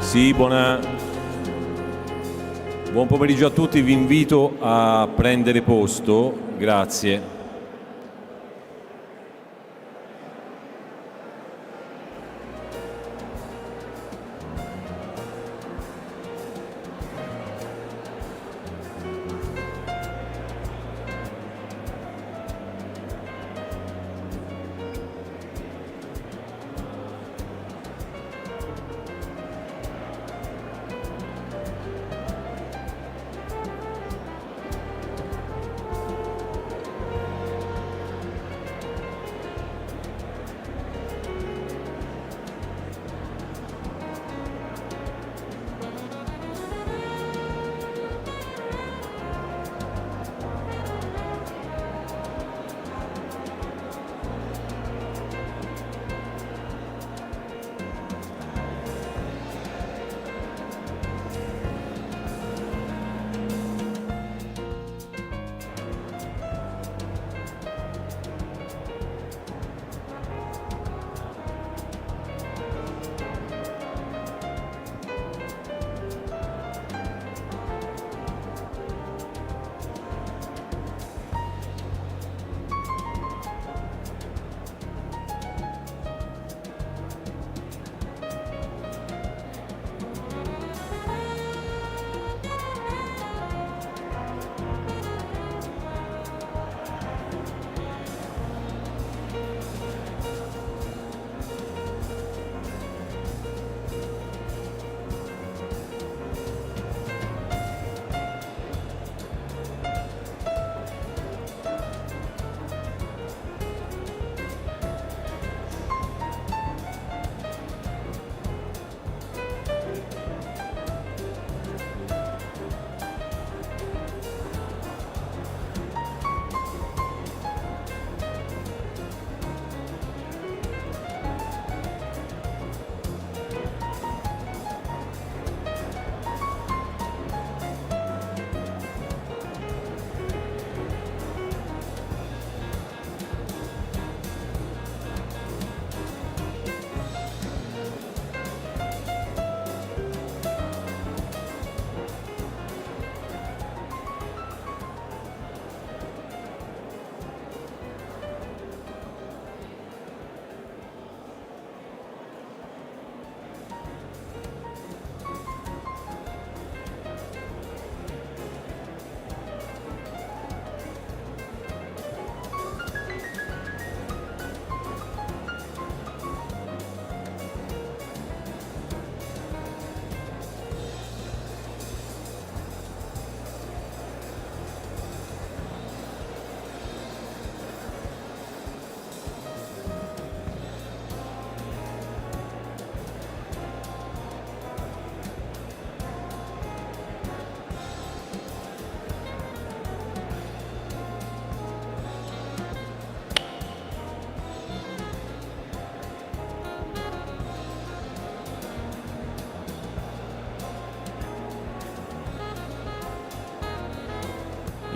Sì, buon pomeriggio a tutti, vi invito a prendere posto, grazie.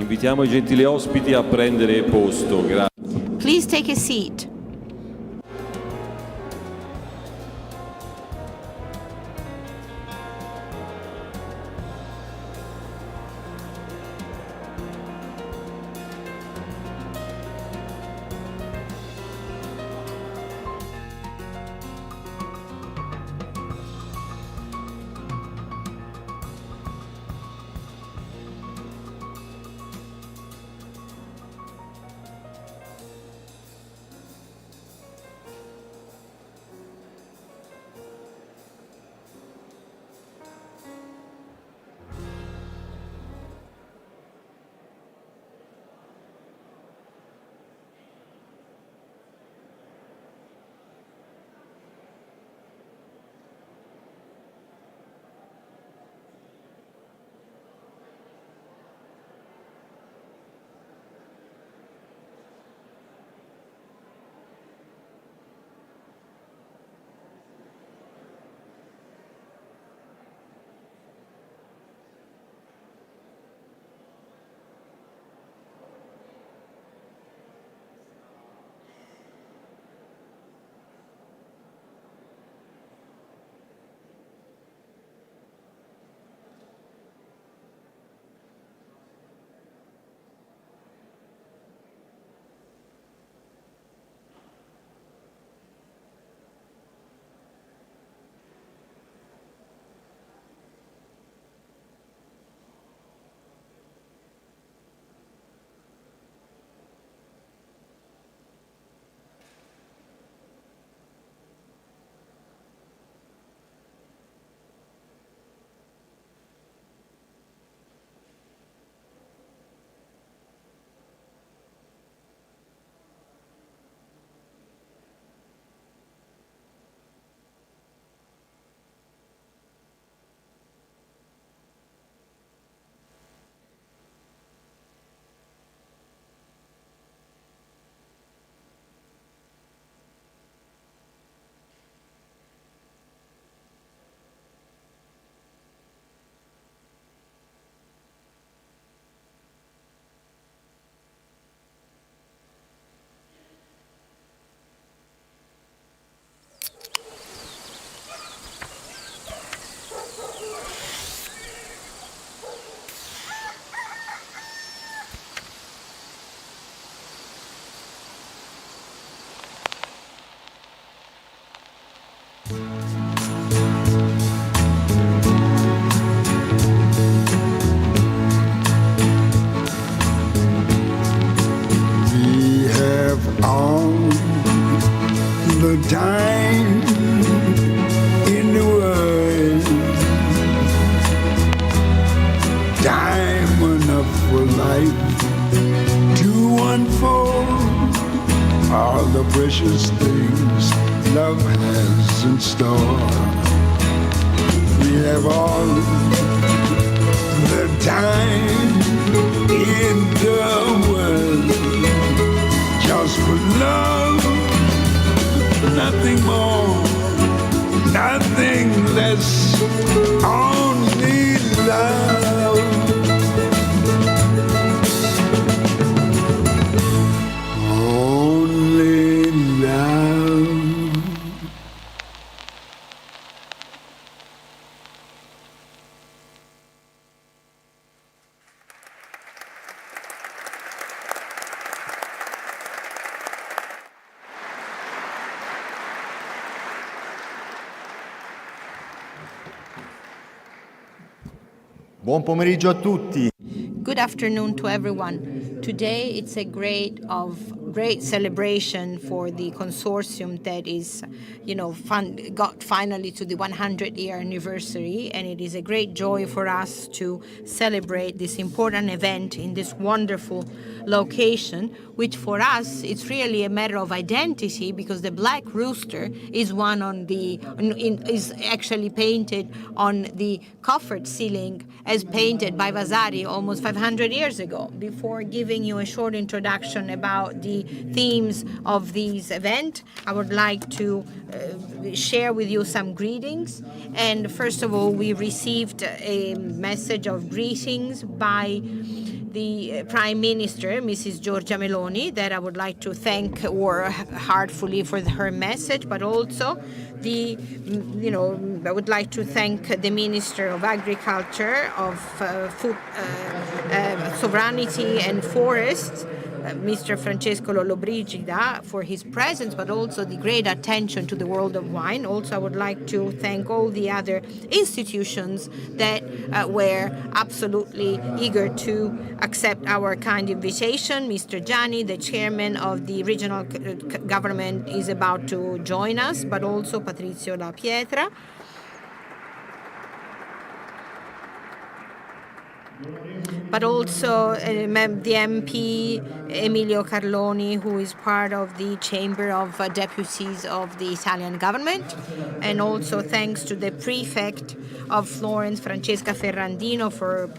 Invitiamo i gentili ospiti a prendere posto, grazie. Please take a seat. the time in the world, time enough for life to unfold all the precious things love has in store. We have all the time in the world just for love, nothing more, nothing less, only love. Only love. Buon pomeriggio a tutti. Good afternoon to everyone. Today it's a great celebration for the consortium that is, got finally to the 100-year anniversary, and it is a great joy for us to celebrate this important event in this wonderful location, which for us it's really a matter of identity, because the black rooster is one is actually painted on the coffered ceiling as painted by Vasari almost 500 years ago. Before giving you a short introduction about the themes of this event, I would like to share with you some greetings. And first of all, we received a message of greetings by the Prime Minister, Mrs. Giorgia Meloni, that I would like to thank heartfully for her message, but also I would like to thank the Minister of Agriculture, of Food Sovereignty and Forests, Mr. Francesco Lollobrigida, for his presence, but also the great attention to the world of wine. Also, I would like to thank all the other institutions that were absolutely eager to accept our kind invitation. Mr. Gianni, the chairman of the regional government, is about to join us, but also Patrizio La Pietra. But also the MP Emilio Carloni, who is part of the Chamber of Deputies of the Italian government, and also thanks to the prefect of Florence, Francesca Ferrandino, for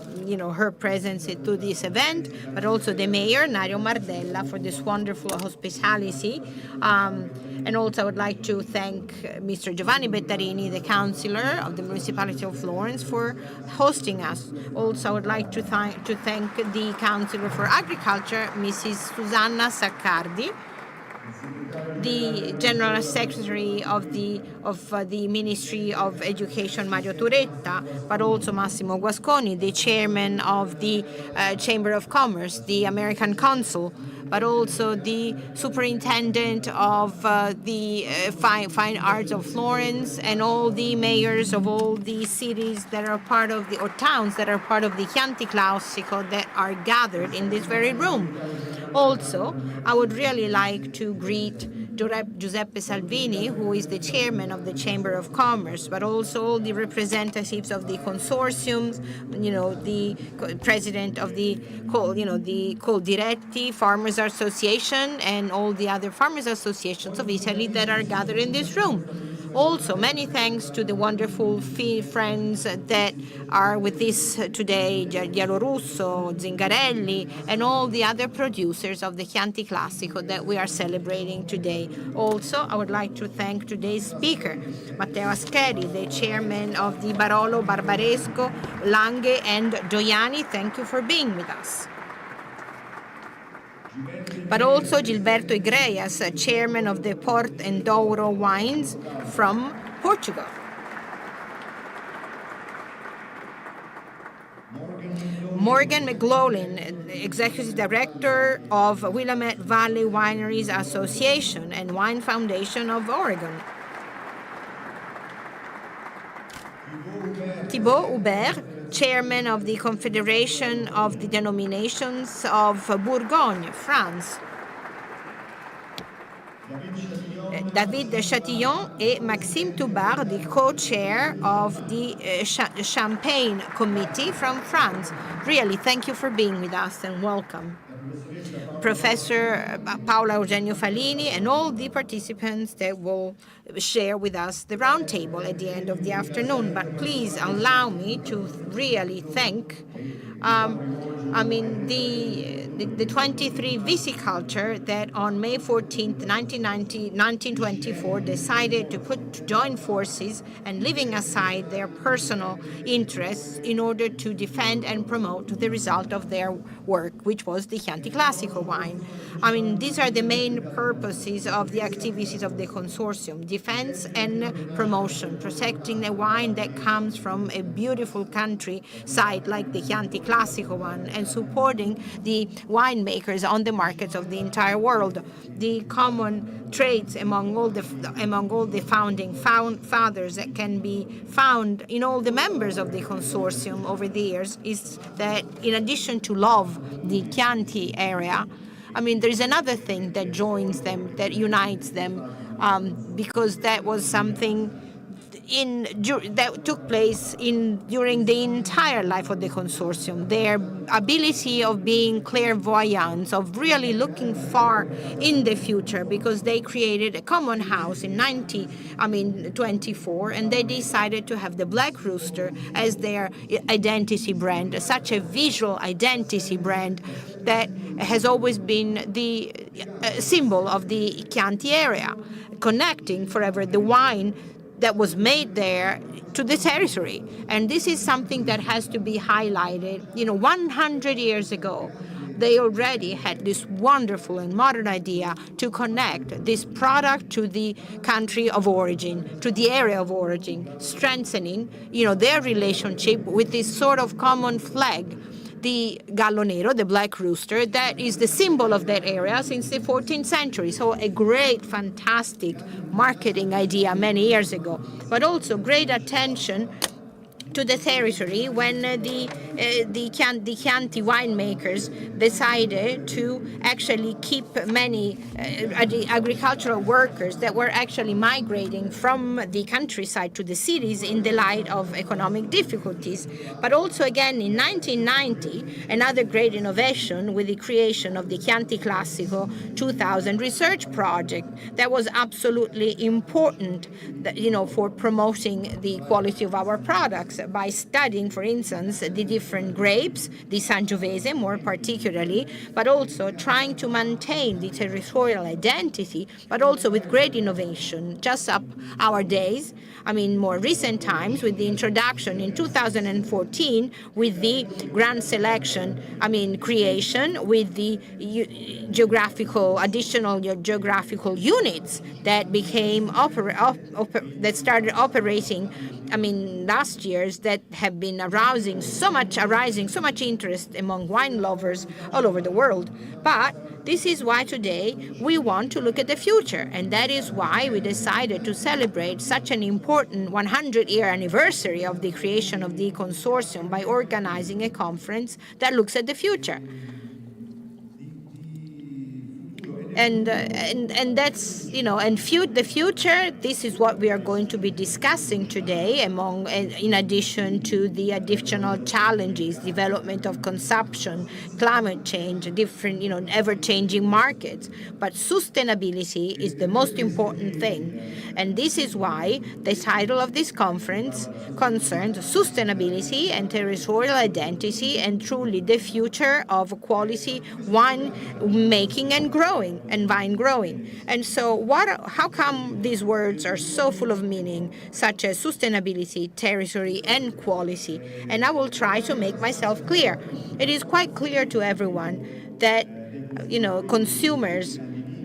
her presence to this event, but also the mayor, Nario Mardella, for this wonderful hospitality. And also I would like to thank Mr. Giovanni Bettarini, the councillor of the municipality of Florence, for hosting us. Also I would like to thank the councillor for agriculture, Mrs. Susanna Saccardi, the General Secretary of the Ministry of Education, Mario Turetta, but also Massimo Guasconi, the Chairman of the Chamber of Commerce, the American Consul, but also the Superintendent of the Fine Arts of Florence, and all the mayors of all the cities that are part of or towns that are part of the Chianti Classico that are gathered in this very room. Also, I would really like to greet Giuseppe Salvini, who is the chairman of the Chamber of Commerce, but also all the representatives of the consortiums, the president of the Diretti Farmers Association, and all the other farmers associations of Italy that are gathered in this room. Also, many thanks to the wonderful friends that are with us today, Giallorusso, Zingarelli, and all the other producers of the Chianti Classico that we are celebrating today. Also, I would like to thank today's speaker, Matteo Ascheri, the chairman of the Barolo, Barbaresco, Langhe, and Gioiani. Thank you for being with us. But also Gilberto Igreas, chairman of the Port and Douro Wines from Portugal. Morgan McLaughlin, executive director of Willamette Valley Wineries Association and Wine Foundation of Oregon. Thibaut Hubert, chairman of the Confederation of the Denominations of Bourgogne, France. David Chatillon et Maxime Toubard, the co-chair of the Champagne Committee from France. Really, thank you for being with us and welcome. Professor Paola Eugenio Falini and all the participants that will share with us the roundtable at the end of the afternoon. But please allow me to really thank the 23 viticulture that on May 14th, 1924 decided to join forces and leaving aside their personal interests in order to defend and promote the result of their work, which was the Chianti Classico wine. These are the main purposes of the activities of the consortium: defense and promotion, protecting a wine that comes from a beautiful countryside like the Chianti Classico one, and supporting the winemakers on the markets of the entire world. The common traits among all the founding fathers that can be found in all the members of the consortium over the years is that, in addition to love the Chianti area, there is another thing that joins them, that unites them, because that was something that took place during the entire life of the consortium. Their ability of being clairvoyants, of really looking far in the future, because they created a common house in 1924, and they decided to have the Black Rooster as their identity brand, such a visual identity brand that has always been the symbol of the Chianti area, connecting forever the wine that was made there to the territory. And this is something that has to be highlighted. 100 years ago, they already had this wonderful and modern idea to connect this product to the country of origin, to the area of origin, strengthening, their relationship with this sort of common flag, the Gallo Nero, the Black Rooster, that is the symbol of that area since the 14th century. So a great, fantastic marketing idea many years ago, but also great attention to the territory when the Chianti winemakers decided to actually keep many agricultural workers that were actually migrating from the countryside to the cities in the light of economic difficulties. But also again in 1990, another great innovation with the creation of the Chianti Classico 2000 research project that was absolutely important, for promoting the quality of our products, by studying, for instance, the different grapes, the Sangiovese more particularly, but also trying to maintain the territorial identity, but also with great innovation, just up our days. More recent times, with the introduction in 2014, with the grand selection, creation, with the additional geographical units that became that started operating last year's, that have been arousing so much interest among wine lovers all over the world. But this is why today we want to look at the future, and that is why we decided to celebrate such an important 100-year anniversary of the creation of the consortium by organizing a conference that looks at the future. And that's, the future, this is what we are going to be discussing today, in addition to the additional challenges, development of consumption, climate change, different, ever-changing markets. But sustainability is the most important thing. And this is why the title of this conference concerns sustainability and territorial identity, and truly the future of quality wine making and growing, and vine growing. And so how come these words are so full of meaning, such as sustainability, territory, and quality? And I will try to make myself clear. It is quite clear to everyone that, consumers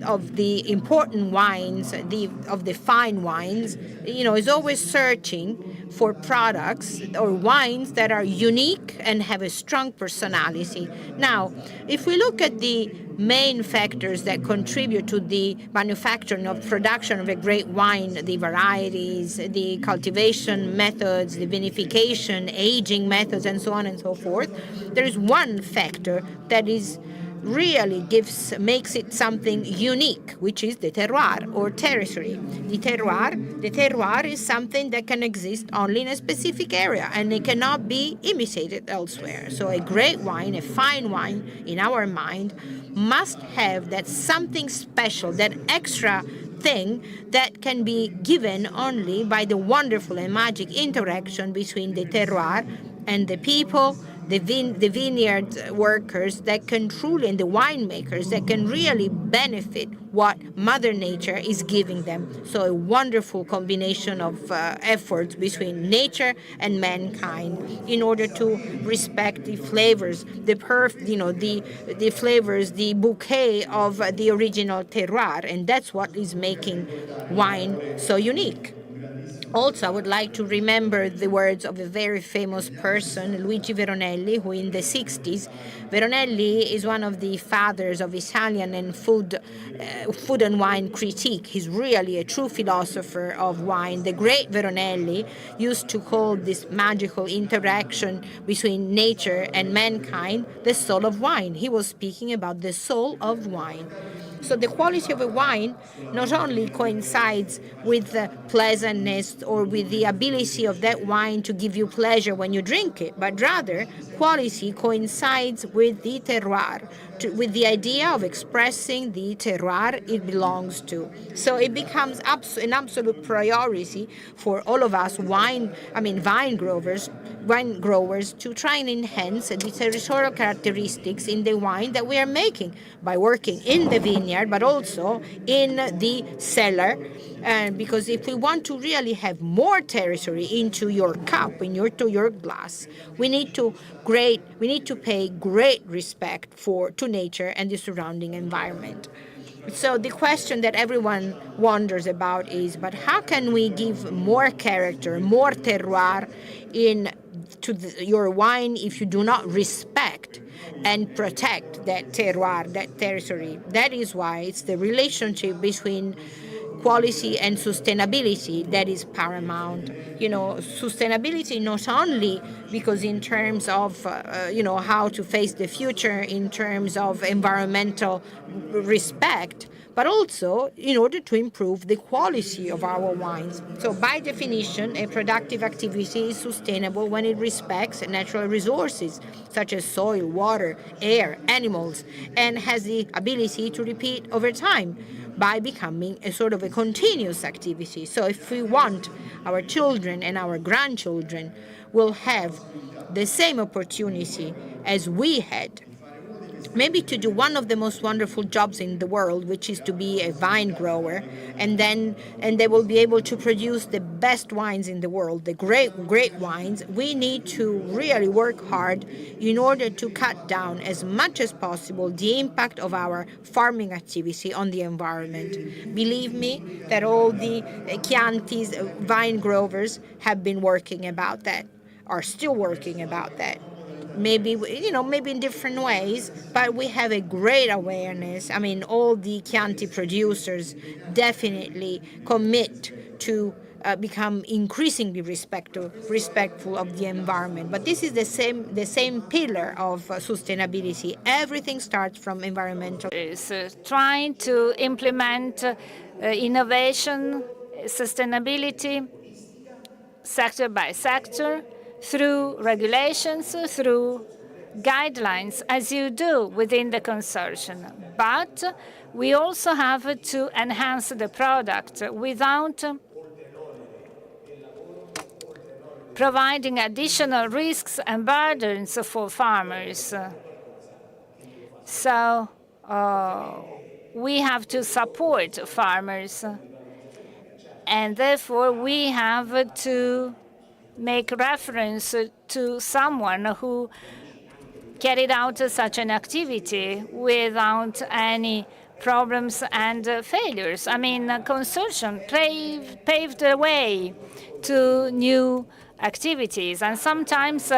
of the important wines, of the fine wines, is always searching for products or wines that are unique and have a strong personality. Now, if we look at the main factors that contribute to the manufacturing of production of a great wine, the varieties, the cultivation methods, the vinification, aging methods, and so on and so forth, there is one factor that is really makes it something unique, which is the terroir or territory. The terroir is something that can exist only in a specific area and it cannot be imitated elsewhere. So a great wine, a fine wine, in our mind, must have that something special, that extra thing that can be given only by the wonderful and magic interaction between the terroir and the people, the vineyard workers that can truly, and the winemakers that can really benefit what Mother Nature is giving them. So a wonderful combination of efforts between nature and mankind in order to respect the flavors, the flavors, the bouquet of the original terroir, and that's what is making wine so unique. Also, I would like to remember the words of a very famous person, Luigi Veronelli, who in the 60s, Veronelli is one of the fathers of Italian and food and wine critique. He's really a true philosopher of wine. The great Veronelli used to call this magical interaction between nature and mankind the soul of wine. He was speaking about the soul of wine. So the quality of a wine not only coincides with the pleasantness or with the ability of that wine to give you pleasure when you drink it, but rather quality coincides with the terroir, with the idea of expressing the terroir it belongs to. So it becomes an absolute priority for all of us wine growers to try and enhance the territorial characteristics in the wine that we are making by working in the vineyard, but also in the cellar. Because if we want to really have more territory into your cup, into your glass, we need to pay great respect to nature and the surrounding environment. So the question that everyone wonders about is, but how can we give more character, more terroir your wine if you do not respect and protect that terroir, that territory? That is why it's the relationship between quality and sustainability that is paramount. Sustainability not only because in terms of how to face the future in terms of environmental respect, but also in order to improve the quality of our wines. So by definition, a productive activity is sustainable when it respects natural resources such as soil, water, air, animals, and has the ability to repeat over time by becoming a sort of a continuous activity. So if we want our children and our grandchildren will have the same opportunity as we had, maybe to do one of the most wonderful jobs in the world, which is to be a vine grower, and they will be able to produce the best wines in the world, the great wines. We need to really work hard in order to cut down as much as possible the impact of our farming activity on the environment. Believe me that all the Chianti's vine growers have been working about that, are still working about that. Maybe in different ways, but we have a great awareness. All the Chianti producers definitely commit to become increasingly respectful of the environment. But this is the same pillar of sustainability. Everything starts from environmental. Is trying to implement innovation, sustainability, sector by sector, through regulations, through guidelines, as you do within the consortium. But we also have to enhance the product without providing additional risks and burdens for farmers. So we have to support farmers, and therefore we have to make reference to someone who carried out such an activity without any problems and failures. Consortium paved the way to new activities, and sometimes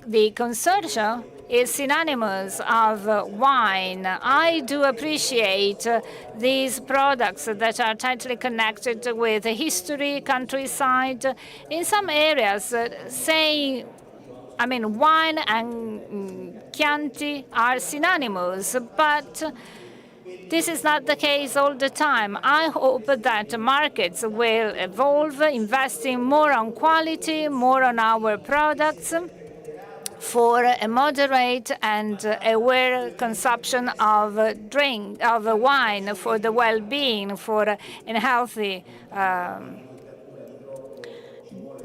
the consortium is synonymous of wine. I do appreciate these products that are tightly connected with history, countryside. In some areas, wine and Chianti are synonymous, but this is not the case all the time. I hope that markets will evolve, investing more on quality, more on our products, for a moderate and aware consumption of wine, for the well-being, for a healthy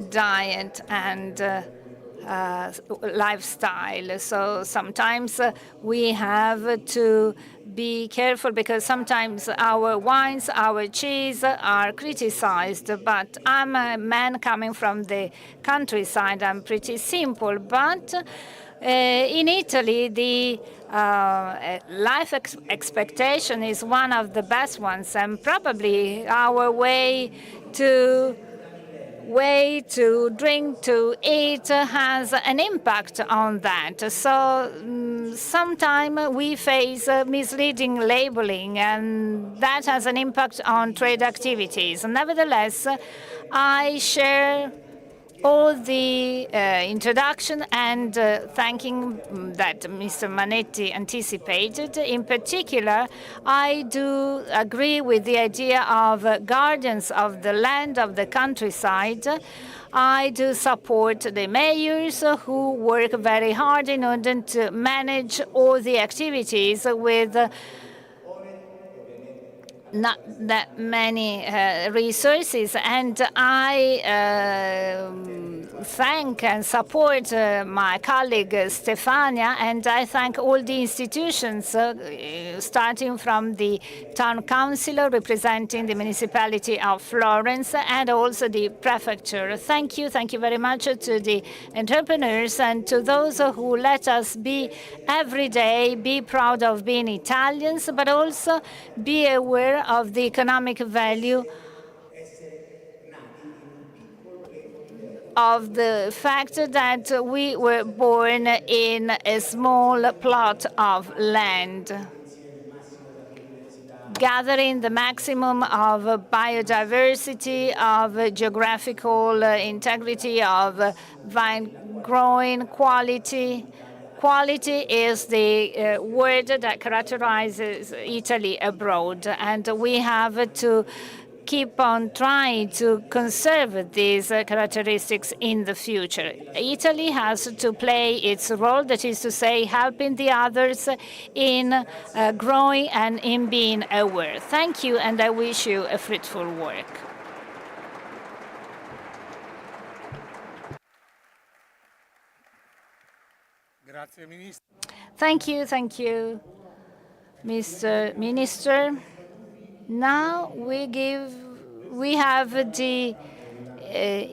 diet and lifestyle. So sometimes we have to be careful because sometimes our wines, our cheese are criticized. But I'm a man coming from the countryside. I'm pretty simple. But in Italy, the life expectation is one of the best ones, and probably our way to drink, to eat has an impact on that. So sometimes we face misleading labeling, and that has an impact on trade activities. Nevertheless, I share all the introduction and thanking that Mr. Manetti anticipated. In particular, I do agree with the idea of guardians of the land, of the countryside. I do support the mayors who work very hard in order to manage all the activities with not that many resources, and I thank and support my colleague Stefania, and I thank all the institutions, starting from the town council representing the municipality of Florence and also the prefecture. Thank you very much to the entrepreneurs and to those who let us be every day, be proud of being Italians, but also be aware of the economic value of the fact that we were born in a small plot of land, gathering the maximum of biodiversity, of geographical integrity, of vine growing quality. Quality is the word that characterizes Italy abroad, and we have to keep on trying to conserve these characteristics in the future. Italy has to play its role, that is to say, helping the others in growing and in being aware. Thank you, and I wish you a fruitful work. Thank you, Mr. Minister. Now we have the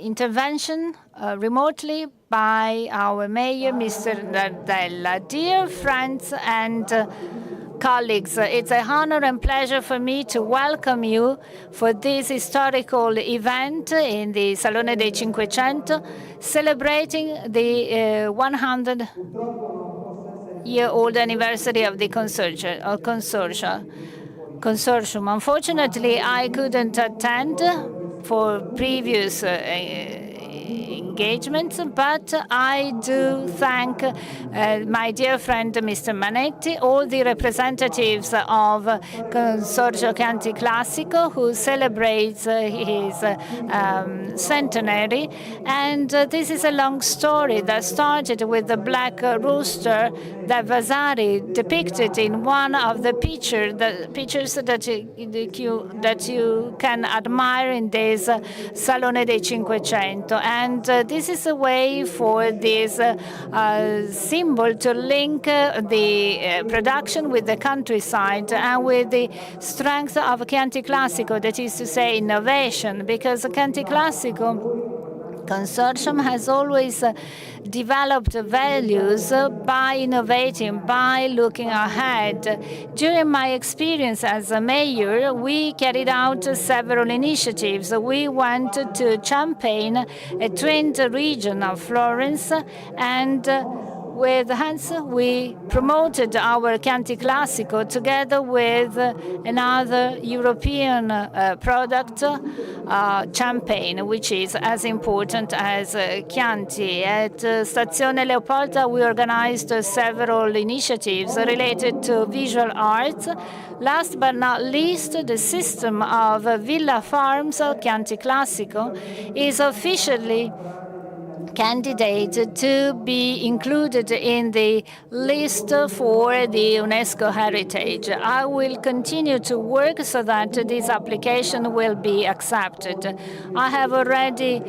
intervention remotely by our mayor, Mr. Della. Dear friends and colleagues, it's an honor and pleasure for me to welcome you for this historical event in the Salone dei Cinquecento, celebrating the 100-year-old anniversary of the consortium. Unfortunately, I couldn't attend for previous engagements, but I do thank my dear friend Mr. Manetti, all the representatives of Consorzio Chianti Classico who celebrates his centenary. And this is a long story that started with the black rooster that Vasari depicted in one of the pictures that you can admire in this Salone dei Cinquecento. And this is a way for this symbol to link the production with the countryside and with the strength of Chianti Classico, that is to say, innovation, because Chianti Classico Consortium has always developed values by innovating, by looking ahead. During my experience as a mayor, we carried out several initiatives. We went to Champagne, a twin region of Florence, and Hence, we promoted our Chianti Classico together with another European product, champagne, which is as important as Chianti. At Stazione Leopolda, we organized several initiatives related to visual arts. Last but not least, the system of Villa Farms Chianti Classico is officially candidate to be included in the list for the UNESCO Heritage. I will continue to work so that this application will be accepted. I have already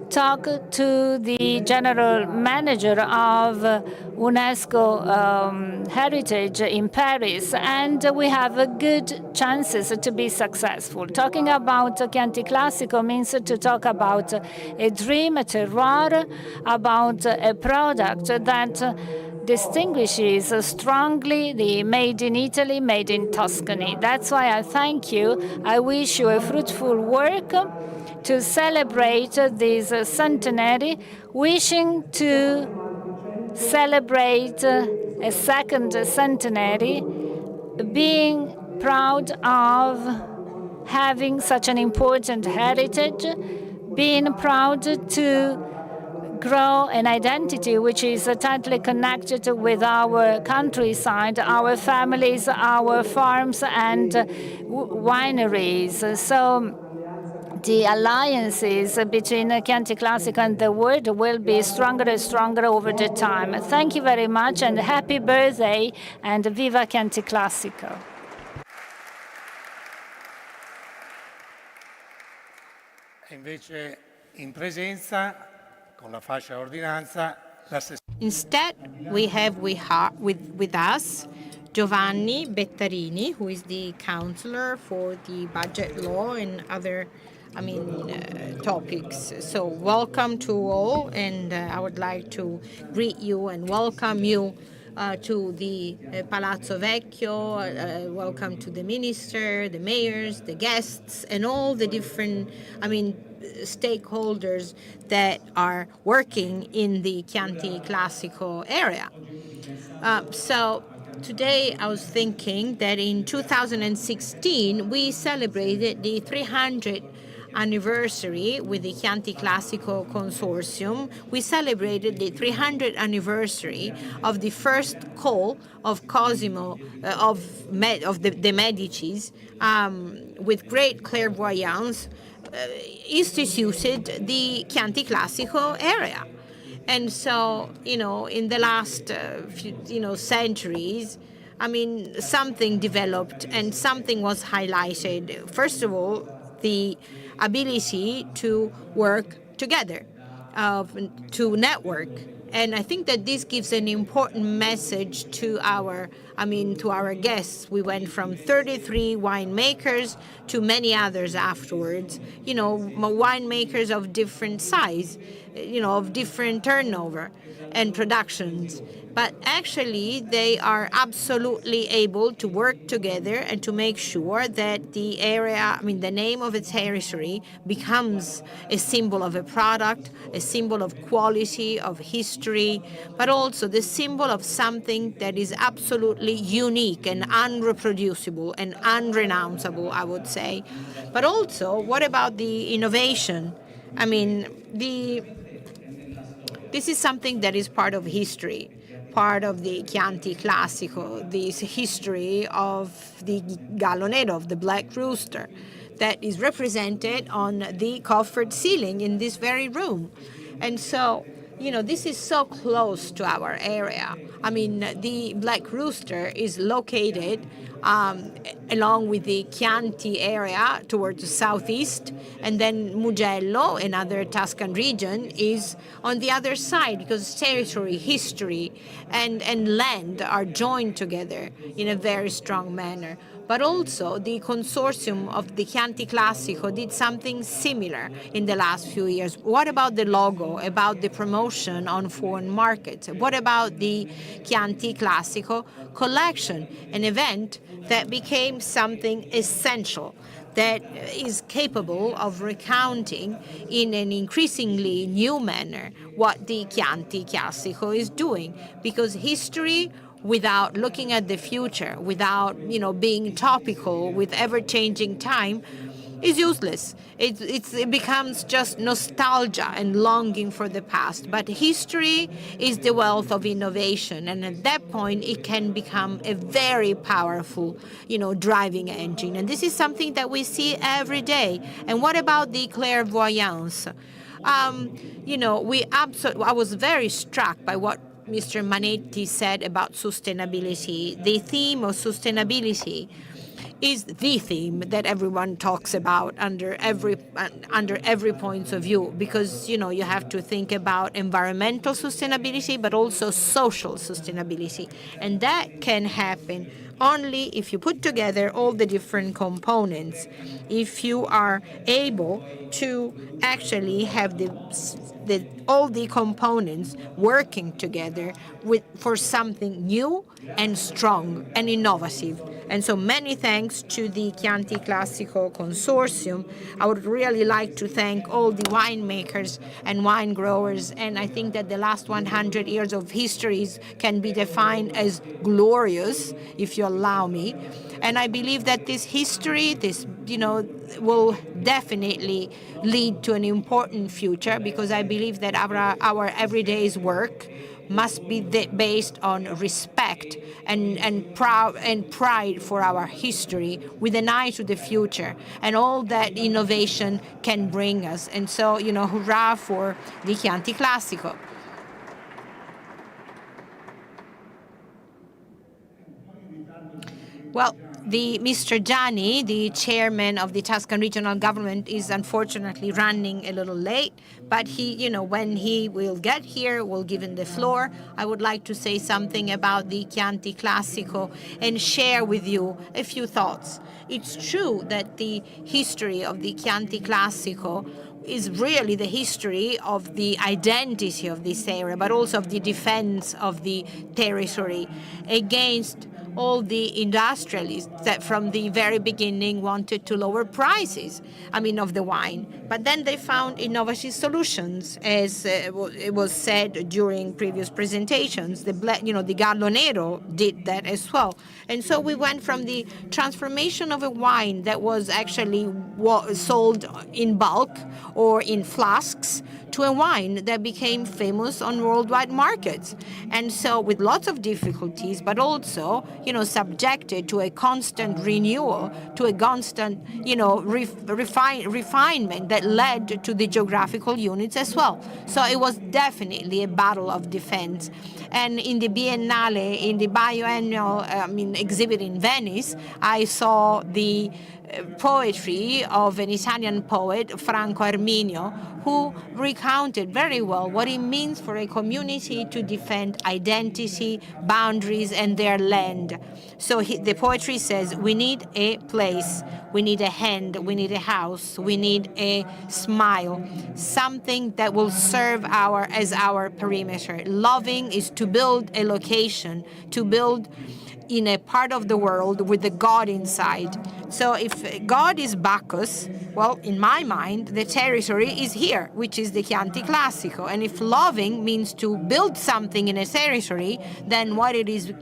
talked to the general manager of UNESCO Heritage in Paris, and we have good chances to be successful. Talking about Chianti Classico means to talk about a dream, a terroir, about a product that distinguishes strongly the made in Italy, made in Tuscany. That's why I thank you. I wish you a fruitful work to celebrate this centenary, wishing to celebrate a second centenary, being proud of having such an important heritage, being proud to grow an identity which is tightly connected with our countryside, our families, our farms, and wineries. So the alliances between Chianti Classico and the world will be stronger and stronger over the time. Thank you very much, and happy birthday, and viva Chianti Classico. Invece in presenza con la fascia ordinanza l'assessore. Instead, we have with us Giovanni Bettarini, who is the counselor for the budget law and other topics. So welcome to all, and I would like to greet you and welcome you to the Palazzo Vecchio. Welcome to the minister, the mayors, the guests, and all the different, stakeholders that are working in the Chianti Classico area. So today I was thinking that in 2016 we celebrated the 300th anniversary with the Chianti Classico Consortium. We celebrated the 300th anniversary of the first call of Cosimo of the Medicis, with great clairvoyance, instituted the Chianti Classico area. And so, in the last centuries, something developed and something was highlighted. First of all, the ability to work together, to network. And I think that this gives an important message to our guests. We went from 33 winemakers to many others afterwards, winemakers of different size, of different turnover and productions. But actually, they are absolutely able to work together and to make sure that the area, the name of a territory becomes a symbol of a product, a symbol of quality, of history, but also the symbol of something that is absolutely unique and unreproducible and unrenounceable, I would say. But also, what about the innovation? This is something that is part of history, part of the Chianti Classico, this history of the gallo nero, of the black rooster, that is represented on the coffered ceiling in this very room. And so, this is so close to our area. The black rooster is located along with the Chianti area towards the southeast, and then Mugello, another Tuscan region, is on the other side, because territory, history, and land are joined together in a very strong manner. But also, the consortium of the Chianti Classico did something similar in the last few years. What about the logo, about the promotion on foreign markets? What about the Chianti Classico collection, an event that became something essential, that is capable of recounting in an increasingly new manner what the Chianti Classico is doing. Because history, without looking at the future, without being topical with ever-changing time, is useless. It becomes just nostalgia and longing for the past. But history is the wealth of innovation, and at that point it can become a very powerful, driving engine. And this is something that we see every day. And what about the clairvoyance? I was very struck by what Mr. Manetti said about sustainability. The theme of sustainability is the theme that everyone talks about under every point of view, because you have to think about environmental sustainability but also social sustainability, and that can happen only if you put together all the different components, if you are able to actually have all the components working together for something new and strong and innovative. And so many thanks to the Chianti Classico Consortium. I would really like to thank all the winemakers and wine growers, and I think that the last 100 years of histories can be defined as glorious, if you allow me. And I believe that this history, will definitely lead to an important future, because I believe that our everyday's work must be based on respect and pride for our history, with an eye to the future and all that innovation can bring us. And so, hurrah for the Chianti Classico. Well, Mr. Gianni, the chairman of the Tuscan regional government, is unfortunately running a little late, but he, when he will get here, we'll give him the floor. I would like to say something about the Chianti Classico and share with you a few thoughts. It's true that the history of the Chianti Classico is really the history of the identity of this area, but also of the defense of the territory against all the industrialists that from the very beginning wanted to lower prices, of the wine. But then they found innovative solutions, as it was said during previous presentations. The Gallo Nero did that as well. And so we went from the transformation of a wine that was actually sold in bulk or in flasks to a wine that became famous on worldwide markets. And so with lots of difficulties, but also, subjected to a constant renewal, to a constant, refinement that led to the geographical units as well. So it was definitely a battle of defense. And in the Biennale, in the biannual exhibit in Venice, I saw the poetry of an Italian poet, Franco Arminio, who recounted very well what it means for a community to defend identity, boundaries, and their land. So the poetry says, we need a place, we need a hand, we need a house, we need a smile, something that will serve as our perimeter. Loving is to build a location, to build in a part of the world with the God inside. So if God is Bacchus, well, in my mind, the territory is here, which is the Chianti Classico. And if loving means to build something in a territory, then what it is,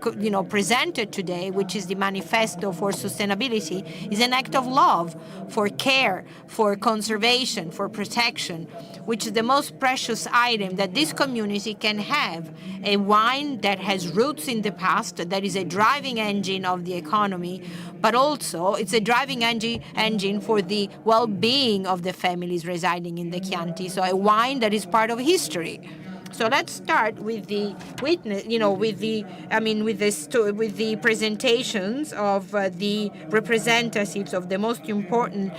presented today, which is the manifesto for sustainability, is an act of love, for care, for conservation, for protection, which is the most precious item that this community can have. A wine that has roots in the past, that is a driving engine of the economy, but also it's a driving engine for the well-being of the families residing in the Chianti. So a wine that is part of history. So let's start with the with the presentations of the representatives of the most important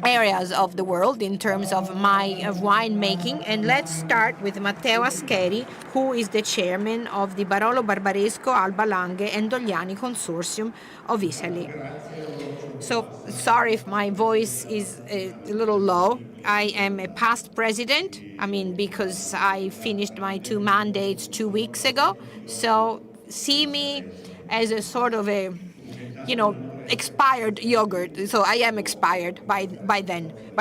areas of the world in terms of winemaking. And let's start with Matteo Ascheri, who is the chairman of the Barolo Barbaresco, Alba Langhe and Dogliani Consortium of Italy. So sorry if my voice is a little low. I am a past president, because I finished my 2 mandates 2 weeks ago. So see me as a sort of a, expired yogurt. So I am expired by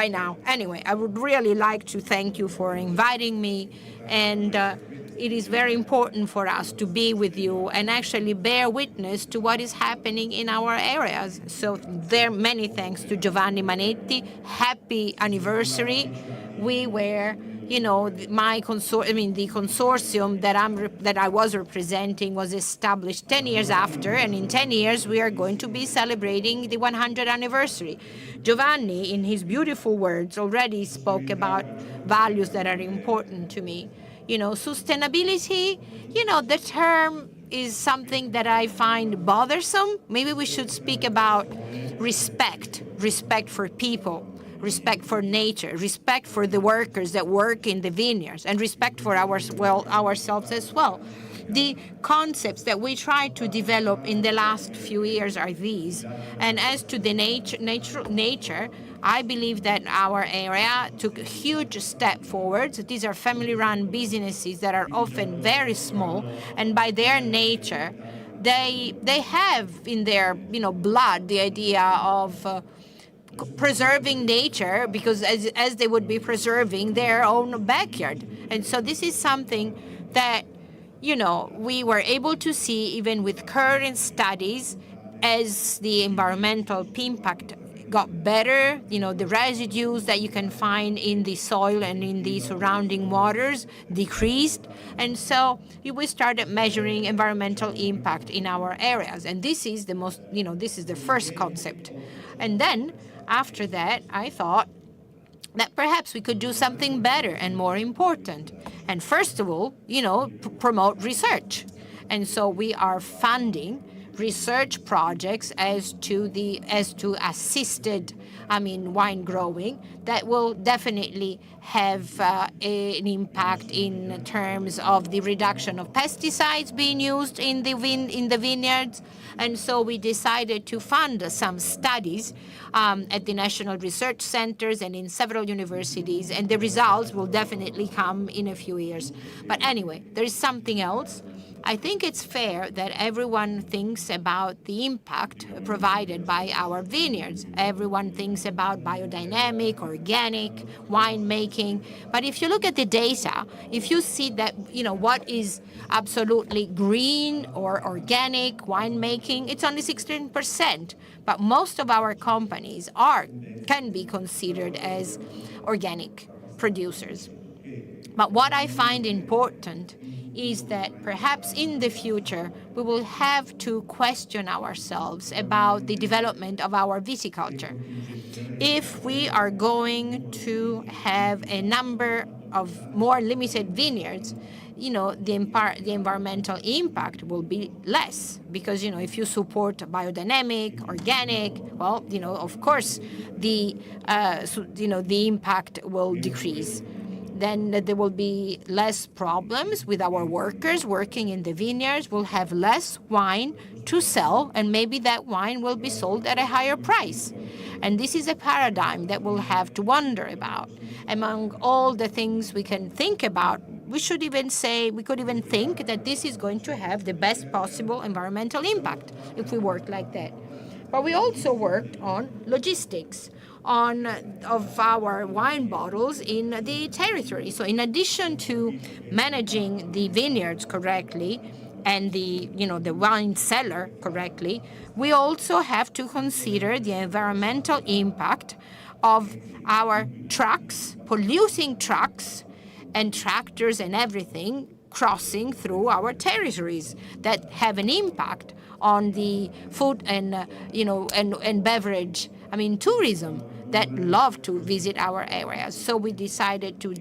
now. Anyway, I would really like to thank you for inviting me, and it is very important for us to be with you and actually bear witness to what is happening in our areas. So there are many thanks to Giovanni Manetti. Happy anniversary. We were, the consortium that I was representing was established 10 years after, and in 10 years we are going to be celebrating the 100th anniversary. Giovanni, in his beautiful words, already spoke about values that are important to me. Sustainability, the term is something that I find bothersome. Maybe we should speak about respect for people, respect for nature, respect for the workers that work in the vineyards, and respect for ourselves as well. The concepts that we tried to develop in the last few years are these. And as to the nature, I believe that our area took a huge step forward. These are family-run businesses that are often very small, and by their nature, they have in their blood the idea of preserving nature, because as they would be preserving their own backyard. And so this is something that we were able to see even with current studies as the environmental impact got better, the residues that you can find in the soil and in the surrounding waters decreased. And so we started measuring environmental impact in our areas. And this is this is the first concept. And then after that, I thought that perhaps we could do something better and more important. And first of all, promote research. And so we are funding research projects as to assisted wine growing that will definitely have an impact in terms of the reduction of pesticides being used in the vineyards. And so we decided to fund some studies at the national research centers and in several universities, and the results will definitely come in a few years. But anyway, there is something else. I think it's fair that everyone thinks about the impact provided by our vineyards. Everyone thinks about biodynamic, organic, winemaking. But if you look at the data, if you see that, what is absolutely green or organic winemaking, it's only 16%. But most of our companies can be considered as organic producers. But what I find important is that perhaps in the future we will have to question ourselves about the development of our viticulture. If we are going to have a number of more limited vineyards, the environmental impact will be less, because if you support biodynamic, organic, well, of course the impact will decrease. Then there will be less problems with our workers working in the vineyards. We'll have less wine to sell, and maybe that wine will be sold at a higher price. And this is a paradigm that we'll have to wonder about. Among all the things we can think about, we could even think that this is going to have the best possible environmental impact if we work like that. But we also worked on logistics of our wine bottles in the territory. So in addition to managing the vineyards correctly and the wine cellar correctly, we also have to consider the environmental impact of our trucks, polluting trucks and tractors and everything crossing through our territories that have an impact on the food and beverage, tourism that love to visit our areas. So we decided to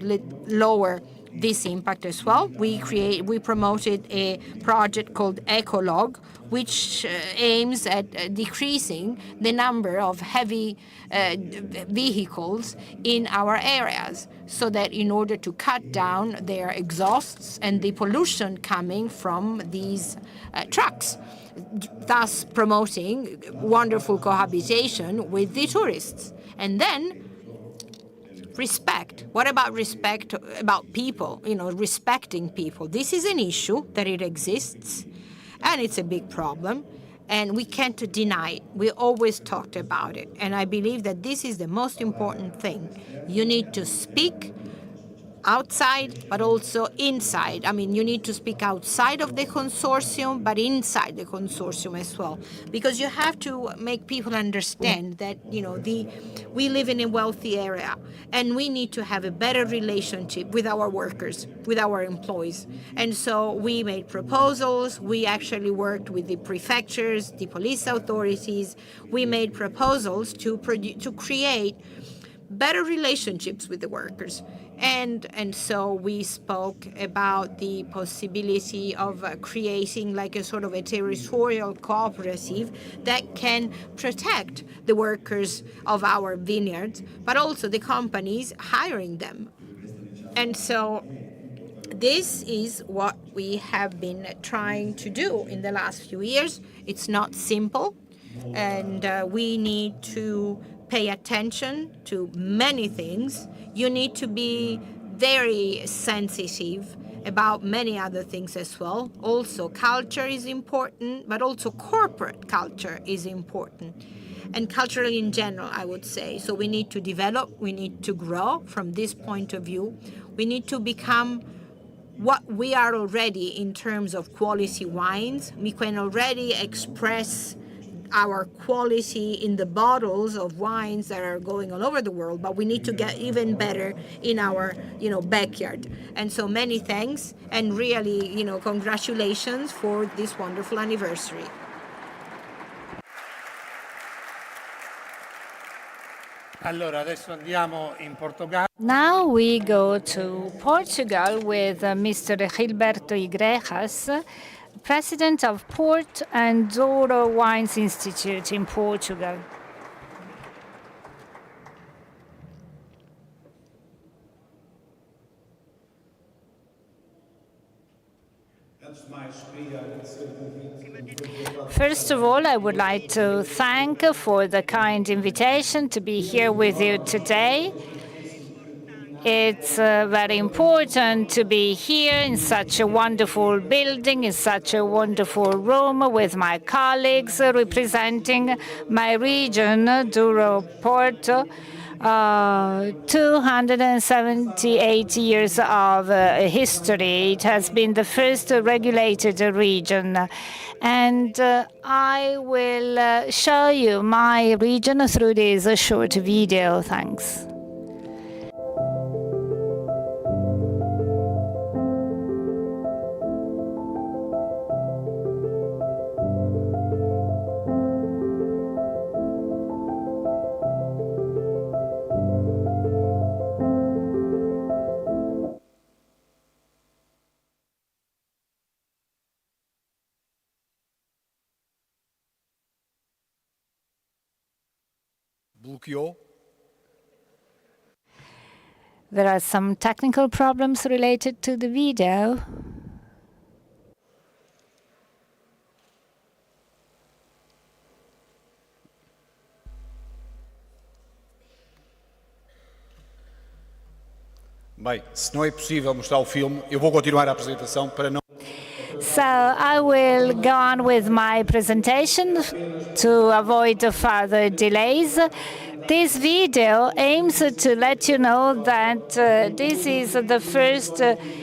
lower this impact as well. We promoted a project called Ecolog, which aims at decreasing the number of heavy vehicles in our areas, so that in order to cut down their exhausts and the pollution coming from these trucks, thus promoting wonderful cohabitation with the tourists. And then respect. What about respect about people? Respecting people. This is an issue that it exists, and it's a big problem. And we can't deny it. We always talked about it. And I believe that this is the most important thing. You need to speak outside, but also inside. I mean, you need to speak outside of the consortium, but inside the consortium as well, because you have to make people understand that, you know, we live in a wealthy area, and we need to have a better relationship with our workers, with our employees. And so we made proposals. We actually worked with the prefectures, the police authorities. We made proposals to create better relationships with the workers. And so we spoke about the possibility of creating like a sort of a territorial cooperative that can protect the workers of our vineyards, but also the companies hiring them. And so this is what we have been trying to do in the last few years. It's not simple, and we need to pay attention to many things. You need to be very sensitive about many other things as well. Also, culture is important, but also corporate culture is important. And culturally in general, I would say. So we need to develop, we need to grow from this point of view. We need to become what we are already in terms of quality wines. We can already express our quality in the bottles of wines that are going all over the world, but we need to get even better in our, backyard. And so many thanks, and really, congratulations for this wonderful anniversary. Allora, adesso andiamo in Portogallo. Now we go to Portugal with Mr. Gilberto Igrejas, President of Port and Douro Wines Institute in Portugal. First of all, I would like to thank for the kind invitation to be here with you today. It's very important to be here in such a wonderful building, in such a wonderful room with my colleagues representing my region, Douro Porto. 278 years of history. It has been the first regulated region. And I will show you my region through this short video. Thanks. There are some technical problems related to the video. Bem, se não é possível mostrar o filme, eu vou continuar a apresentação para não... So I will go on with my presentation to avoid further delays. This video aims to let you know that this is the first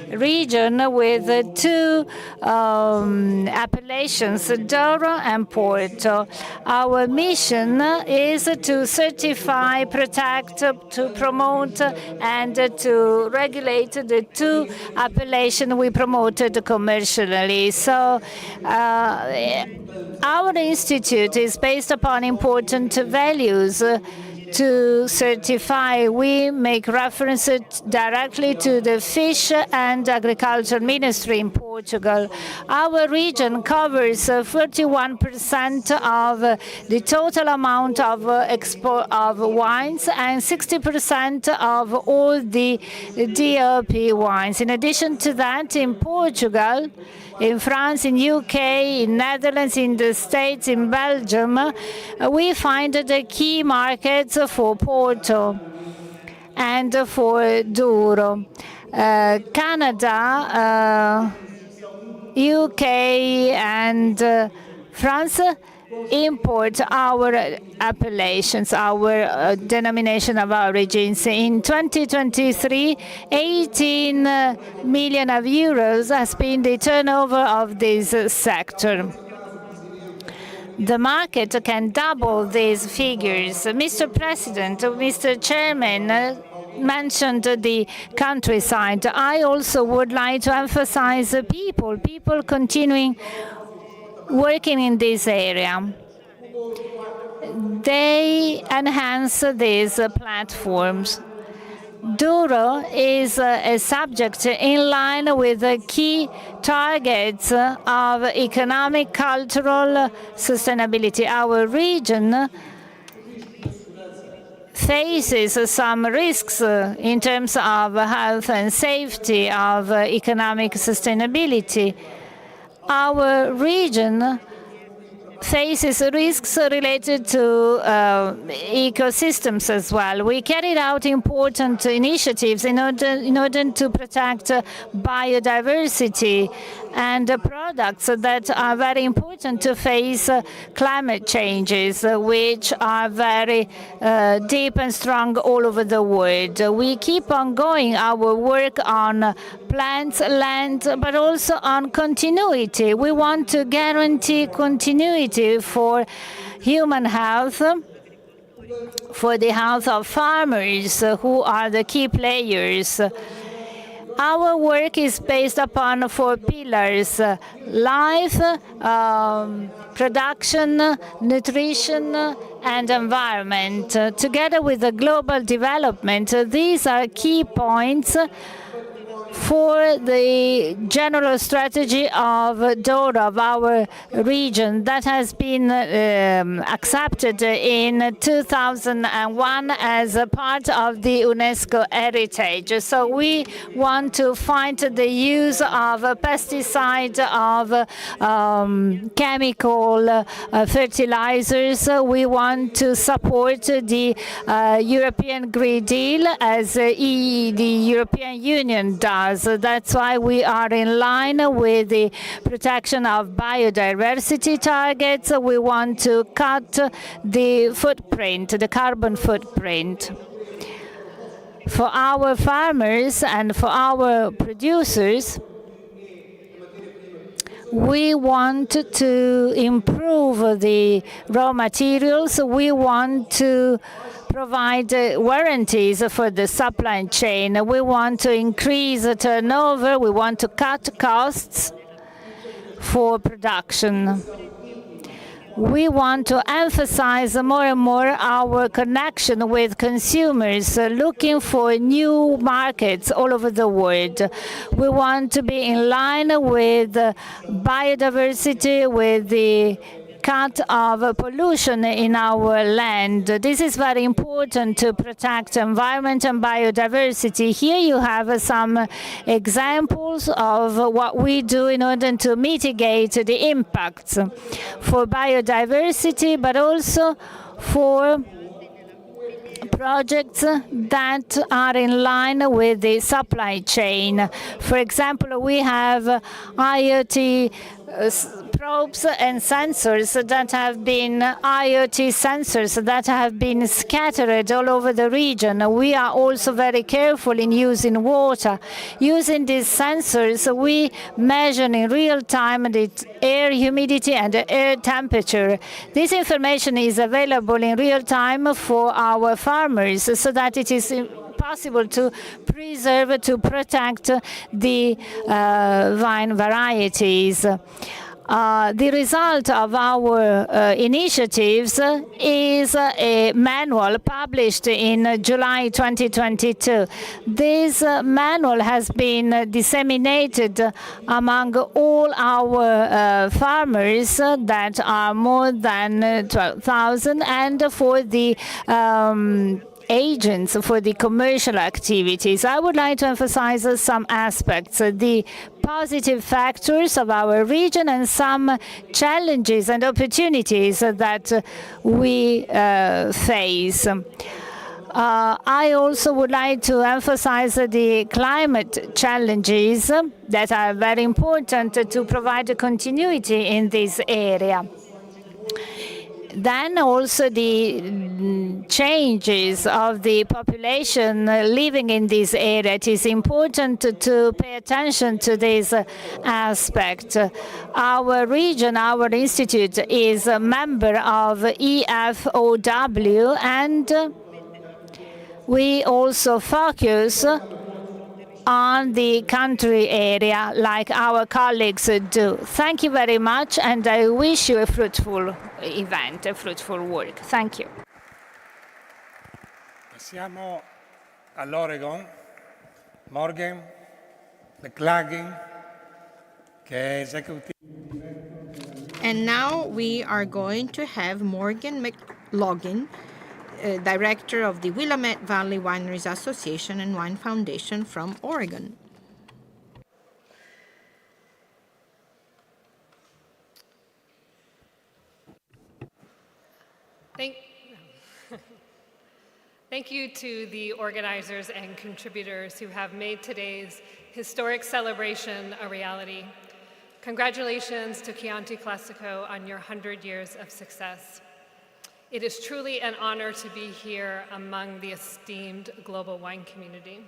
region with two appellations, Douro and Porto. Our mission is to certify, protect, to promote, and to regulate the two appellations we promoted commercially. So our institute is based upon important values. To certify, we make reference directly to the Fish and Agriculture Ministry in Portugal. Our region covers 41% of the total amount of export of wines and 60% of all the DOP wines. In addition to that, in Portugal, in France, in UK, in Netherlands, in the States, in Belgium, we find the key markets for Porto and for Douro. Canada, UK, and France import our appellations, our denomination of origins. In 2023, 18 million of euros has been the turnover of this sector. The market can double these figures. Mr. President, Mr. Chairman, mentioned the countryside. I also would like to emphasize people continuing working in this area. They enhance these platforms. Douro is a subject in line with the key targets of economic, cultural sustainability. Our region faces some risks in terms of health and safety, of economic sustainability. Our region faces risks related to ecosystems as well. We carried out important initiatives in order to protect biodiversity and products that are very important to face climate changes, which are very deep and strong all over the world. We keep on going our work on plants, land, but also on continuity. We want to guarantee continuity for human health, for the health of farmers, who are the key players. Our work is based upon 4 pillars: life, production, nutrition, and environment. Together with the global development, these are key points for the general strategy of Douro, of our region, that has been accepted in 2001 as a part of the UNESCO heritage. So we want to fight the use of pesticide, of chemical fertilizers. We want to support the European Green Deal as the European Union does. That's why we are in line with the protection of biodiversity targets. We want to cut the footprint, the carbon footprint. For our farmers and for our producers, we want to improve the raw materials. We want to provide warranties for the supply chain. We want to increase the turnover. We want to cut costs for production. We want to emphasize more and more our connection with consumers, looking for new markets all over the world. We want to be in line with biodiversity, with the cut of pollution in our land. This is very important to protect environment and biodiversity. Here you have some examples of what we do in order to mitigate the impacts for biodiversity, but also for projects that are in line with the supply chain. For example, we have IoT probes and sensors that have been IoT sensors that have been scattered all over the region. We are also very careful in using water. Using these sensors, we measure in real time the air humidity and the air temperature. This information is available in real time for our farmers so that it is possible to preserve, to protect the vine varieties. The result of our initiatives is a manual published in July 2022. This manual has been disseminated among all our farmers that are more than 12,000, and for the agents for the commercial activities. I would like to emphasize some aspects, the positive factors of our region and some challenges and opportunities that we face. I also would like to emphasize the climate challenges that are very important to provide continuity in this area. Then also the changes of the population living in this area. It is important to pay attention to this aspect. Our region, our institute is a member of EFOW, and we also focus on the country area like our colleagues do. Thank you very much, and I wish you a fruitful event, a fruitful work. Thank you. Passiamo all'Oregon. Morgan McLaughlin, che è executive. And now we are going to have Morgan McLaughlin, Director of the Willamette Valley Wineries Association and Wine Foundation from Oregon. Thank you to the organizers and contributors who have made today's historic celebration a reality. Congratulations to Chianti Classico on your 100 years of success. It is truly an honor to be here among the esteemed global wine community.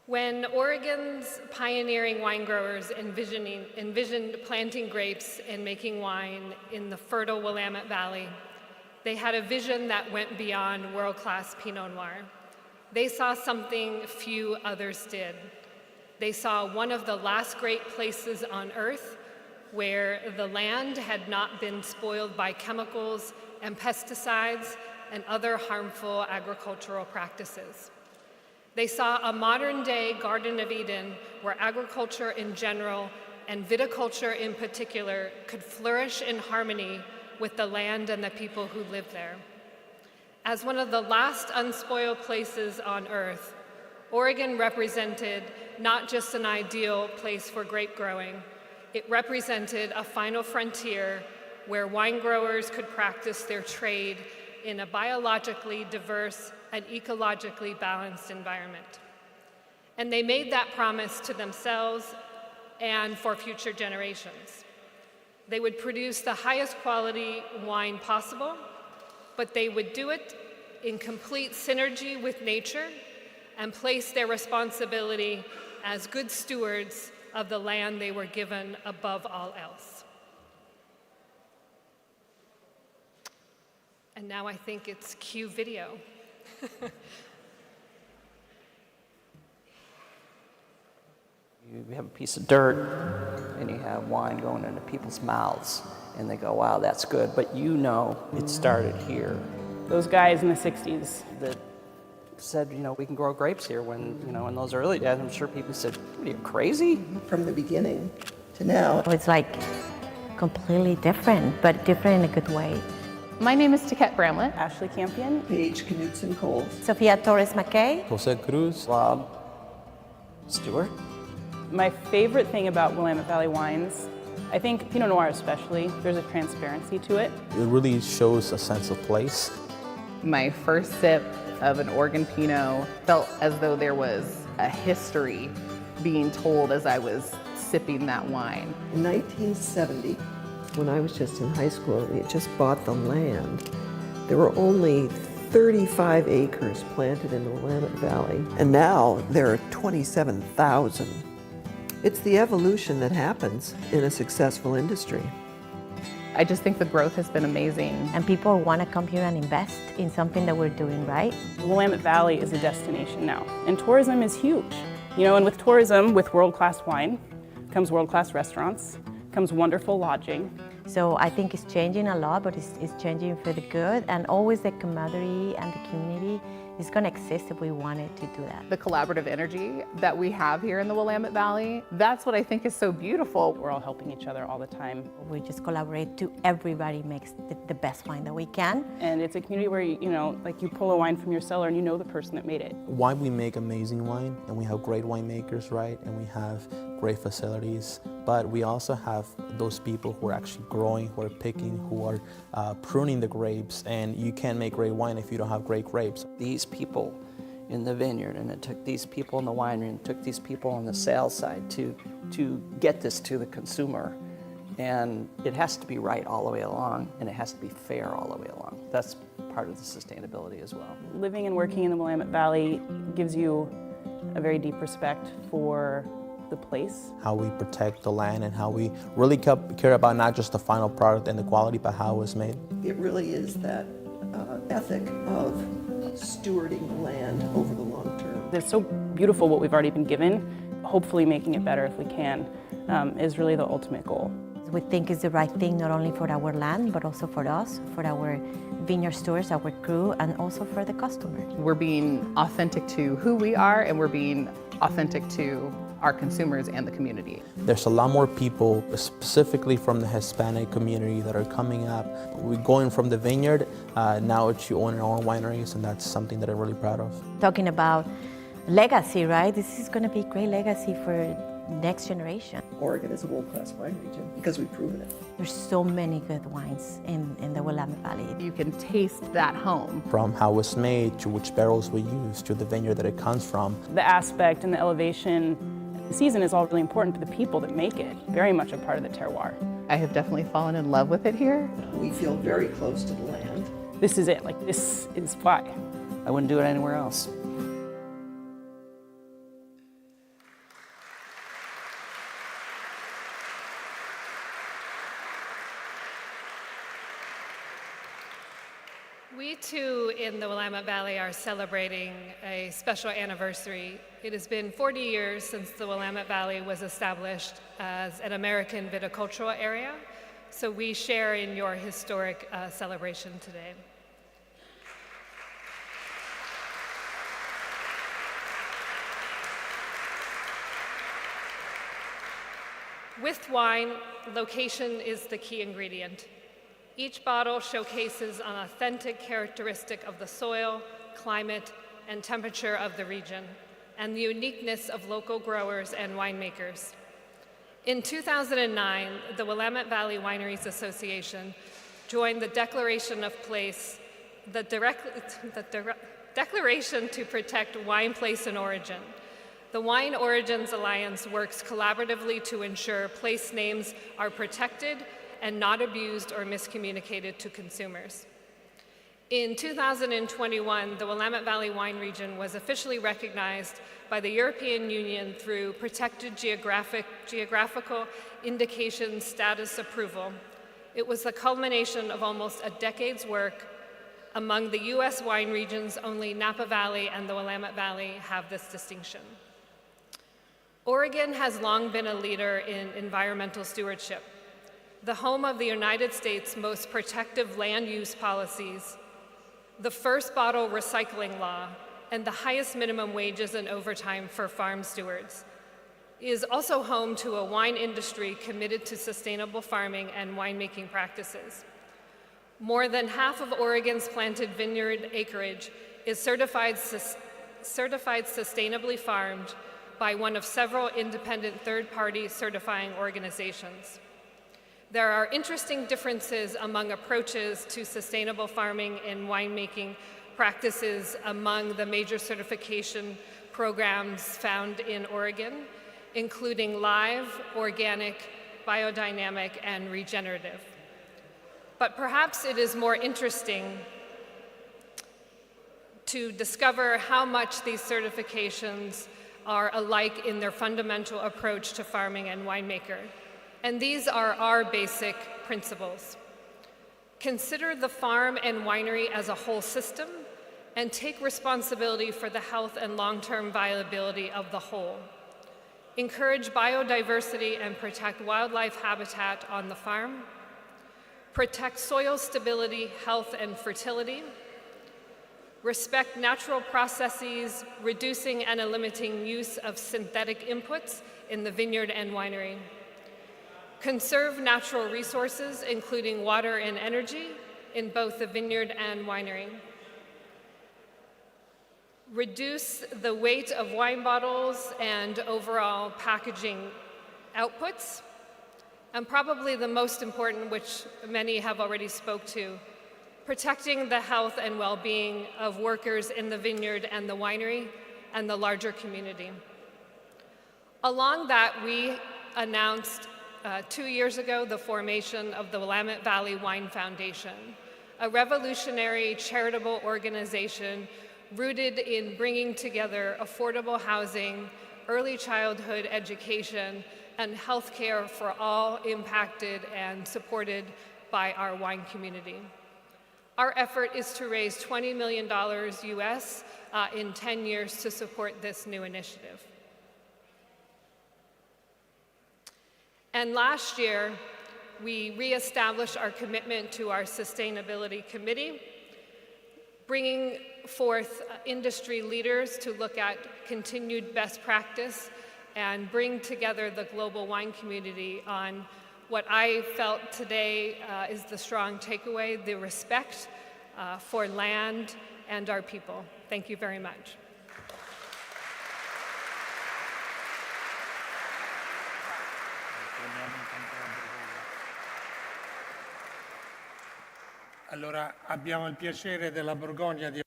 When Oregon's pioneering wine growers envisioned planting grapes and making wine in the fertile Willamette Valley, they had a vision that went beyond world-class Pinot Noir. They saw something few others did. They saw one of the last great places on earth where the land had not been spoiled by chemicals and pesticides and other harmful agricultural practices. They saw a modern-day Garden of Eden where agriculture in general and viticulture in particular could flourish in harmony with the land and the people who lived there. As one of the last unspoiled places on earth, Oregon represented not just an ideal place for grape growing, it represented a final frontier where wine growers could practice their trade in a biologically diverse and ecologically balanced environment. And they made that promise to themselves and for future generations. They would produce the highest quality wine possible, but they would do it in complete synergy with nature and place their responsibility as good stewards of the land they were given above all else. And now I think it's cue video. You have a piece of dirt and you have wine going into people's mouths and they go, wow, that's good, but you know it started here. Those guys in the 60s that said, we can grow grapes here when, in those early days, I'm sure people said, what are you, crazy? From the beginning to now. It's like completely different, but different in a good way. My name is Taquette Bramlett. Ashley Campion. Paige Knudsen-Cole. Sophia Torres-McKay. Jose Cruz. Bob Stewart. My favorite thing about Willamette Valley wines, I think Pinot Noir especially, there's a transparency to it. It really shows a sense of place. My first sip of an Oregon Pinot felt as though there was a history being told as I was sipping that wine. In 1970, when I was just in high school, we had just bought the land. There were only 35 acres planted in the Willamette Valley, and now there are 27,000. It's the evolution that happens in a successful industry. I just think the growth has been amazing. And people want to come here and invest in something that we're doing right. The Willamette Valley is a destination now, and tourism is huge. And with tourism, with world-class wine, comes world-class restaurants, comes wonderful lodging. So I think it's changing a lot, but it's changing for the good, and always the camaraderie and the community is going to exist if we wanted to do that. The collaborative energy that we have here in the Willamette Valley, that's what I think is so beautiful. We're all helping each other all the time. We just collaborate to everybody makes the best wine that we can. And it's a community where, you pull a wine from your cellar and you know the person that made it. Why we make amazing wine, and we have great winemakers, right? And we have great facilities, but we also have those people who are actually growing, who are picking, who are pruning the grapes, and you can't make great wine if you don't have great grapes. These people in the vineyard, and it took these people in the winery, and it took these people on the sales side to get this to the consumer. And it has to be right all the way along, and it has to be fair all the way along. That's part of the sustainability as well. Living and working in the Willamette Valley gives you a very deep respect for the place. How we protect the land and how we really care about not just the final product and the quality, but how it was made. It really is that ethic of stewarding the land over the long term. It's so beautiful what we've already been given. Hopefully making it better if we can is really the ultimate goal. We think it's the right thing not only for our land, but also for us, for our vineyard stewards, our crew, and also for the customer. We're being authentic to who we are, and we're being authentic to our consumers and the community. There's a lot more people, specifically from the Hispanic community, that are coming up. We're going from the vineyard now to owning our own wineries, and that's something that I'm really proud of. Talking about legacy, right? This is going to be great legacy for next generation. Oregon is a world-class wine region because we've proven it. There's so many good wines in the Willamette Valley. You can taste that home. From how it's made, to which barrels we use, to the vineyard that it comes from. The aspect and the elevation, the season is all really important, but the people that make it, very much a part of the terroir. I have definitely fallen in love with it here. We feel very close to the land. This is it, like this is why. I wouldn't do it anywhere else. We too in the Willamette Valley are celebrating a special anniversary. It has been 40 years since the Willamette Valley was established as an American viticultural area, so we share in your historic celebration today. With wine, location is the key ingredient. Each bottle showcases an authentic characteristic of the soil, climate, and temperature of the region, and the uniqueness of local growers and winemakers. In 2009, the Willamette Valley Wineries Association joined the Declaration of Place, the Declaration to Protect Wine Place and Origin. The Wine Origins Alliance works collaboratively to ensure place names are protected and not abused or miscommunicated to consumers. In 2021, the Willamette Valley wine region was officially recognized by the European Union through Protected Geographical Indication Status Approval. It was the culmination of almost a decade's work. Among the US wine regions, only Napa Valley and the Willamette Valley have this distinction. Oregon has long been a leader in environmental stewardship. The home of the United States' most protective land use policies, the first bottle recycling law, and the highest minimum wages and overtime for farm stewards, is also home to a wine industry committed to sustainable farming and winemaking practices. More than half of Oregon's planted vineyard acreage is certified sustainably farmed by one of several independent third-party certifying organizations. There are interesting differences among approaches to sustainable farming and winemaking practices among the major certification programs found in Oregon, including live, organic, biodynamic, and regenerative. But perhaps it is more interesting to discover how much these certifications are alike in their fundamental approach to farming and winemaking. And these are our basic principles. Consider the farm and winery as a whole system and take responsibility for the health and long-term viability of the whole. Encourage biodiversity and protect wildlife habitat on the farm. Protect soil stability, health, and fertility. Respect natural processes, reducing and limiting use of synthetic inputs in the vineyard and winery. Conserve natural resources, including water and energy, in both the vineyard and winery. Reduce the weight of wine bottles and overall packaging outputs. And probably the most important, which many have already spoke to, protecting the health and well-being of workers in the vineyard and the winery and the larger community. Along that, we announced 2 years ago the formation of the Willamette Valley Wine Foundation, a revolutionary charitable organization rooted in bringing together affordable housing, early childhood education, and healthcare for all impacted and supported by our wine community. Our effort is to raise $20 million US in 10 years to support this new initiative. And last year, we reestablished our commitment to our Sustainability Committee, bringing forth industry leaders to look at continued best practice and bring together the global wine community on what I felt today is the strong takeaway, the respect for land and our people. Thank you very much. Allora abbiamo il piacere della Borgogna di...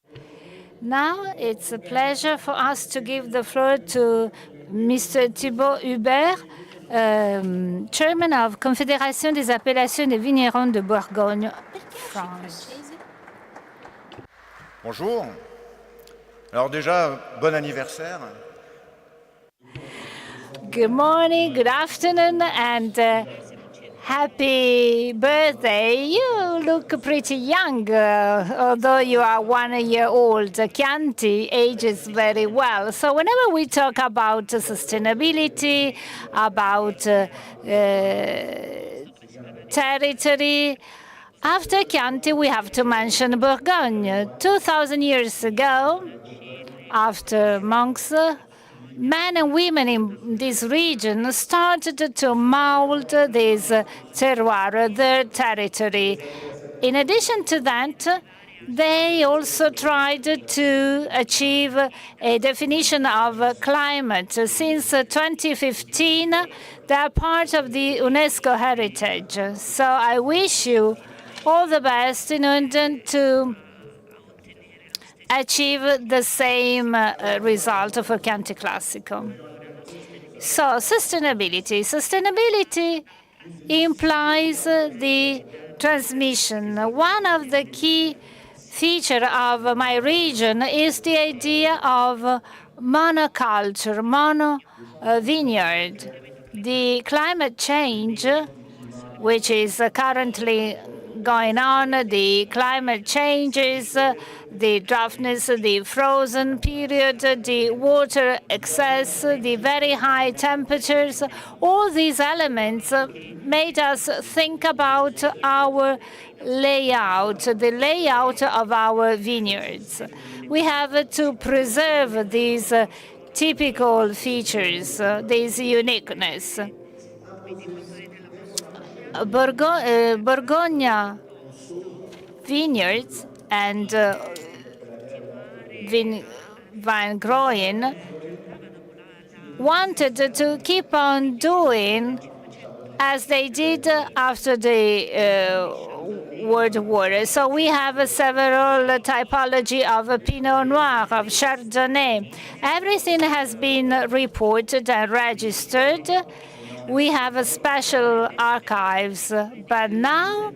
Now it's a pleasure for us to give the floor to Mr. Thibaut Hubert, Chairman of Confédération des Appellations des Vignerons de Bourgogne, France. Bonjour. Alors déjà, bon anniversaire. Good morning, good afternoon, and happy birthday. You look pretty young, although you are 1 year old. Chianti ages very well. So whenever we talk about sustainability, about territory, after Chianti, we have to mention Bourgogne. 2,000 years ago, after monks, men and women in this region started to mold this terroir, their territory. In addition to that, they also tried to achieve a definition of climate. Since 2015, they are part of the UNESCO heritage. So I wish you all the best in order to achieve the same result for Chianti Classico. So sustainability. Sustainability implies the transmission. One of the key features of my region is the idea of monoculture, mono vineyard. The climate change, which is currently going on, the climate changes, the droughtness, the frozen period, the water excess, the very high temperatures, all these elements made us think about our layout, the layout of our vineyards. We have to preserve these typical features, this uniqueness. Borgogna vineyards and vine growing wanted to keep on doing as they did after the World War. So we have several typology of Pinot Noir, of Chardonnay. Everything has been reported and registered. We have special archives, but now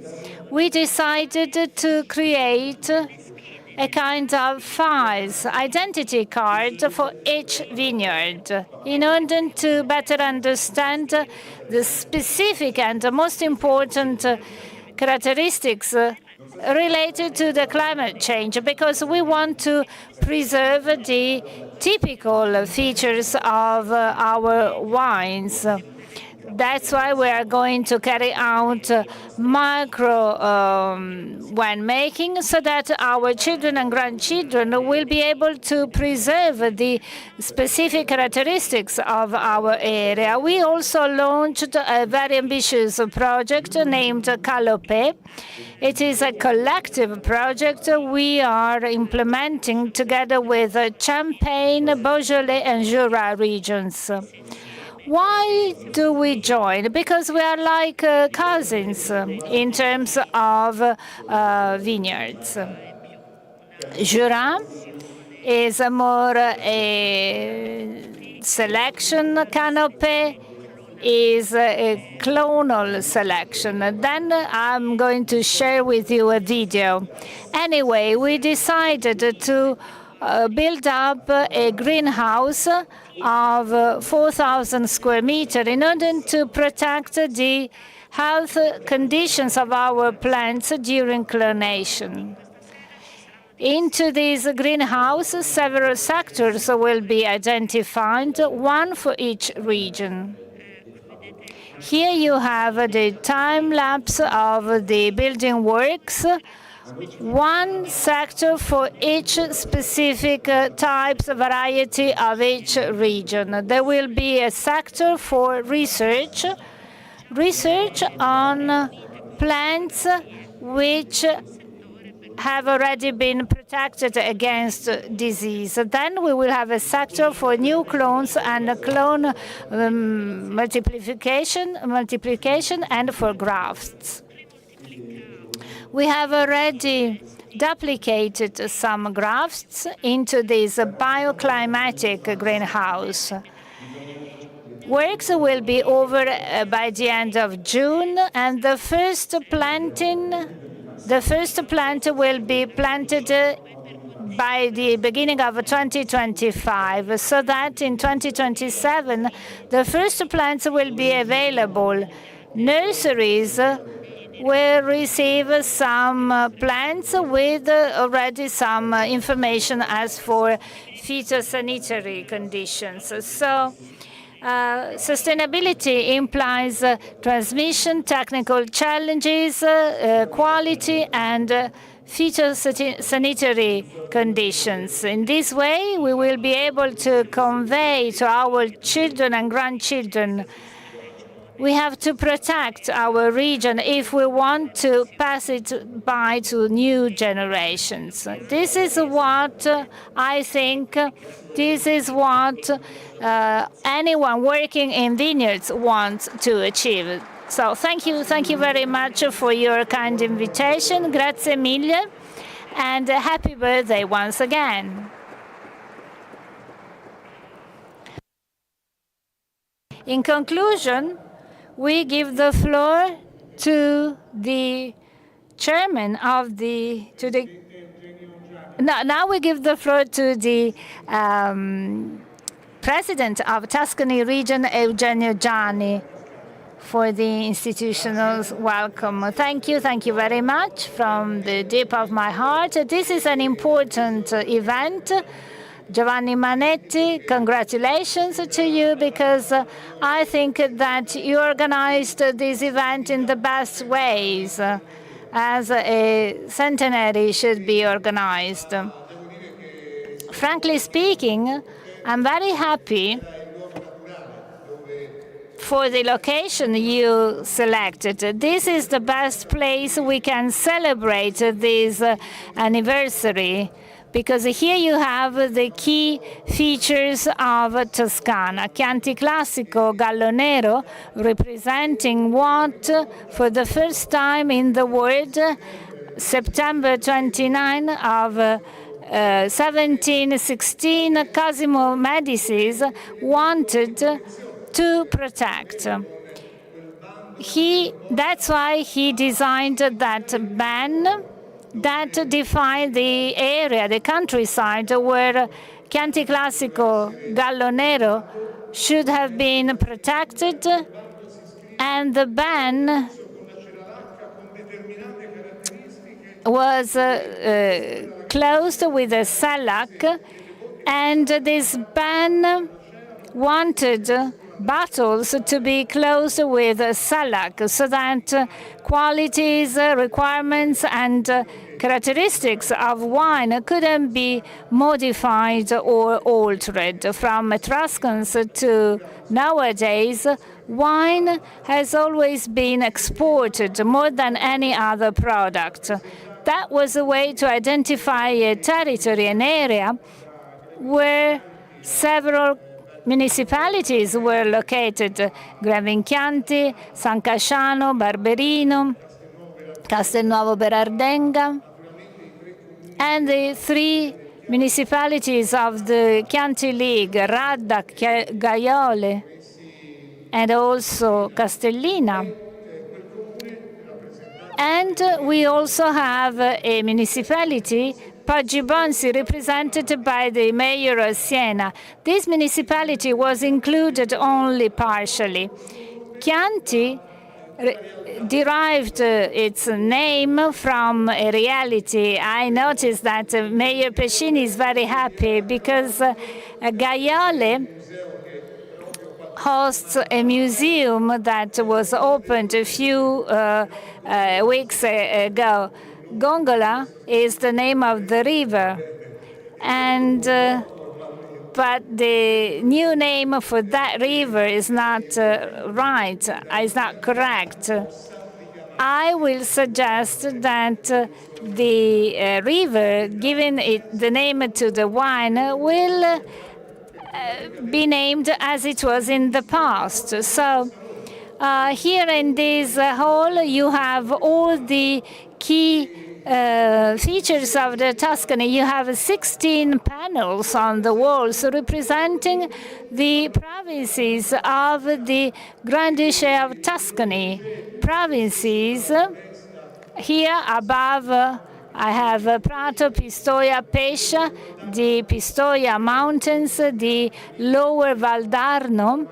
we decided to create a kind of files, identity card for each vineyard in order to better understand the specific and most important characteristics related to the climate change, because we want to preserve the typical features of our wines. That's why we are going to carry out micro winemaking so that our children and grandchildren will be able to preserve the specific characteristics of our area. We also launched a very ambitious project named Calopé. It is a collective project we are implementing together with Champagne, Beaujolais, and Jura regions. Why do we join? Because we are like cousins in terms of vineyards. Jura is more a selection canopy, is a clonal selection. Then I'm going to share with you a video. Anyway, we decided to build up a greenhouse of 4,000 square meters in order to protect the health conditions of our plants during clonation. Into this greenhouse, several sectors will be identified, one for each region. Here you have the time lapse of the building works, one sector for each specific types, variety of each region. There will be a sector for research on plants which have already been protected against disease. Then we will have a sector for new clones and clone multiplication and for grafts. We have already duplicated some grafts into this bioclimatic greenhouse. Works will be over by the end of June, and the first plant will be planted by the beginning of 2025, so that in 2027 the first plants will be available. Nurseries will receive some plants with already some information as for phytosanitary conditions. So sustainability implies transmission, technical challenges, quality, and phytosanitary conditions. In this way, we will be able to convey to our children and grandchildren we have to protect our region if we want to pass it by to new generations. This is what I think, this is what anyone working in vineyards wants to achieve. So thank you very much for your kind invitation. Grazie mille, and happy birthday once again. In conclusion, we give the floor to the chairman of now we give the floor to the president of Tuscany region, Eugenio Gianni, for the institutional welcome. Thank you very much from the deep of my heart. This is an important event. Giovanni Manetti, congratulations to you, because I think that you organized this event in the best ways, as a centenary should be organized. Frankly speaking, I'm very happy for the location you selected. This is the best place we can celebrate this anniversary, because here you have the key features of Toscana. Chianti Classico Gallo Nero, representing what, for the first time in the world, September 29 of 1716, Cosimo Medici wanted to protect. That's why he designed that ban that defined the area, the countryside, where Chianti Classico Gallo Nero should have been protected, and the ban was closed with a SALAC, and this ban wanted bottles to be closed with SALAC, so that qualities, requirements, and characteristics of wine couldn't be modified or altered. From Etruscans to nowadays, wine has always been exported more than any other product. That was a way to identify a territory, an area, where several municipalities were located: Gravinchianti, San Casciano, Barberino, Castelnuovo Berardenga, and the three municipalities of the Chianti League, Radda, Gaiole, and also Castellina. And we also have a municipality, Poggibonsi, represented by the mayor of Siena. This municipality was included only partially. Chianti derived its name from a reality. I noticed that Mayor Pescini is very happy because Gaiole hosts a museum that was opened a few weeks ago. Gongola is the name of the river, and but the new name for that river is not right, is not correct. I will suggest that the river, giving it the name to the wine, will be named as it was in the past. So here in this hall, you have all the key features of the Tuscany. You have 16 panels on the walls representing the provinces of the Grand Duchy of Tuscany. Provinces. Here above, I have Prato, Pistoia, Pescia, the Pistoia Mountains, the lower Valdarno.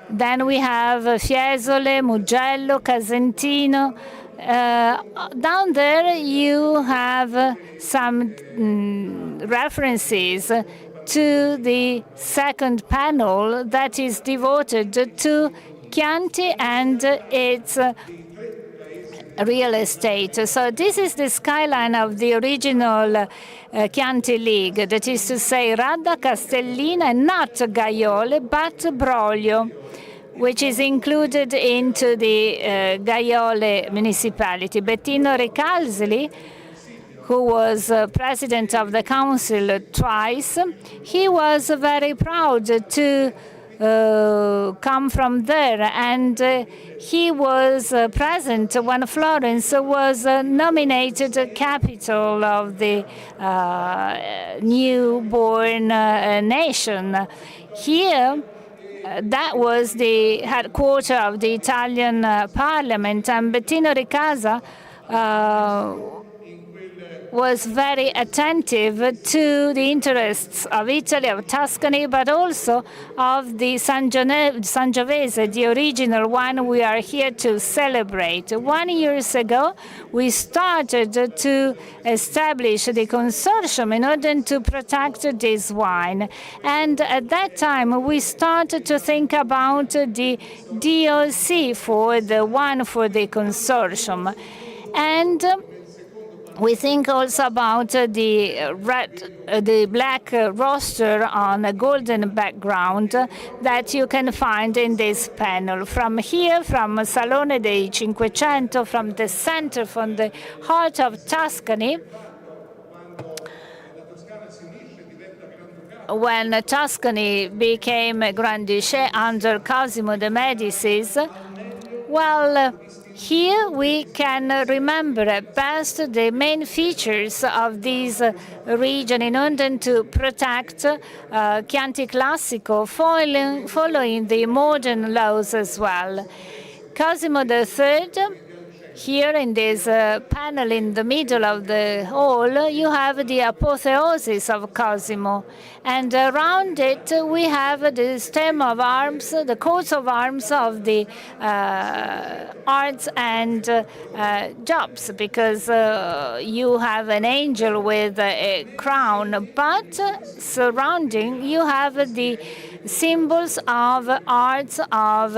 Then we have Fiesole, Mugello, Casentino. Down there you have some references to the second panel that is devoted to Chianti and its real estate. So this is the skyline of the original Chianti League, that is to say Radda, Castellina, and not Gaiole, but Broglio, which is included into the Gaiole municipality. Bettino Recalzoli, who was president of the council twice, he was very proud to come from there, and he was present when Florence was nominated capital of the newborn nation. Here, that was the headquarters of the Italian parliament, and Bettino Ricasa was very attentive to the interests of Italy, of Tuscany, but also of the Sangiovese, the original one we are here to celebrate. 1 year ago, we started to establish the consortium in order to protect this wine. And at that time, we started to think about the DOC for the wine for the consortium. And we think also about the black roster on a golden background that you can find in this panel. From here, from Salone dei Cinquecento, from the center, from the heart of Tuscany, when Tuscany became a Grand Duchy under Cosimo de' Medicis, well, here we can remember at best the main features of this region in order to protect Chianti Classico, following the modern laws as well. Cosimo III, here in this panel in the middle of the hall, you have the apotheosis of Cosimo. And around it, we have the stem of arms, the coats of arms of the arts and jobs, because you have an angel with a crown, but surrounding you have the symbols of arts, of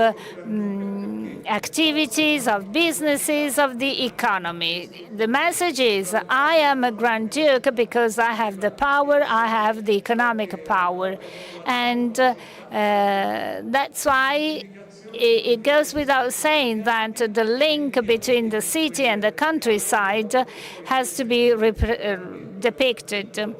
activities, of businesses, of the economy. The message is, I am a Grand Duke because I have the power, I have the economic power. And that's why it goes without saying that the link between the city and the countryside has to be depicted.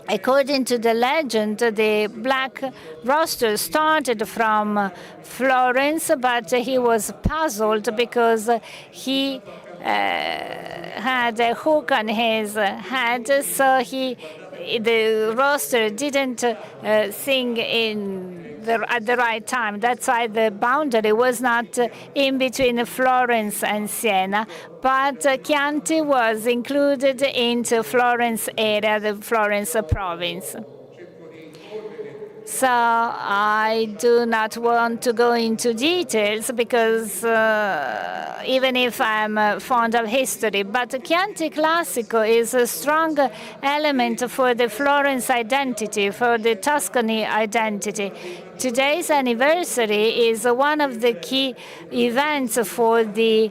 According to the legend, the black roster started from Florence, but he was puzzled because he had a hook on his head, so the roster didn't sing in at the right time. That's why the boundary was not in between Florence and Siena, but Chianti was included into Florence area, the Florence province. So I do not want to go into details because even if I'm fond of history, but Chianti Classico is a strong element for the Florence identity, for the Tuscany identity. Today's anniversary is one of the key events for the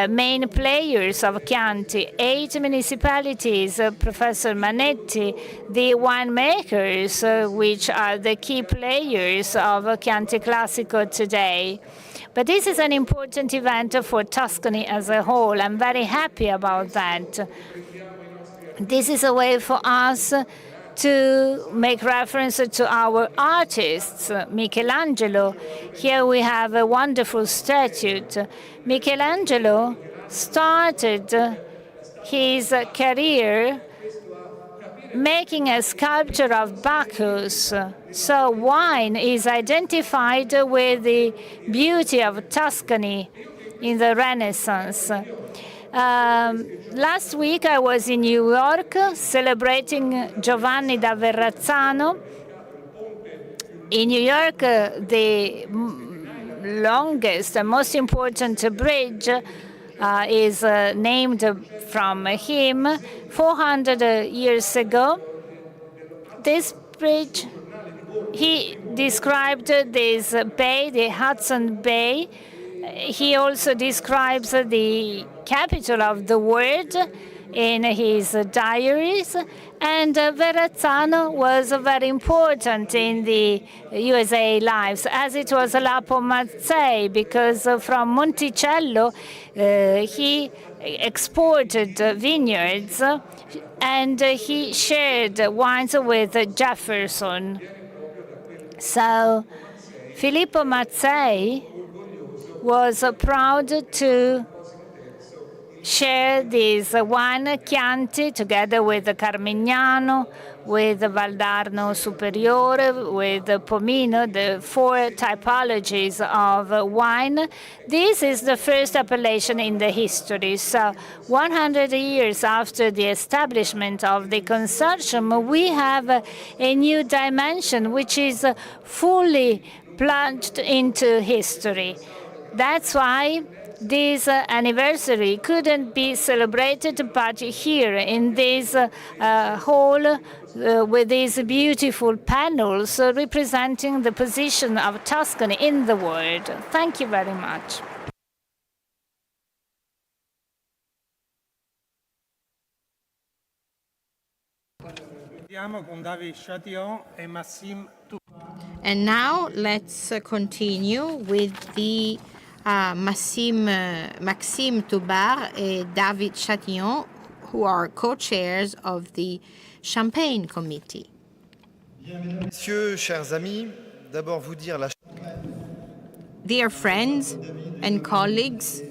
main players of Chianti. 8 municipalities, Professor Manetti, the winemakers, which are the key players of Chianti Classico today. But this is an important event for Tuscany as a whole. I'm very happy about that. This is a way for us to make reference to our artists, Michelangelo. Here we have a wonderful statue. Michelangelo started his career making a sculpture of Bacchus. So wine is identified with the beauty of Tuscany in the Renaissance. Last week I was in New York celebrating Giovanni da Verrazzano. In New York, the longest and most important bridge is named from him 400 years ago. This bridge, he described this bay, the Hudson Bay. He also describes the capital of the world in his diaries, and Verrazzano was very important in the USA lives, as it was Lapo Mazzei, because from Monticello he exported vineyards and he shared wines with Jefferson. So Filippo Mazzei was proud to share this wine Chianti together with Carmignano, with Valdarno Superiore, with Pomino, the 4 typologies of wine. This is the first appellation in the history. So 100 years after the establishment of the consortium, we have a new dimension which is fully plunged into history. That's why this anniversary couldn't be celebrated but here in this hall with these beautiful panels representing the position of Tuscany in the world. Thank you very much. And now let's continue with the Maxime Toubard and David Chatillon, who are co-chairs of the Champagne Committee. Messieurs, chers amis, d'abord vous dire la... Dear friends and colleagues,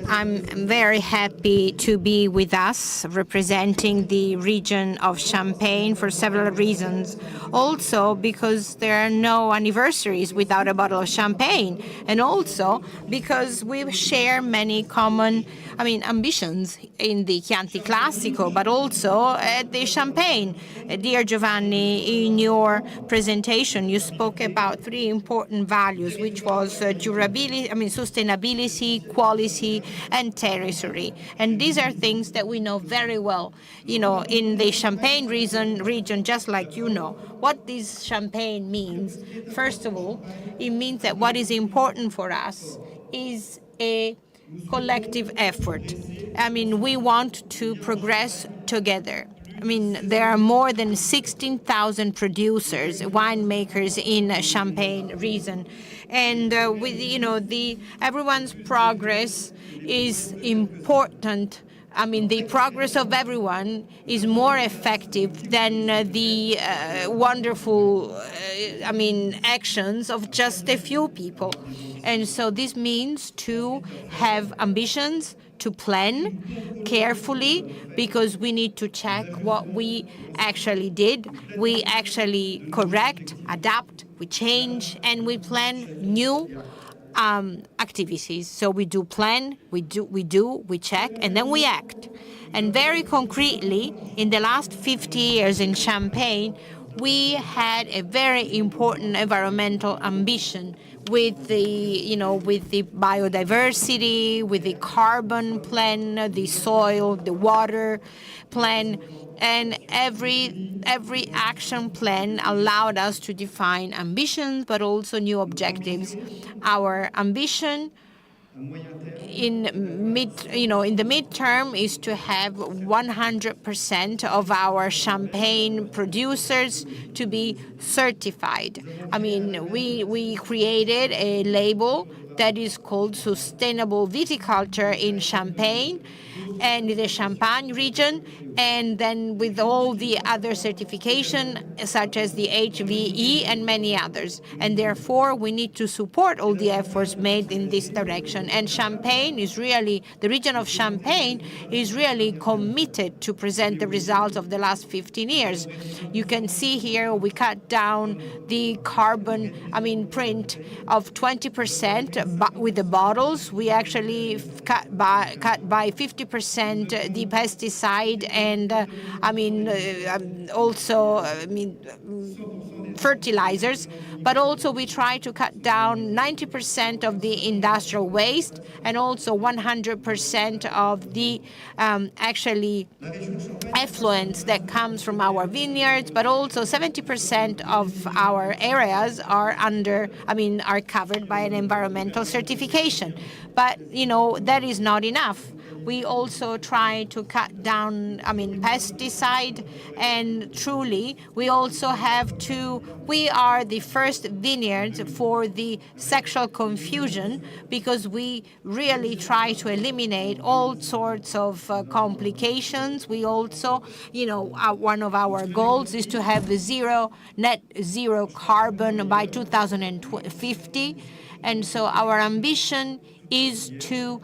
I'm very happy to be with us representing the region of Champagne for several reasons. Also because there are no anniversaries without a bottle of champagne, and also because we share many common ambitions in the Chianti Classico, but also at the Champagne. Dear Giovanni, in your presentation, you spoke about 3 important values, which was durability, sustainability, quality, and territory. And these are things that we know very well, in the Champagne region, just like you know. What this Champagne means, first of all, it means that what is important for us is a collective effort. We want to progress together. There are more than 16,000 producers, winemakers in Champagne region, and everyone's progress is important. The progress of everyone is more effective than the wonderful, actions of just a few people. And so this means to have ambitions, to plan carefully, because we need to check what we actually did. We actually correct, adapt, we change, and we plan new activities. So we do plan, we check, and then we act. And very concretely, in the last 50 years in Champagne, we had a very important environmental ambition with the biodiversity, with the carbon plan, the soil, the water plan, and every action plan allowed us to define ambitions, but also new objectives. Our ambition in the midterm is to have 100% of our champagne producers to be certified. I mean, we created a label that is called Sustainable Viticulture in Champagne and the Champagne region, and then with all the other certification such as the HVE and many others. And therefore, we need to support all the efforts made in this direction. And Champagne is really, the region of Champagne is really committed to present the results of the last 15 years. You can see here we cut down the carbon, print of 20% with the bottles. We actually cut by 50% the pesticide and fertilizers, but also we try to cut down 90% of the industrial waste and also 100% of the effluents that comes from our vineyards, but also 70% of our areas are covered by an environmental certification. But that is not enough. We also try to cut down, pesticide, and truly, we also we are the first vineyards for the sexual confusion, because we really try to eliminate all sorts of complications. We also, one of our goals is to have net zero carbon by 2050. And so our ambition is to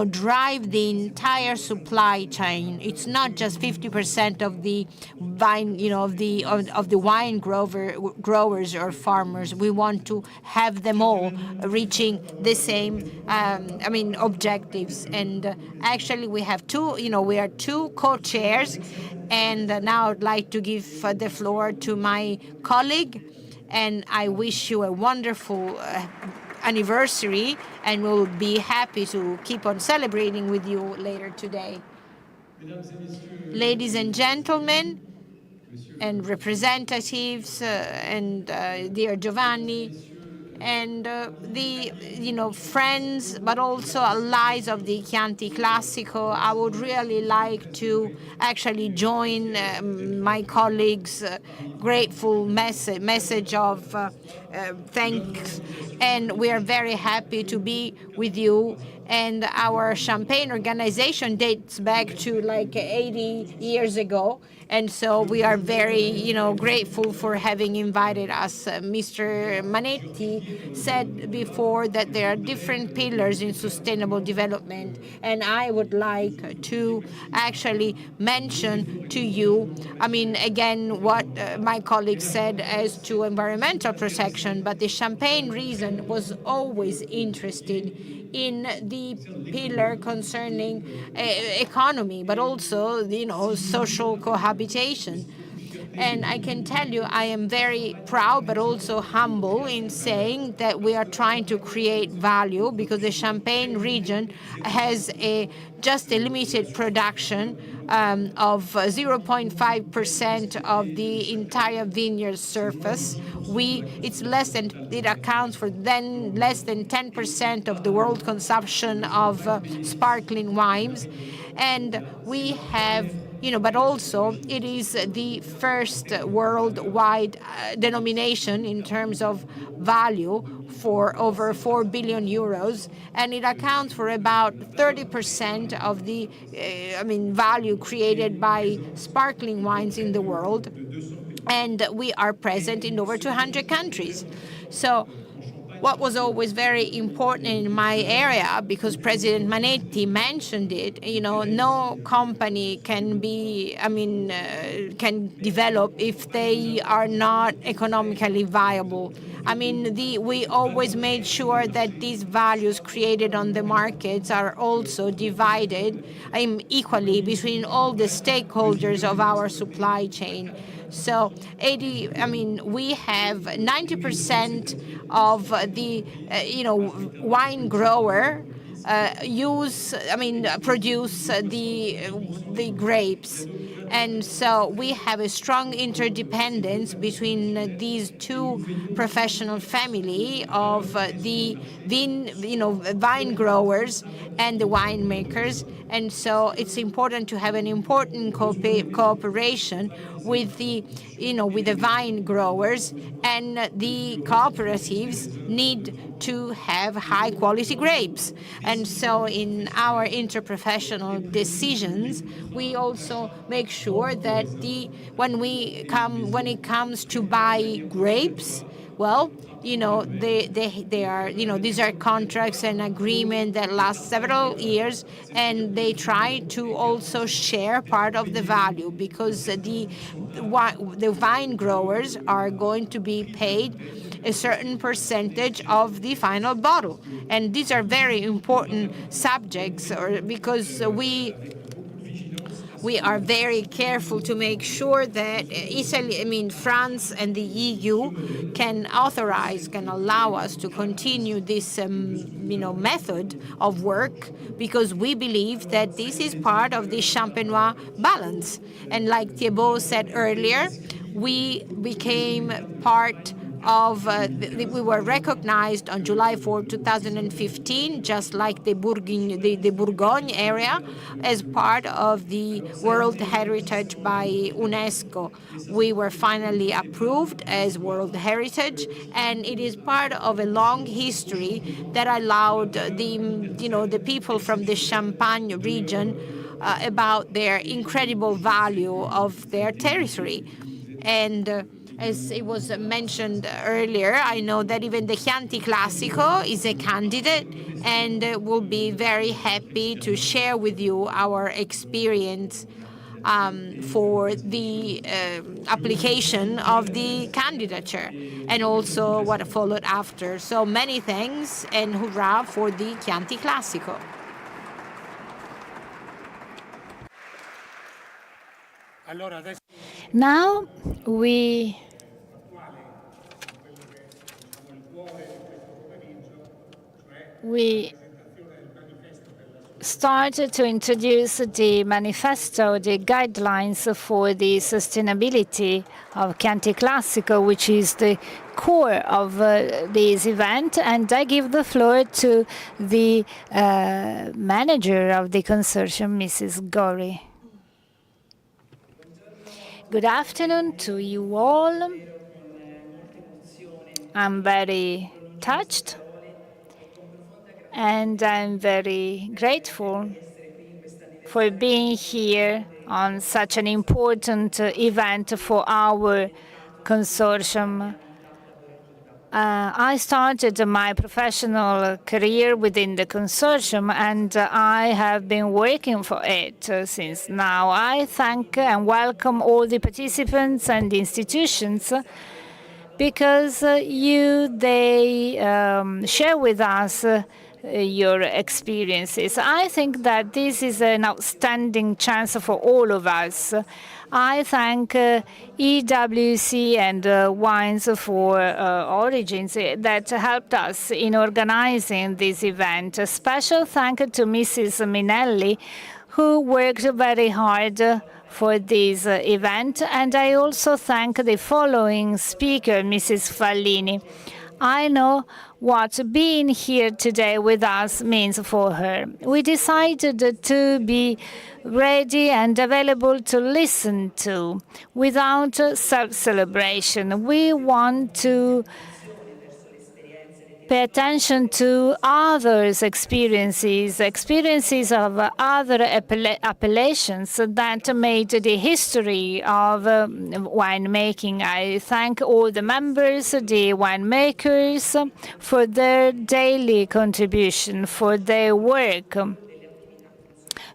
drive the entire supply chain. It's not just 50% of the vine, of the wine growers or farmers. We want to have them all reaching the same, objectives. And actually, we have we are two co-chairs. And now I'd like to give the floor to my colleague, and I wish you a wonderful anniversary, and we'll be happy to keep on celebrating with you later today. Ladies and gentlemen, and representatives, and dear Giovanni, and the friends, but also allies of the Chianti Classico, I would really like to actually join my colleagues' grateful message of thanks, and we are very happy to be with you. And our Champagne organization dates back to 80 years ago. And so we are very, grateful for having invited us. Mr. Manetti said before that there are different pillars in sustainable development. And I would like to actually mention to you, again, what my colleague said as to environmental protection, but the Champagne region was always interested in the pillar concerning economy, but also, social cohabitation. And I can tell you, I am very proud, but also humble in saying that we are trying to create value, because the Champagne region has just a limited production of 0.5% of the entire vineyard surface. It accounts for less than 10% of the world consumption of sparkling wines, and we have. But also it is the first worldwide denomination in terms of value for over 4 billion euros, and it accounts for about 30% of the value created by sparkling wines in the world, and we are present in over 200 countries. So what was always very important in my area, because President Manetti mentioned it, no company can can develop if they are not economically viable. I mean, we always made sure that these values created on the markets are also divided equally between all the stakeholders of our supply chain. So we have 90% of the wine grower produce the grapes. And so we have a strong interdependence between these two professional family of the vine growers and the winemakers. And so it's important to have an important cooperation with the vine growers, and the cooperatives need to have high quality grapes. And so in our interprofessional decisions, we also make sure that when it comes to buy grapes, well, they are, these are contracts and agreements that last several years, and they try to also share part of the value, because the vine growers are going to be paid a certain percentage of the final bottle. And these are very important subjects, because we are very careful to make sure that France and the EU can allow us to continue this method of work, because we believe that this is part of the Champenois balance. And like Thibaut said earlier, we became part of, we were recognized on July 4, 2015, just like the Bourgogne area, as part of the World Heritage by UNESCO. We were finally approved as World Heritage, and it is part of a long history that allowed the people from the Champagne region about their incredible value of their territory. And as it was mentioned earlier, I know that even the Chianti Classico is a candidate, and we'll be very happy to share with you our experience for the application of the candidature, and also what followed after. So many thanks, and hurrah for the Chianti Classico. Now we started to introduce the manifesto, the guidelines for the sustainability of Chianti Classico, which is the core of this event. And I give the floor to the manager of the consortium, Mrs. Gori. Good afternoon to you all. I'm very touched, and I'm very grateful for being here on such an important event for our consortium. I started my professional career within the consortium, and I have been working for it since now. I thank and welcome all the participants and the institutions, because they share with us your experiences. I think that this is an outstanding chance for all of us. I thank EWC and Wines for Origins that helped us in organizing this event. A special thank you to Mrs. Minelli, who worked very hard for this event. And I also thank the following speaker, Mrs. Fallini. I know what being here today with us means for her. We decided to be ready and available to listen to without self-celebration. We want to pay attention to others' experiences of other appellations that made the history of winemaking. I thank all the members, the winemakers, for their daily contribution, for their work.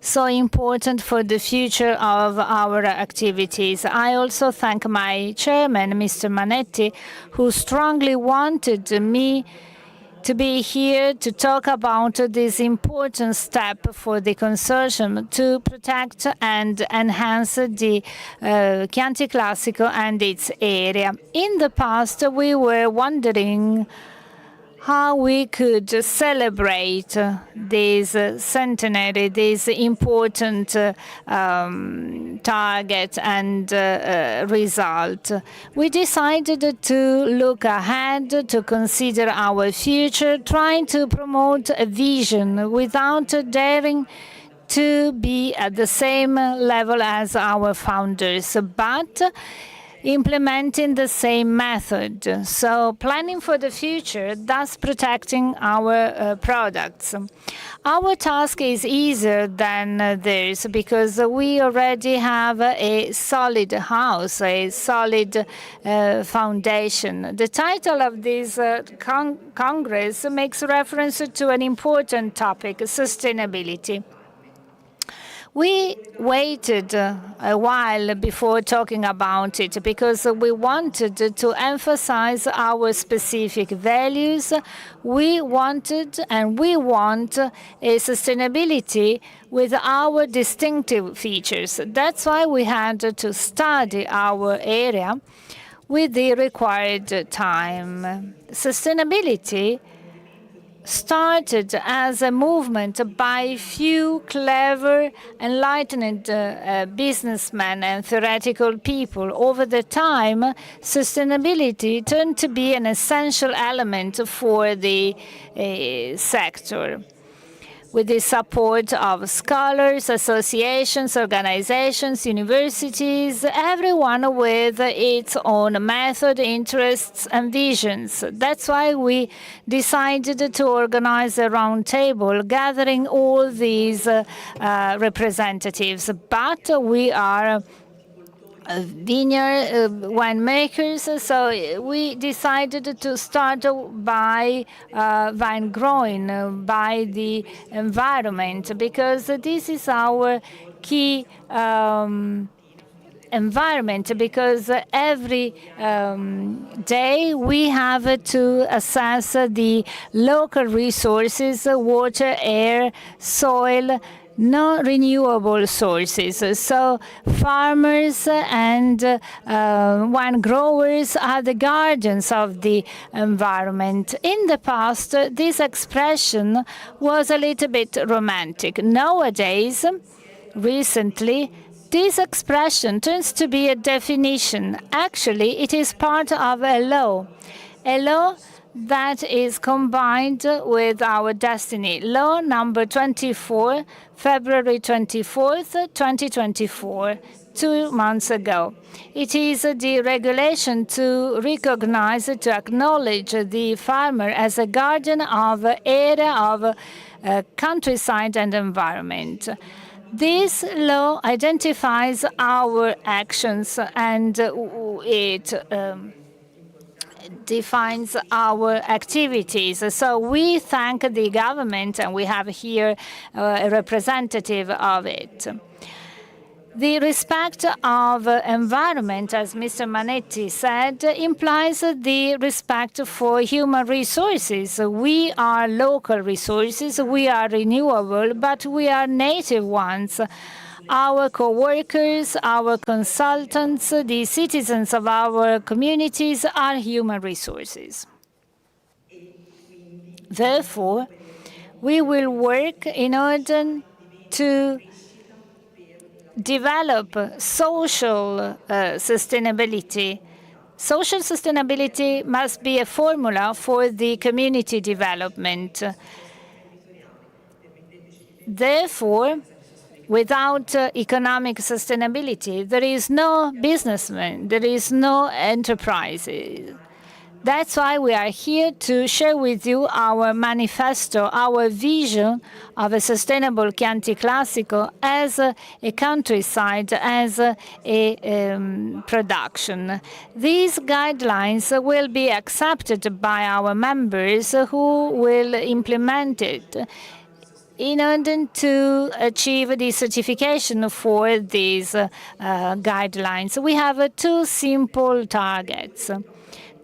so important for the future of our activities. I also thank my chairman, Mr. Manetti, who strongly wanted me to be here to talk about this important step for the consortium to protect and enhance the Chianti Classico and its area. In the past, we were wondering how we could celebrate this centenary, this important target and result. We decided to look ahead, to consider our future, trying to promote a vision without daring to be at the same level as our founders, but implementing the same method. So planning for the future, thus protecting our products. Our task is easier than theirs because we already have a solid house, a solid foundation. The title of this Congress makes reference to an important topic, sustainability. We waited a while before talking about it because we wanted to emphasize our specific values. We wanted and we want a sustainability with our distinctive features. That's why we had to study our area with the required time. Sustainability started as a movement by few clever, enlightened businessmen and theoretical people. Over the time, sustainability turned to be an essential element for the sector. With the support of scholars, associations, organizations, universities, everyone with its own method, interests, and visions. That's why we decided to organize a roundtable gathering all these representatives. But we are vineyard winemakers, so we decided to start by vine growing, by the environment, because this is our key environment, because every day we have to assess the local resources, water, air, soil, non-renewable sources. So farmers and wine growers are the guardians of the environment. In the past, this expression was a little bit romantic. Nowadays, recently, this expression turns to be a definition. Actually, it is part of a law that is combined with our destiny. Law number 24, February 24th, 2024, 2 months ago. It is the regulation to recognize, to acknowledge the farmer as a guardian of area of countryside and environment. This law identifies our actions and it defines our activities. So we thank the government, and we have here a representative of it. The respect of environment, as Mr. Manetti said, implies the respect for human resources. We are local resources, we are renewable, but we are native ones. Our co-workers, our consultants, the citizens of our communities are human resources. Therefore, we will work in order to develop social sustainability. Social sustainability must be a formula for the community development. Therefore, without economic sustainability, there is no businessman, there is no enterprise. That's why we are here to share with you our manifesto, our vision of a sustainable Chianti Classico as a countryside, as a production. These guidelines will be accepted by our members who will implement it in order to achieve the certification for these guidelines, we have two simple targets.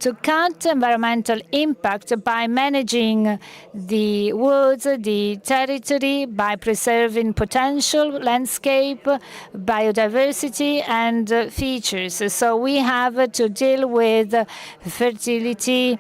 To cut environmental impact by managing the woods, the territory, by preserving potential, landscape, biodiversity, and features. So we have to deal with fertility,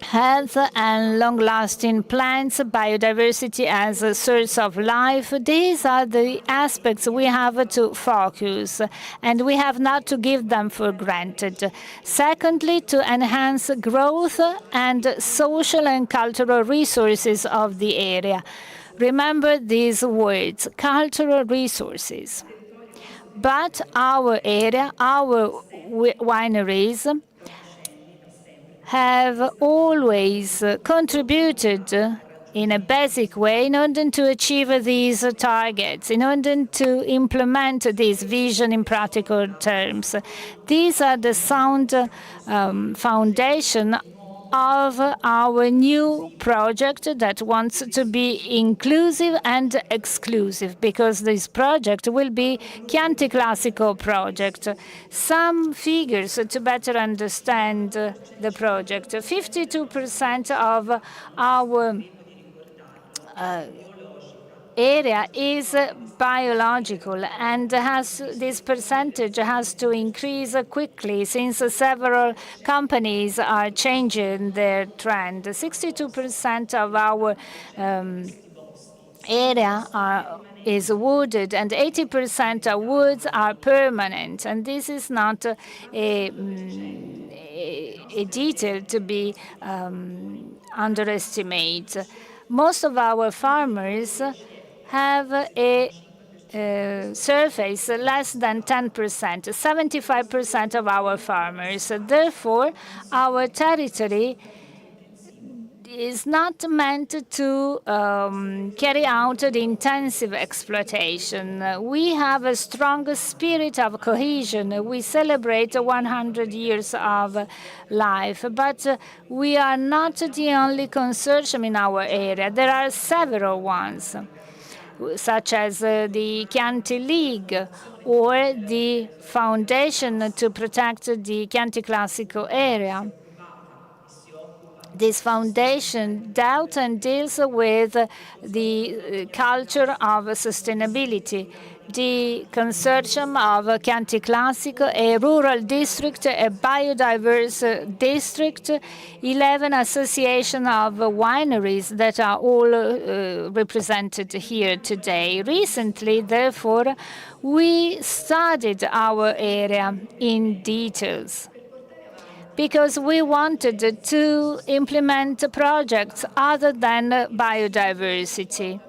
health and long-lasting plants, biodiversity as a source of life. These are the aspects we have to focus, and we have not to give them for granted. Secondly, to enhance growth and social and cultural resources of the area. Remember these words, cultural resources. But our area, our wineries, have always contributed in a basic way in order to achieve these targets, in order to implement this vision in practical terms. These are the sound foundation of our new project that wants to be inclusive and exclusive, because this project will be Chianti Classico project. Some figures to better understand the project. 52% of our area is biological, and this percentage has to increase quickly since several companies are changing their trend. 62% of our area is wooded, and 80% of woods are permanent. And this is not a detail to be underestimated. Most of our farmers have a surface less than 10%, 75% of our farmers. Therefore, our territory is not meant to carry out the intensive exploitation. We have a strong spirit of cohesion. We celebrate 100 years of life, but we are not the only consortium in our area. There are several ones, such as the Chianti League or the Foundation to protect the Chianti Classico area. This foundation dealt and deals with the culture of sustainability. The consortium of Chianti Classico, a rural district, a biodiverse district, 11 associations of wineries that are all represented here today. Recently, therefore, we studied our area in details, because we wanted to implement projects other than biodiversity.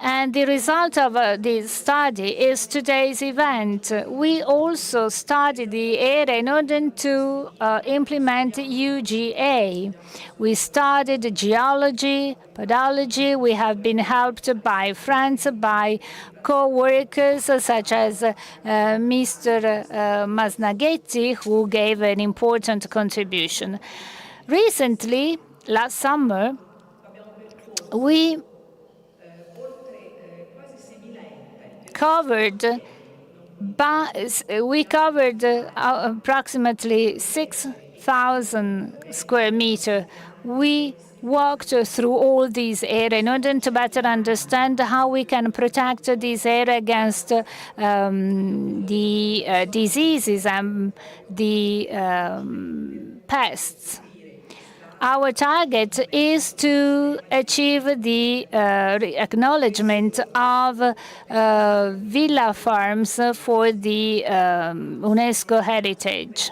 And the result of this study is today's event. We also studied the area in order to implement UGA. We studied geology, pedology. We have been helped by friends, by co-workers such as Mr. Masnaghetti, who gave an important contribution. Recently, last summer, we covered approximately 6,000 square meters. We walked through all these areas in order to better understand how we can protect this area against the diseases and the pests. Our target is to achieve the acknowledgement of villa farms for the UNESCO heritage.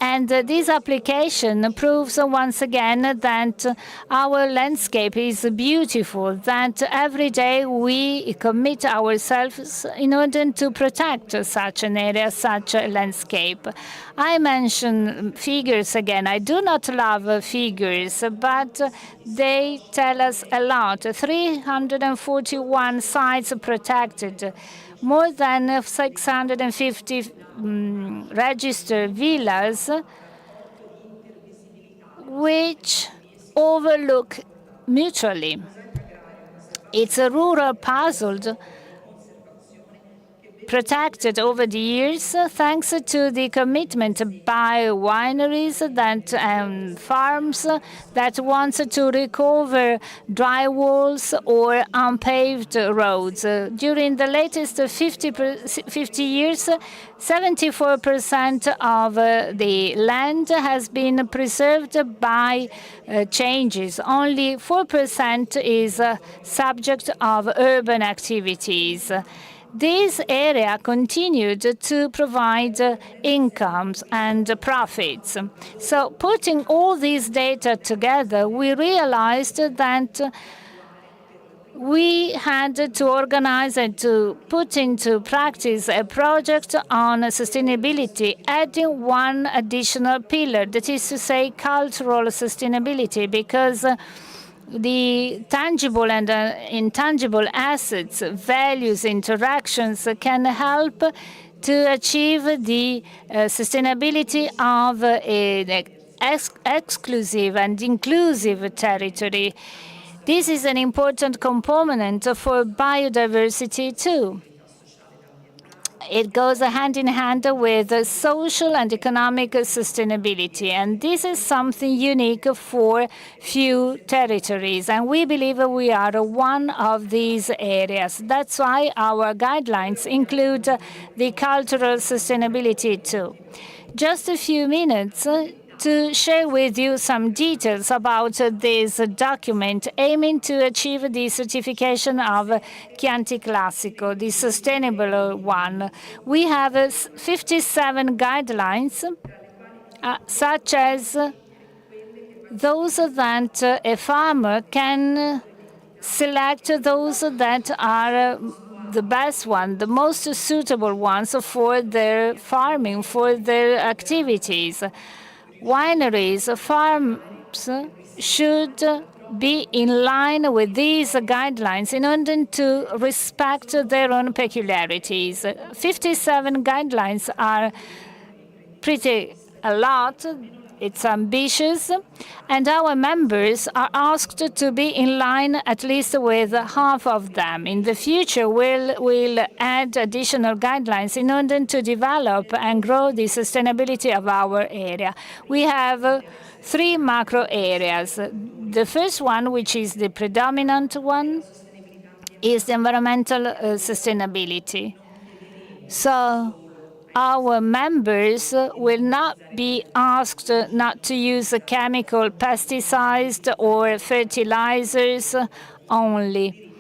And this application proves once again that our landscape is beautiful, that every day we commit ourselves in order to protect such an area, such a landscape. I mention figures again. I do not love figures, but they tell us a lot. 341 sites protected, more than 650 registered villas, which overlook mutually It's a rural puzzle protected over the years thanks to the commitment by wineries and farms that want to recover dry walls or unpaved roads. During the latest 50 years, 74% of the land has been preserved by changes. Only 4% is subject of urban activities. This area continued to provide incomes and profits. So putting all these data together, we realized that we had to organize and to put into practice a project on sustainability, adding one additional pillar, that is to say cultural sustainability, because the tangible and intangible assets, values, interactions can help to achieve the sustainability of an exclusive and inclusive territory. This is an important component for biodiversity too. It goes hand in hand with social and economic sustainability, and this is something unique for few territories, and we believe we are one of these areas. That's why our guidelines include the cultural sustainability too. Just a few minutes to share with you some details about this document aiming to achieve the certification of Chianti Classico, the sustainable one. We have 57 guidelines, such as those that a farmer can select those that are the best one, the most suitable ones for their farming, for their activities. Wineries, farms should be in line with these guidelines in order to respect their own peculiarities. 57 guidelines are pretty a lot. It's ambitious, and our members are asked to be in line at least with half of them. In the future, we'll add additional guidelines in order to develop and grow the sustainability of our area. We have 3 macro areas. The first one, which is the predominant one, is the environmental sustainability. So our members will not be asked not to use chemical pesticides or fertilizers only.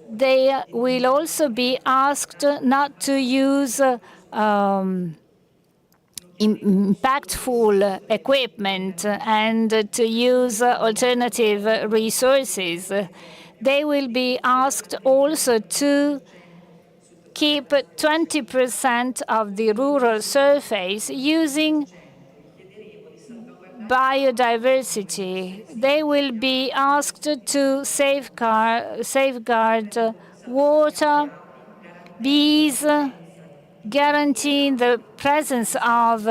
They will also be asked not to use impactful equipment and to use alternative resources. They will be asked also to keep 20% of the rural surface using biodiversity. They will be asked to safeguard water, bees, guaranteeing the presence of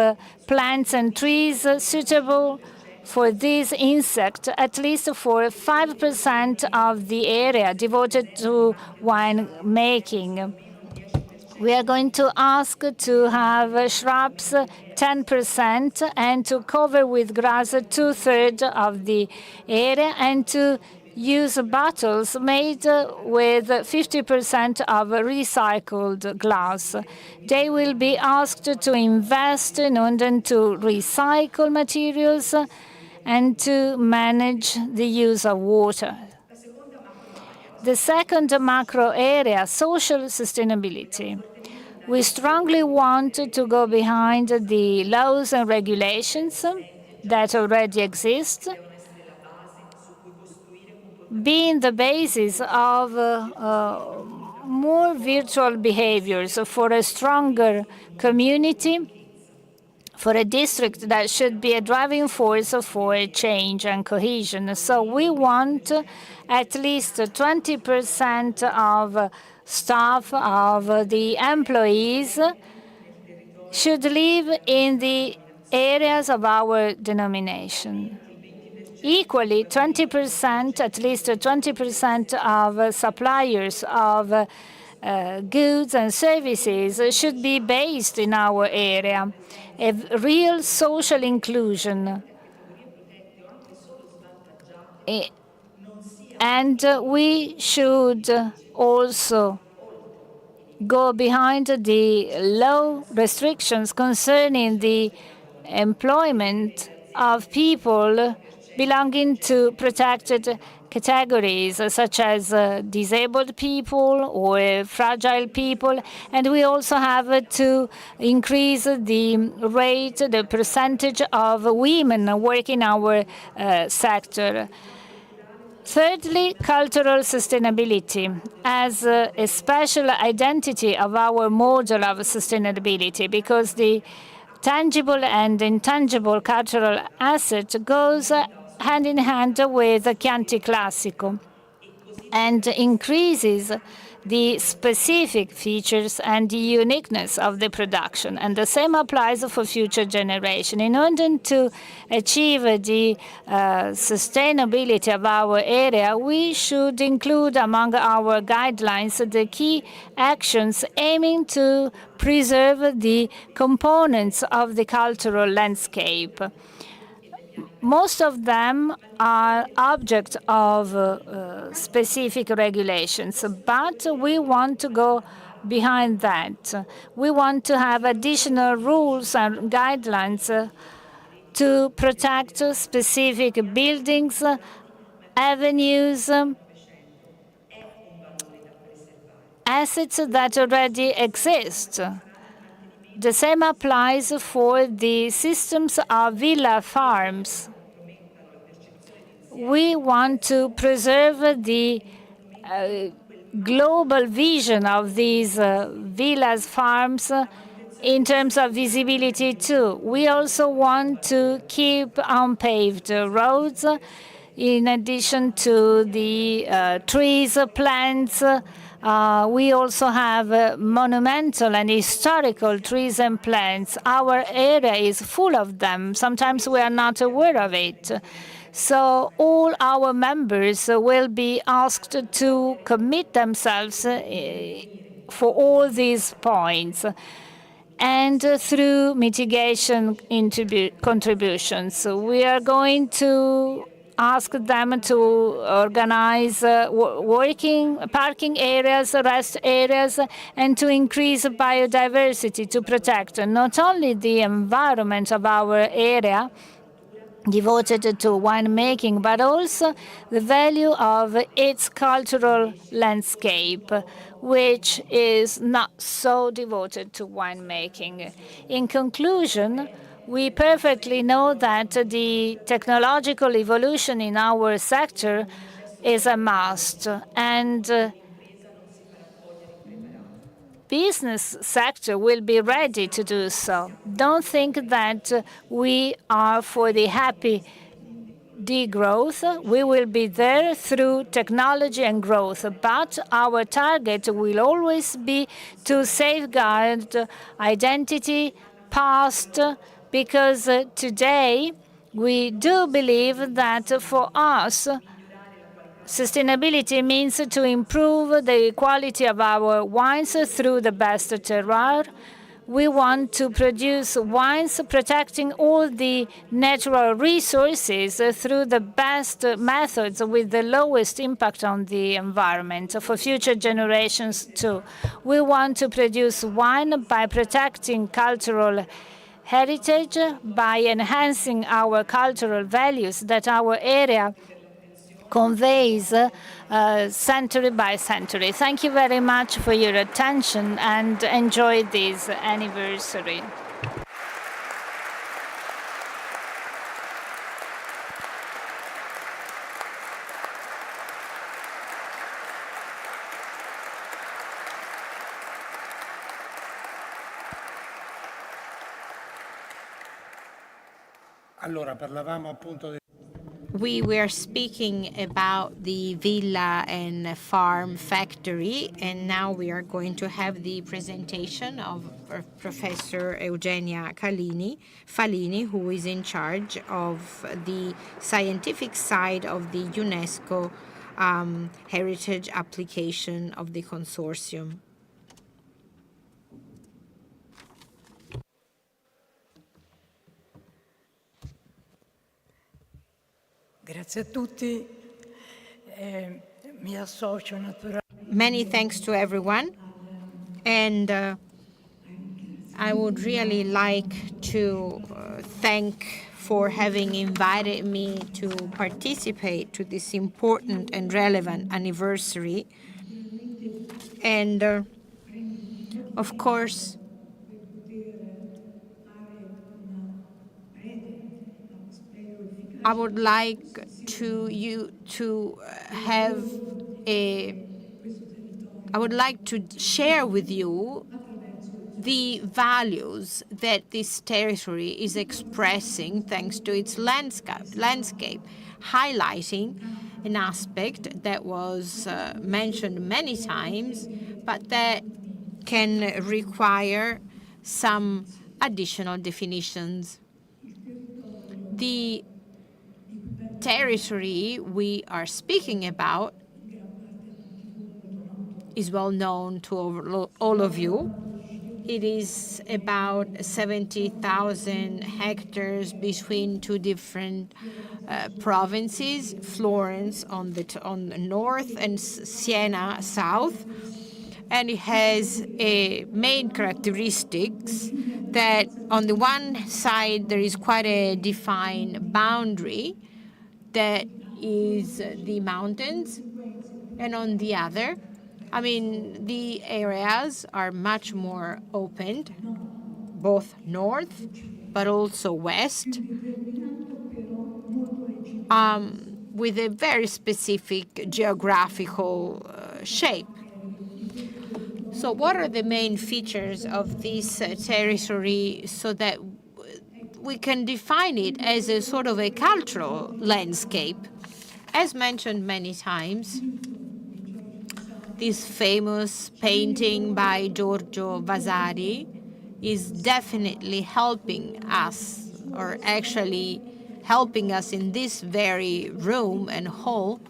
plants and trees suitable for this insect, at least for 5% of the area devoted to wine making. We are going to ask to have shrubs 10% and to cover with grass 2/3 of the area, and to use bottles made with 50% of recycled glass. They will be asked to invest in order to recycle materials and to manage the use of water. The second macro area, social sustainability. We strongly want to go behind the laws and regulations that already exist, being the basis of more virtual behaviors for a stronger community, for a district that should be a driving force for change and cohesion. So we want at least 20% of staff, of the employees, should live in the areas of our denomination. equally 20%, at least 20% of suppliers of goods and services should be based in our area. A real social inclusion. And we should also go behind the law restrictions concerning the employment of people belonging to protected categories, such as disabled people or fragile people. And we also have to increase the rate, the percentage of women working in our sector. Thirdly, cultural sustainability as a special identity of our model of sustainability, because the tangible and intangible cultural asset goes hand in hand with the Chianti Classico and increases the specific features and the uniqueness of the production. And the same applies for future generations. In order to achieve the sustainability of our area, we should include among our guidelines the key actions aiming to preserve the components of the cultural landscape. Most of them are object of specific regulations, but we want to go behind that. We want to have additional rules and guidelines to protect specific buildings, avenues, assets that already exist. The same applies for the systems of villa farms. We want to preserve the global vision of these villas farms in terms of visibility too. We also want to keep unpaved roads in addition to the trees, plants. We also have monumental and historical trees and plants. Our area is full of them. Sometimes we are not aware of it. So all our members will be asked to commit themselves for all these points, and through mitigation contributions. We are going to ask them to organize parking areas, rest areas, and to increase biodiversity, to protect not only the environment of our area devoted to winemaking, but also the value of its cultural landscape, which is not so devoted to winemaking. In conclusion, we perfectly know that the technological evolution in our sector is a must, and business sector will be ready to do so. Don't think that we are for the happy degrowth. We will be there through technology and growth, but our target will always be to safeguard identity, past, because today we do believe that for us, sustainability means to improve the quality of our wines through the best terroir. We want to produce wines protecting all the natural resources through the best methods with the lowest impact on the environment for future generations too. We want to produce wine by protecting cultural heritage, by enhancing our cultural values that our area conveys century by century. Thank you very much for your attention and enjoy this anniversary. Allora, parlavamo appunto we were speaking about the villa and farm factory, and now we are going to have the presentation of Professor Eugenia Falini, who is in charge of the scientific side of the UNESCO heritage application of the consortium. Grazie a tutti. Mi associo naturalmente. Many thanks to everyone, and I would really like to thank for having invited me to participate to this important and relevant anniversary. And of course, I would like I would like to share with you the values that this territory is expressing thanks to its landscape, highlighting an aspect that was mentioned many times, but that can require some additional definitions. The territory we are speaking about is well known to all of you. It is about 70,000 hectares between two different provinces, Florence on the north and Siena south. And it has a main characteristics that on the one side there is quite a defined boundary that is the mountains, and on the other, I mean, the areas are much more opened, both north but also west, with a very specific geographical shape. So what are the main features of this territory so that we can define it as a sort of a cultural landscape? As mentioned many times, this famous painting by Giorgio Vasari is definitely helping us, or actually helping us in this very room and hall,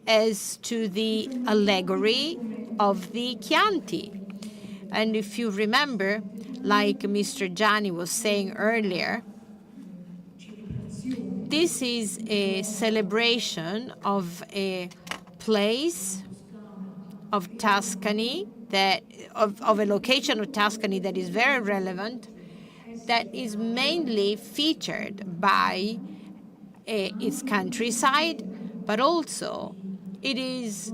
as to the allegory of the Chianti. And if you remember, like Mr. Gianni was saying earlier, this is a celebration of a place of Tuscany, of a location of Tuscany that is very relevant, that is mainly featured by its countryside, but also it is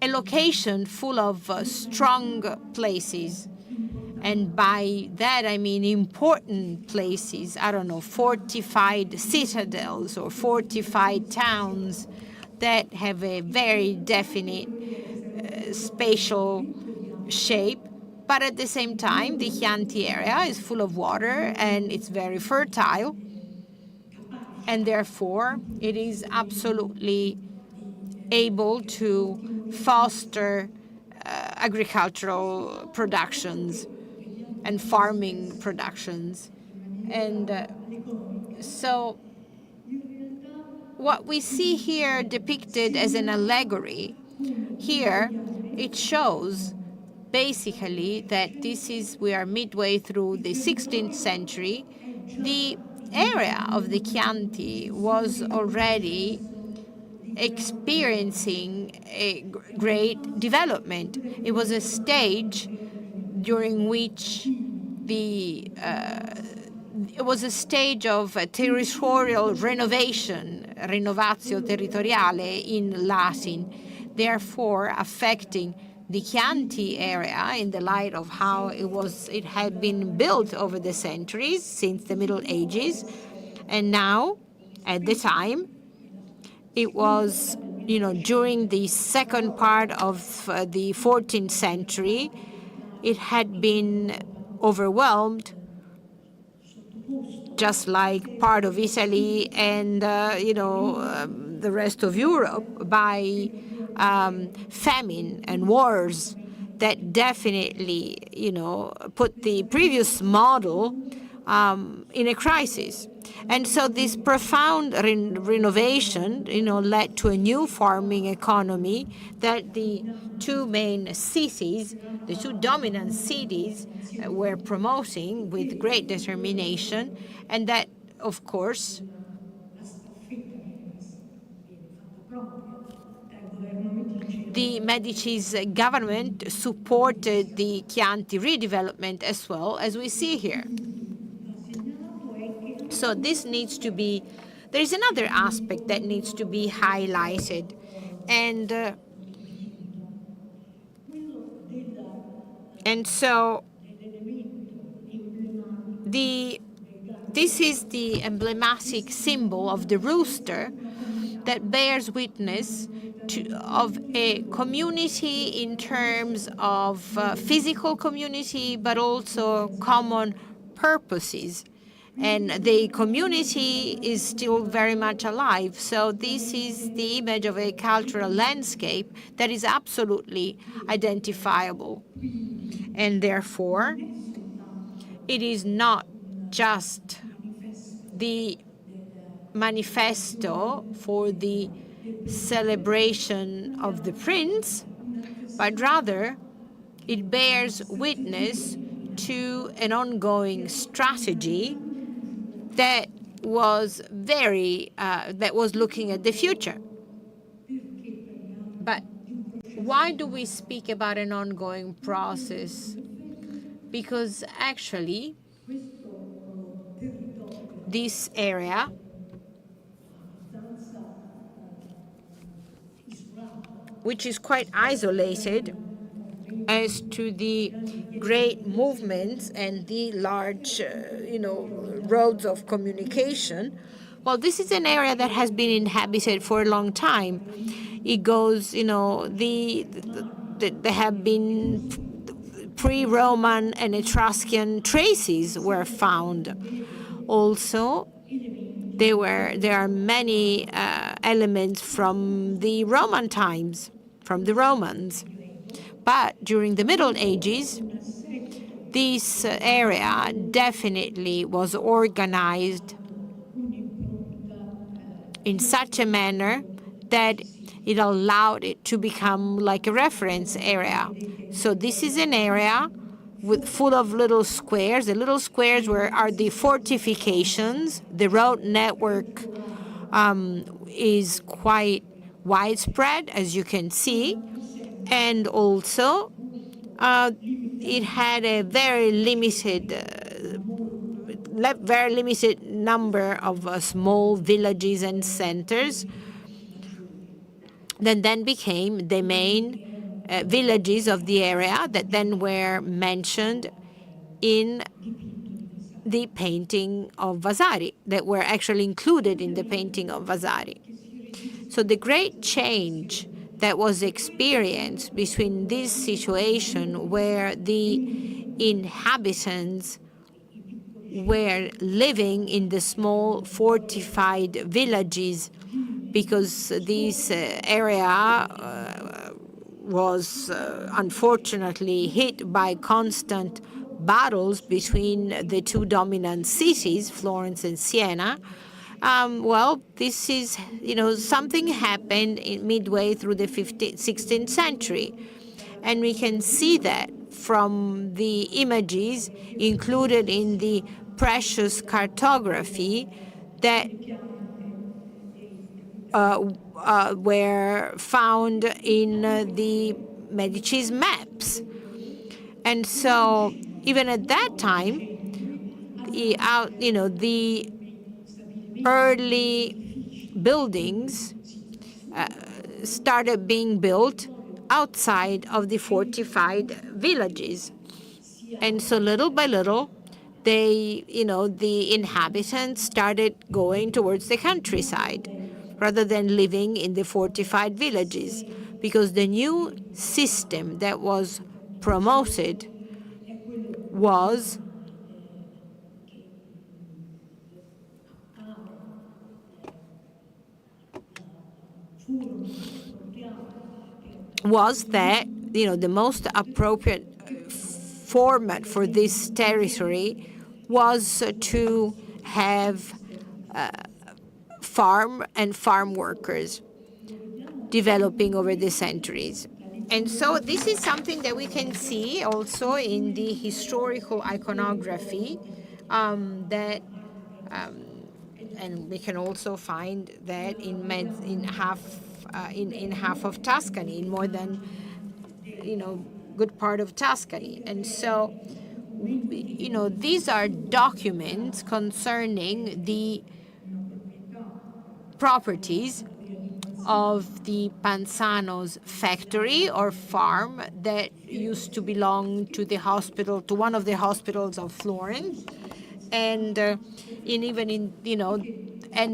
a location full of strong places. And by that, I mean important places, I don't know, fortified citadels or fortified towns that have a very definite spatial shape. But at the same time, the Chianti area is full of water and it's very fertile. And therefore, it is absolutely able to foster agricultural productions and farming productions. And so what we see here depicted as an allegory, here it shows basically that we are midway through the 16th century. The area of the Chianti was already experiencing a great development. It was a stage during which it was a stage of territorial renovation, renovatio territoriale in Latin, therefore affecting the Chianti area in the light of how it had been built over the centuries since the Middle Ages. And now, at the time, it was, during the second part of the 14th century, it had been overwhelmed just like part of Italy and the rest of Europe, by famine and wars that definitely put the previous model in a crisis. And so this profound renovation led to a new farming economy that the two main cities, the two dominant cities, were promoting with great determination, and that, of course, the Medici's government supported the Chianti redevelopment as well, as we see here. So this needs to be, there is another aspect that needs to be highlighted, and so this is the emblematic symbol of the rooster that bears witness of a community in terms of physical community, but also common purposes. And the community is still very much alive. So this is the image of a cultural landscape that is absolutely identifiable. And therefore, it is not just the manifesto for the celebration of the prince, but rather it bears witness to an ongoing strategy that was looking at the future. But why do we speak about an ongoing process? Because actually, this area which is quite isolated as to the great movements and the large, roads of communication. Well, this is an area that has been inhabited for a long time. It goes, there have been pre-Roman and Etruscan traces were found. Also, there are many elements from the Roman times, from the Romans. But during the Middle Ages, this area definitely was organized in such a manner that it allowed it to become like a reference area. So this is an area full of little squares. The little squares are the fortifications. The road network is quite widespread, as you can see, and also it had a very limited number of small villages and centers that then became the main villages of the area that then were mentioned in the painting of Vasari, that were actually included in the painting of Vasari. So the great change that was experienced between this situation where the inhabitants were living in the small fortified villages, because this area was unfortunately hit by constant battles between the two dominant cities, Florence and Siena. Well, this is, something happened midway through the 16th century. And we can see that from the images included in the precious cartography that were found in the Medici's maps. And so even at that time, the early buildings started being built outside of the fortified villages. And so little by little, the inhabitants started going towards the countryside rather than living in the fortified villages, because the new system that was promoted was was that, the most appropriate format for this territory was to have farm and farm workers developing over the centuries. And so this is something that we can see also in the historical iconography and we can also find that in half of Tuscany, in more than good part of Tuscany. And so these are documents concerning the properties of the Panzano's factory or farm that used to belong to the hospital, to one of the hospitals of Florence, and and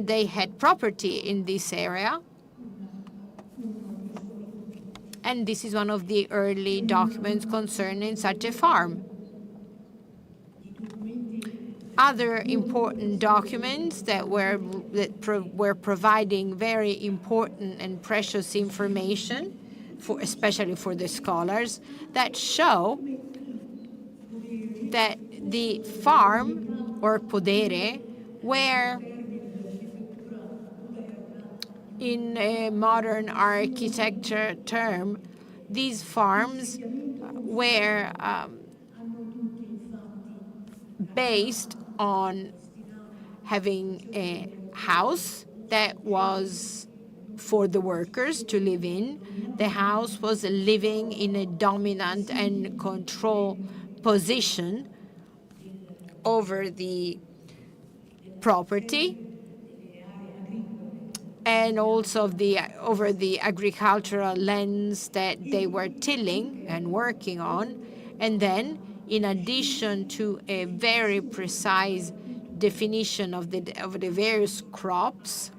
they had property in this area. And this is one of the early documents concerning such a farm. Other important documents that were providing very important and precious information, especially for the scholars, that show that the farm or podere were, in a modern architecture term, these farms were based on having a house that was for the workers to live in. The house was living in a dominant and control position over the property and also over the agricultural lands that they were tilling and working on. And then, in addition to a very precise definition of the various crops,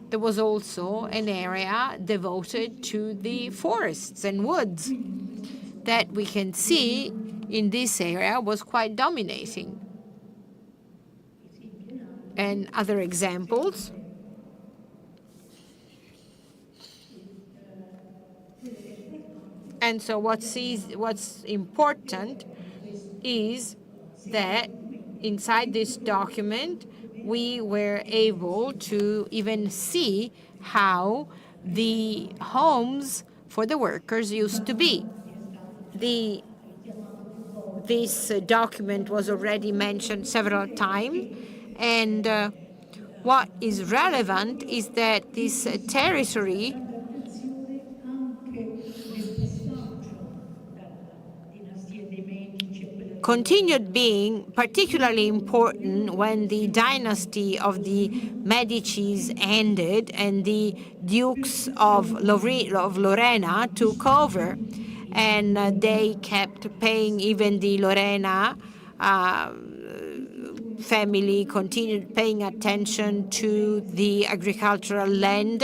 there was also an area devoted to the forests and woods that we can see in this area was quite dominating. And other examples. And so what's important is that inside this document, we were able to even see how the homes for the workers used to be. This document was already mentioned several times, and what is relevant is that this territory continued being particularly important when the dynasty of the Medicis ended and the Dukes of Lorena took over. And they kept paying, even the Lorena family continued paying attention to the agricultural land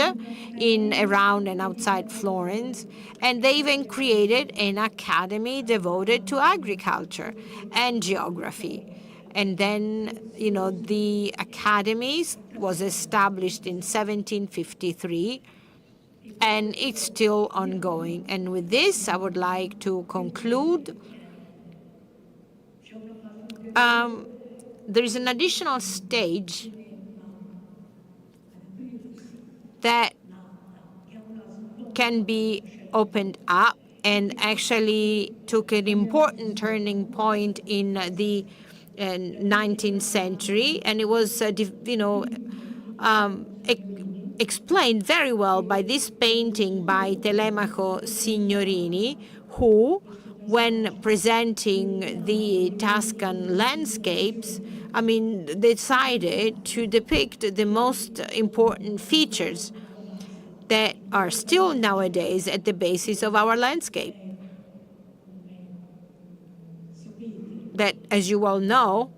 in, around, and outside Florence. And they even created an academy devoted to agriculture and geography. And then, the academy was established in 1753, and it's still ongoing. And with this, I would like to conclude. There is an additional stage that can be opened up and actually took an important turning point in the 19th century, and it was, explained very well by this painting by Telemaco Signorini, who, when presenting the Tuscan landscapes, decided to depict the most important features that are still nowadays at the basis of our landscape. That, as you all know,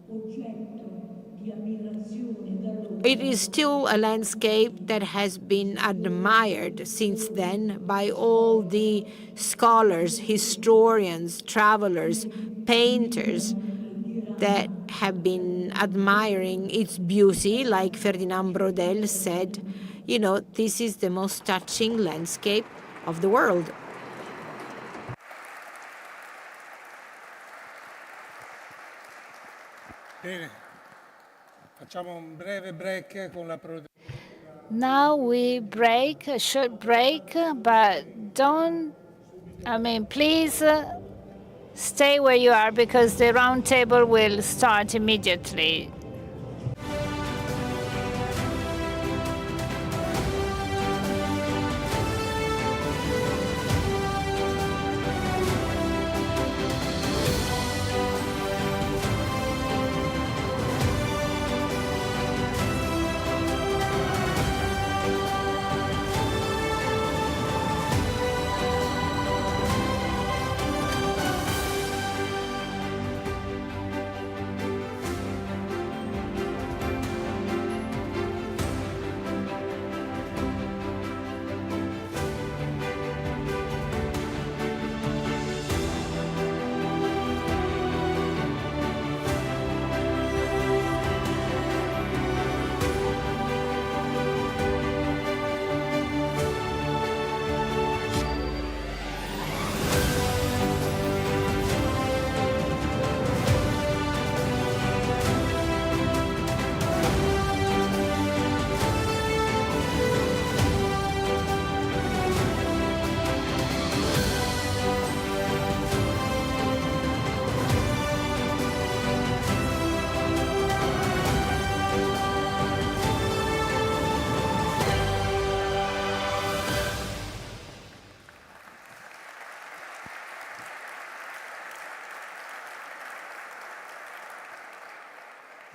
it is still a landscape that has been admired since then by all the scholars, historians, travelers, painters that have been admiring its beauty. Like Ferdinand Brodel said, this is the most touching landscape of the world. Bene, facciamo un breve break con la Now we break, a short break, but please stay where you are because the round table will start immediately.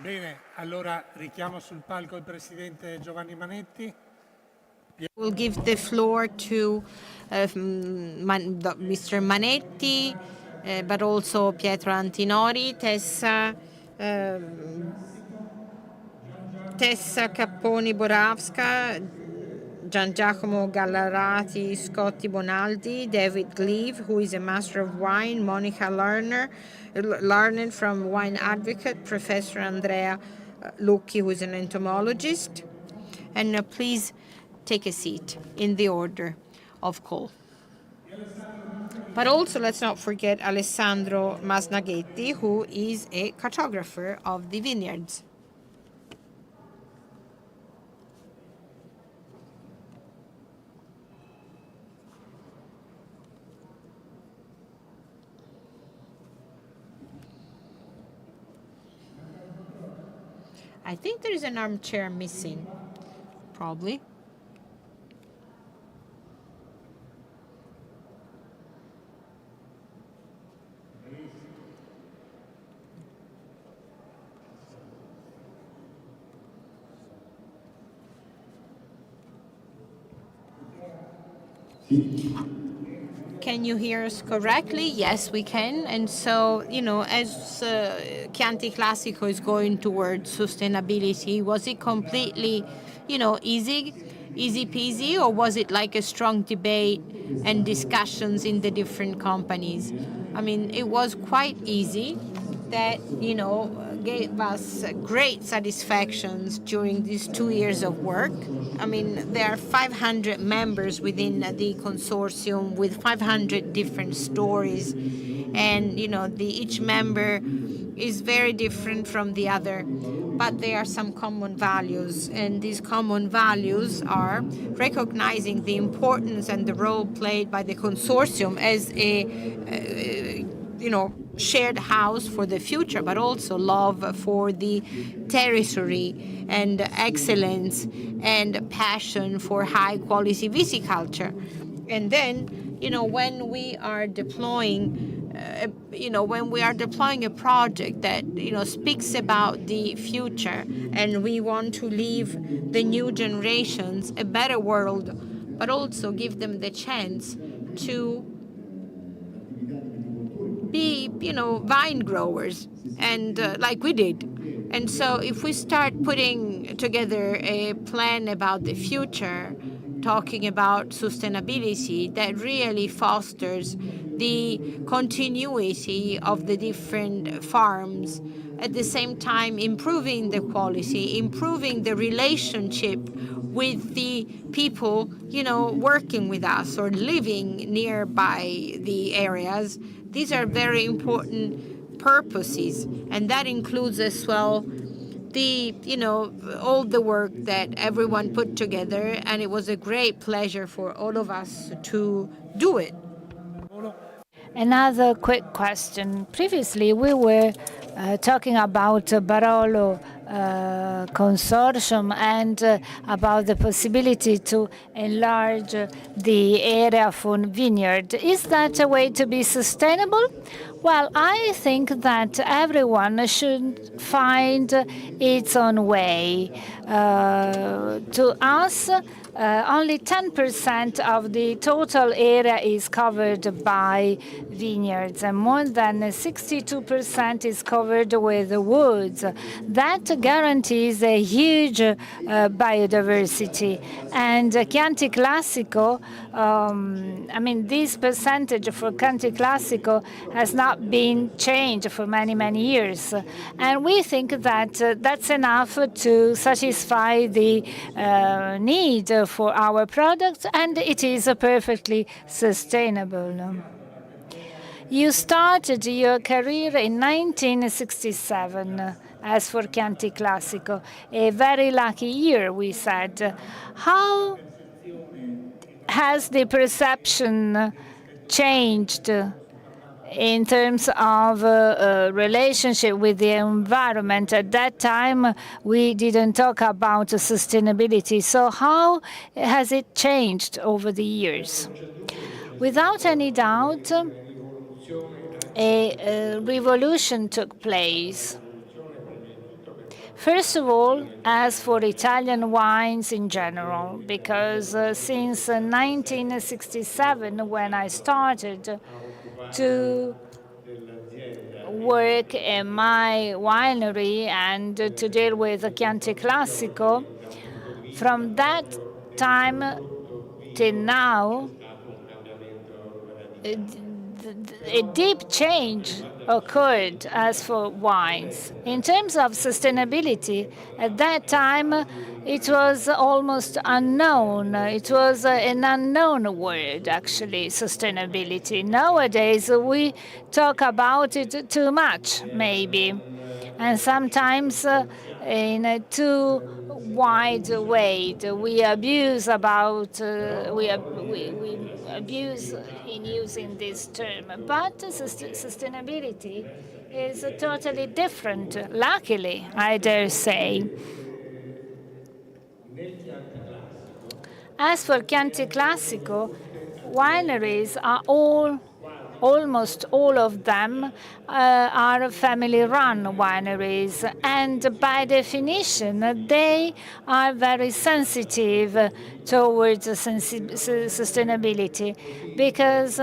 Bene, allora richiamo sul palco il Presidente Giovanni Manetti. We'll give the floor to Mr. Manetti, but also Pietro Antinori, Tessa Capponi Boravska, Gian Giacomo Gallarati, Scotti Bonaldi, David Gleave, who is a Master of Wine, Monica Lerner from Wine Advocate, Professor Andrea Lucchi, who is an entomologist. And please take a seat in the order of call. But also let's not forget Alessandro Masnaghetti, who is a cartographer of the vineyards. I think there is an armchair missing, probably. Can you hear us correctly? Yes, we can. And so, as Chianti Classico is going towards sustainability, was it completely, easy peasy, or was it like a strong debate and discussions in the different companies? I mean, it was quite easy. That, gave us great satisfactions during these 2 years of work. I mean, there are 500 members within the consortium with 500 different stories. And, each member is very different from the other. But there are some common values. And these common values are recognizing the importance and the role played by the consortium as a shared house for the future, but also love for the territory and excellence and passion for high quality viticulture. And then, when we are deploying a project that speaks about the future, and we want to leave the new generations a better world, but also give them the chance to be, vine growers, and like we did. And so if we start putting together a plan about the future, talking about sustainability, that really fosters the continuity of the different farms, at the same time improving the quality, improving the relationship with the people, working with us or living nearby the areas. These are very important purposes, and that includes as well all the work that everyone put together, and it was a great pleasure for all of us to do it. Another quick question. Previously, we were talking about Barolo consortium and about the possibility to enlarge the area for vineyard. Is that a way to be sustainable? Well, I think that everyone should find its own way. To us, only 10% of the total area is covered by vineyards, and more than 62% is covered with woods. That guarantees a huge biodiversity. And Chianti Classico, this percentage for Chianti Classico has not been changed for many, many years. And we think that that's enough to satisfy the need for our products, and it is perfectly sustainable. You started your career in 1967 as for Chianti Classico, a very lucky year, we said. How has the perception changed in terms of relationship with the environment? At that time, we didn't talk about sustainability. So how has it changed over the years? Without any doubt, a revolution took place. First of all, as for Italian wines in general, because since 1967, when I started to work in my winery and to deal with Chianti Classico, from that time till now, a deep change occurred as for wines. In terms of sustainability, at that time, it was almost unknown. It was an unknown word, actually, sustainability. Nowadays, we talk about it too much, maybe, and sometimes in a too wide way. We abuse in using this term, but sustainability is totally different, luckily, I dare say. As for Chianti Classico, wineries are almost all of them are family-run wineries, and by definition, they are very sensitive towards sustainability, because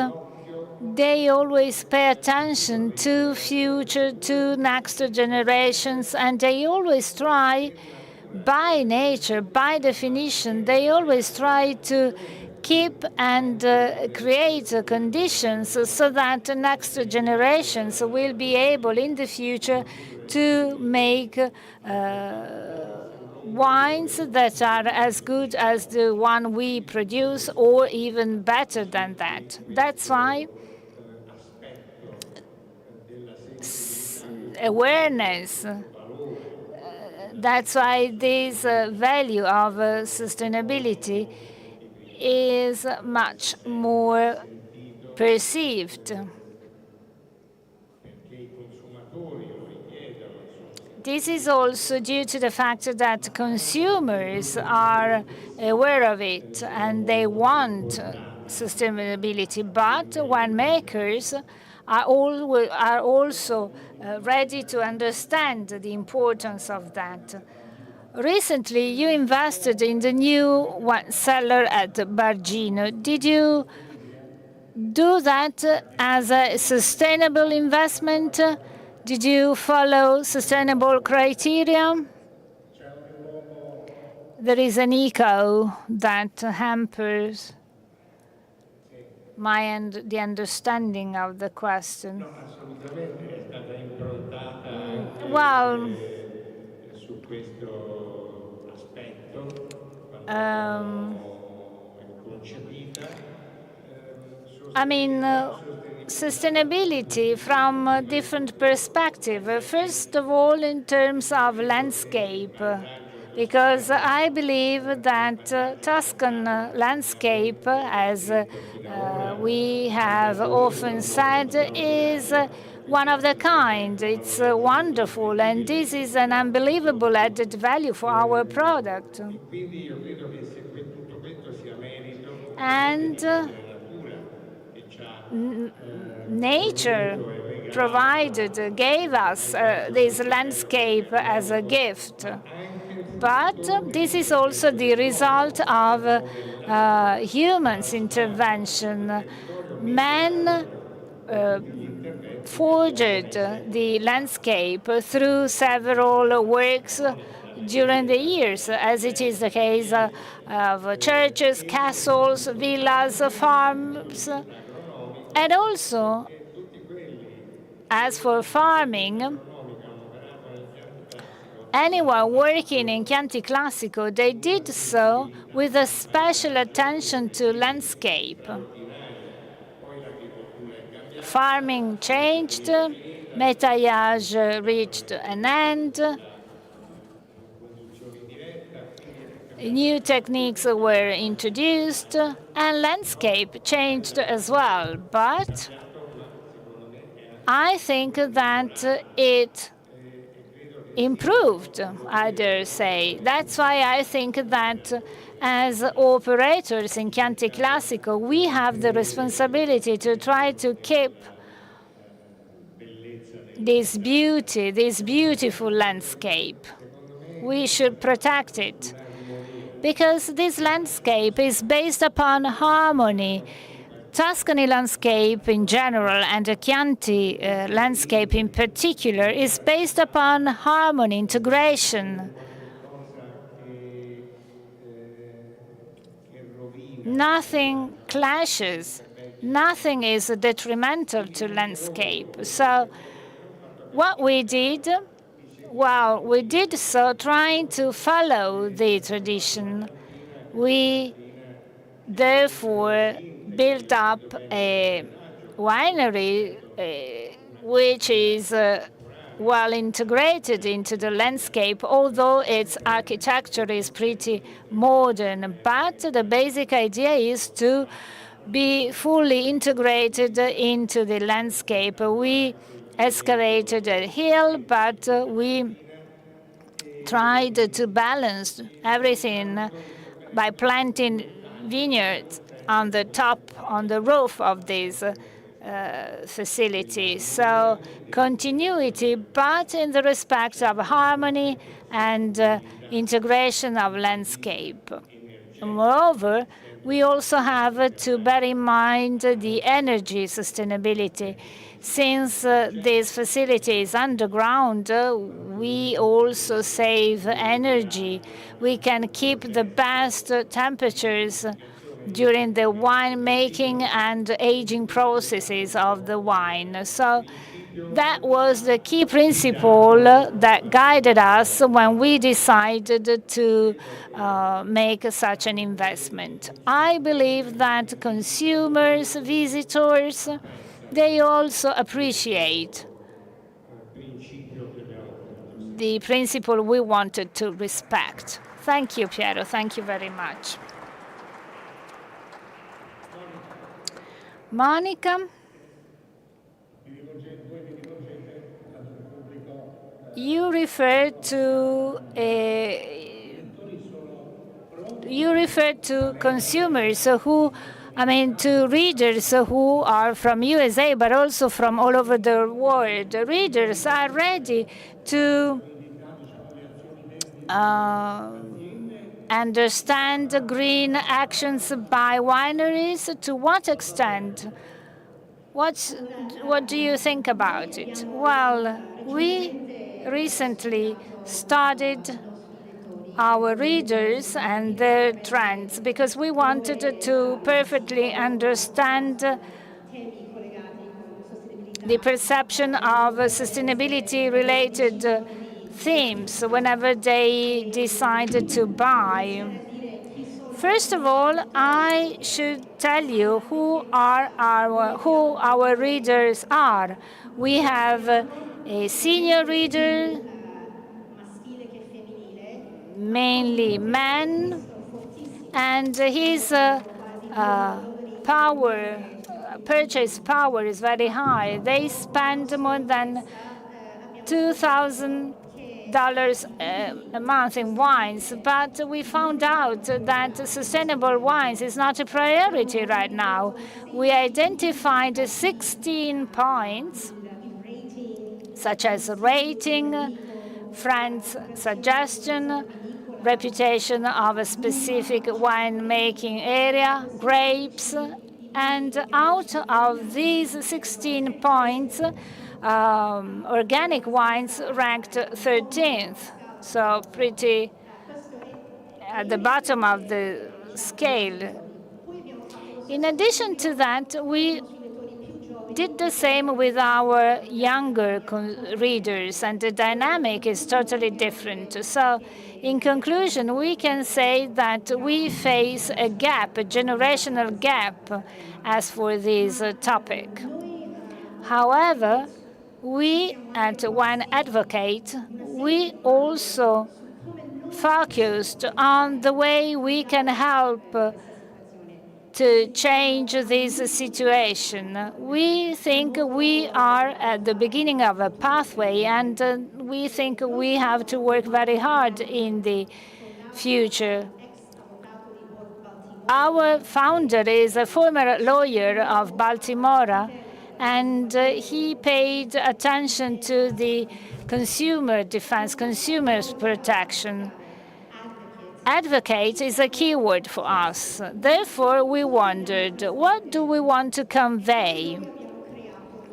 they always pay attention to future, to next generations, and they always try, by nature, by definition, they always try to keep and create conditions so that the next generations will be able in the future to make wines that are as good as the one we produce, or even better than that. That's why awareness, that's why this value of sustainability is much more perceived. This is also due to the fact that consumers are aware of it and they want sustainability, but winemakers are also ready to understand the importance of that. Recently, you invested in the new wine cellar at Bargino. Did you do that as a sustainable investment? Did you follow sustainable criteria? There is an echo that hampers the understanding of the question. Well, I mean, sustainability from a different perspective. First of all, in terms of landscape, because I believe that Tuscan landscape, as we have often said, is one of the kind. It's wonderful, and this is an unbelievable added value for our product. And nature gave us this landscape as a gift. But this is also the result of humans' intervention. Man forged the landscape through several works during the years, as it is the case of churches, castles, villas, farms. And also, as for farming, anyone working in Chianti Classico, they did so with a special attention to landscape. Farming changed, métayage reached an end, new techniques were introduced, and landscape changed as well. But I think that it improved, I dare say. That's why I think that as operators in Chianti Classico, we have the responsibility to try to keep this beauty, this beautiful landscape. We should protect it, because this landscape is based upon harmony. Tuscany landscape in general, and the Chianti landscape in particular, is based upon harmony, integration. Nothing clashes. Nothing is detrimental to landscape. So what we did, well, we did so trying to follow the tradition. We therefore built up a winery which is well integrated into the landscape, although its architecture is pretty modern. But the basic idea is to be fully integrated into the landscape. We excavated a hill, but we tried to balance everything by planting vineyards on the top, on the roof of this facility. So continuity, but in the respect of harmony and integration of landscape. Moreover, we also have to bear in mind the energy sustainability. Since this facility is underground, we also save energy. We can keep the best temperatures during the winemaking and aging processes of the wine. So that was the key principle that guided us when we decided to make such an investment. I believe that consumers, visitors, they also appreciate the principle we wanted to respect. Thank you, Piero. Thank you very much. Monica, you referred to consumers who, to readers who are from USA, but also from all over the world. Readers are ready to understand green actions by wineries. To what extent? What do you think about it? Well, we recently started our readers and their trends, because we wanted to perfectly understand the perception of sustainability-related themes whenever they decided to buy. First of all, I should tell you who our readers are. We have a senior reader, mainly men, and his purchase power is very high. They spend more than $2,000 a month in wines, but we found out that sustainable wines is not a priority right now. We identified 16 points, such as rating, friends' suggestion, reputation of a specific winemaking area, grapes, and out of these 16 points, organic wines ranked 13th, so pretty at the bottom of the scale. In addition to that, we did the same with our younger readers, and the dynamic is totally different. So, in conclusion, we can say that we face a gap, a generational gap, as for this topic. However, we at Wine Advocate, we also focused on the way we can help to change this situation. We think we are at the beginning of a pathway, and we think we have to work very hard in the future. Our founder is a former lawyer of Baltimore, and he paid attention to the consumer defense, consumers protection. Advocate is a key word for us. Therefore, we wondered, what do we want to convey?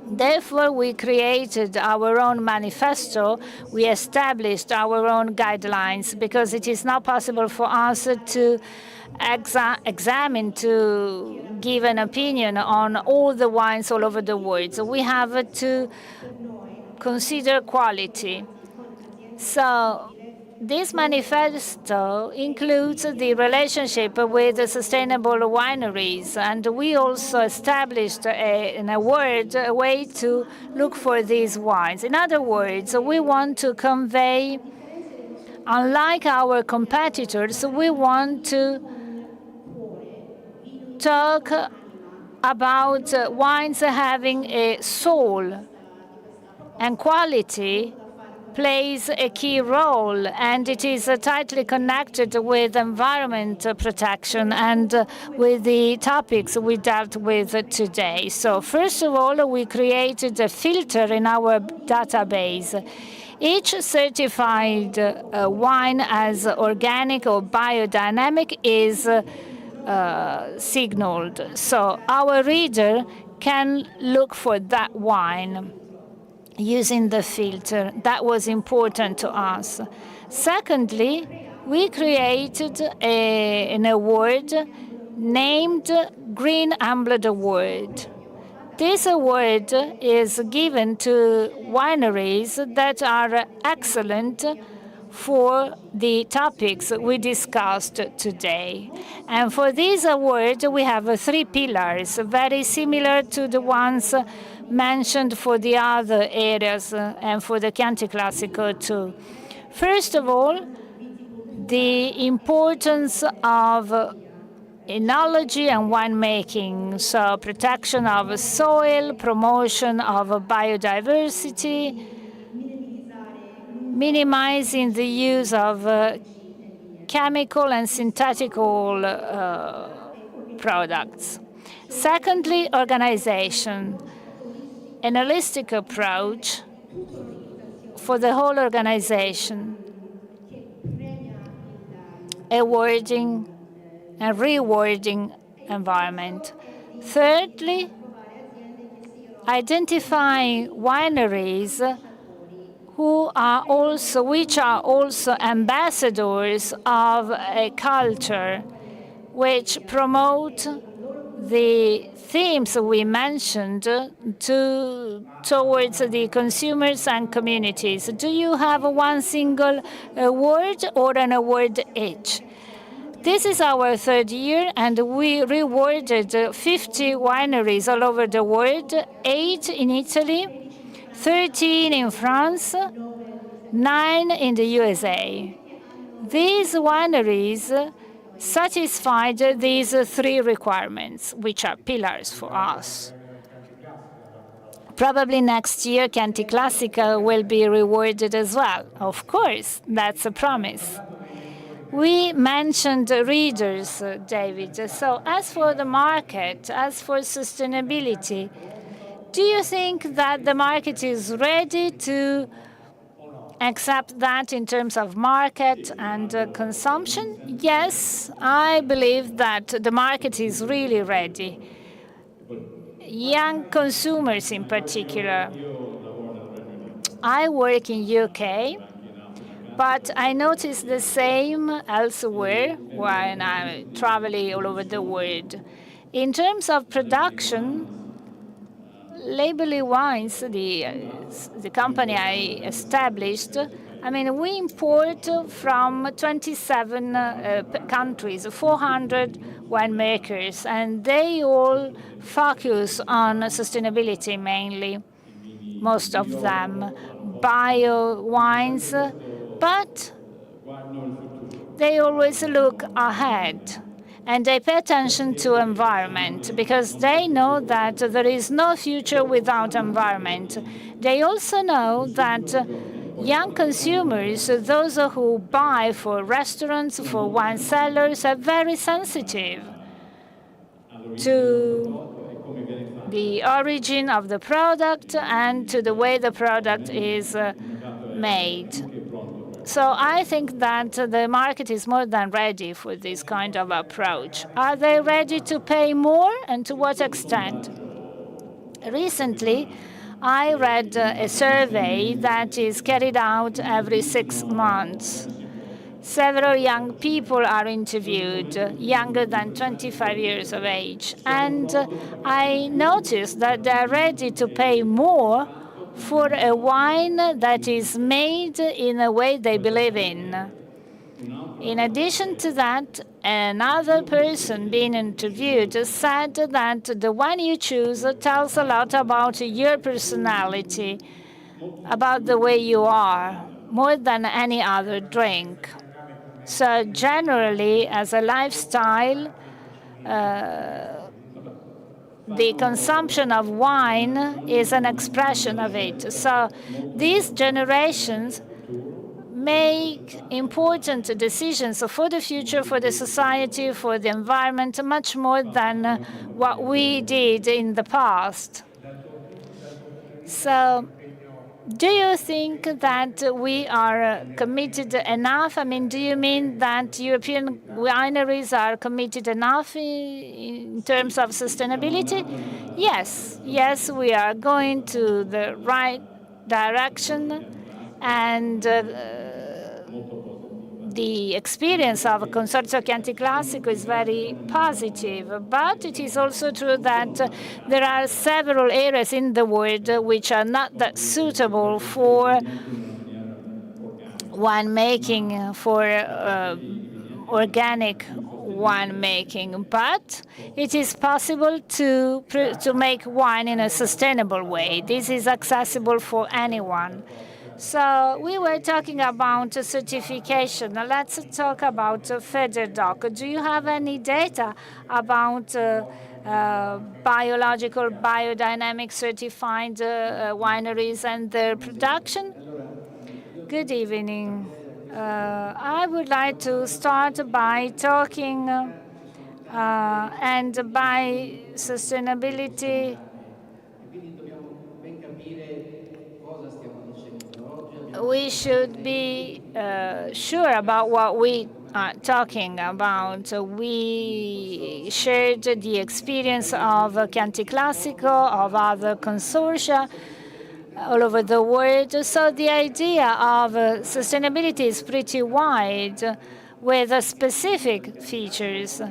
Therefore, we created our own manifesto. We established our own guidelines, because it is not possible for us to examine, to give an opinion on all the wines all over the world. So we have to consider quality. So this manifesto includes the relationship with the sustainable wineries, and we also established a way to look for these wines. In other words, we want to convey, unlike our competitors, we want to talk about wines having a soul, and quality plays a key role, and it is tightly connected with environment protection and with the topics we dealt with today. So first of all, we created a filter in our database. Each certified wine as organic or biodynamic is signaled, so our reader can look for that wine using the filter. That was important to us. Secondly, we created an award named Green Amblet Award. This award is given to wineries that are excellent for the topics we discussed today. And for this award, we have 3 pillars, very similar to the ones mentioned for the other areas and for the Chianti Classico too. First of all, the importance of enology and winemaking, so protection of soil, promotion of biodiversity, minimizing the use of chemical and synthetical products. Secondly, organization. An holistic approach for the whole organization, awarding and rewarding environment. Thirdly, identifying wineries which are also ambassadors of a culture which promote the themes we mentioned towards the consumers and communities. Do you have one single award or an award each? This is our third year, and we rewarded 50 wineries all over the world, 8 in Italy, 13 in France, 9 in the USA. These wineries satisfied these 3 requirements, which are pillars for us. Probably next year, Chianti Classico will be rewarded as well. Of course, that's a promise. We mentioned readers, David. So as for the market, as for sustainability, do you think that the market is ready to accept that in terms of market and consumption? Yes, I believe that the market is really ready. Young consumers in particular. I work in UK, but I notice the same elsewhere when I'm traveling all over the world. In terms of production, Labelly Wines, the company I established, I mean, we import from 27 countries, 400 winemakers, and they all focus on sustainability mainly, most of them, bio wines, but they always look ahead. And they pay attention to environment because they know that there is no future without environment. They also know that young consumers, those who buy for restaurants, for wine cellars, are very sensitive to the origin of the product and to the way the product is made. So I think that the market is more than ready for this kind of approach. Are they ready to pay more, and to what extent? Recently, I read a survey that is carried out every 6 months. Several young people are interviewed, younger than 25 years of age, and I noticed that they're ready to pay more for a wine that is made in a way they believe in. In addition to that, another person being interviewed said that the wine you choose tells a lot about your personality, about the way you are, more than any other drink. So generally, as a lifestyle, the consumption of wine is an expression of it. So these generations make important decisions for the future, for the society, for the environment, much more than what we did in the past. So do you think that we are committed enough? I mean, do you mean that European wineries are committed enough in terms of sustainability? Yes. Yes, we are going to the right direction, and the experience of Consorzio Chianti Classico is very positive, but it is also true that there are several areas in the world which are not that suitable for winemaking, for organic winemaking. But it is possible to make wine in a sustainable way. This is accessible for anyone. So we were talking about certification. Now let's talk about FederDoc. Do you have any data about biological, biodynamic certified wineries and their production? Good evening. I would like to start by talking and by sustainability. We should be sure about what we are talking about. We shared the experience of Chianti Classico, of other consortia. all over the world. So the idea of sustainability is pretty wide, with specific features,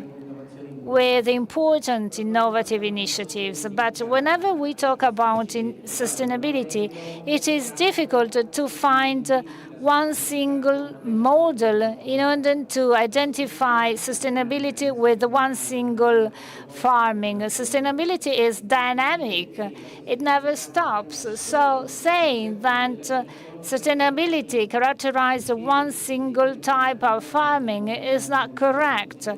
with important innovative initiatives. But whenever we talk about sustainability, it is difficult to find one single model in order to identify sustainability with one single farming. Sustainability is dynamic. It never stops. So saying that sustainability characterizes one single type of farming is not correct.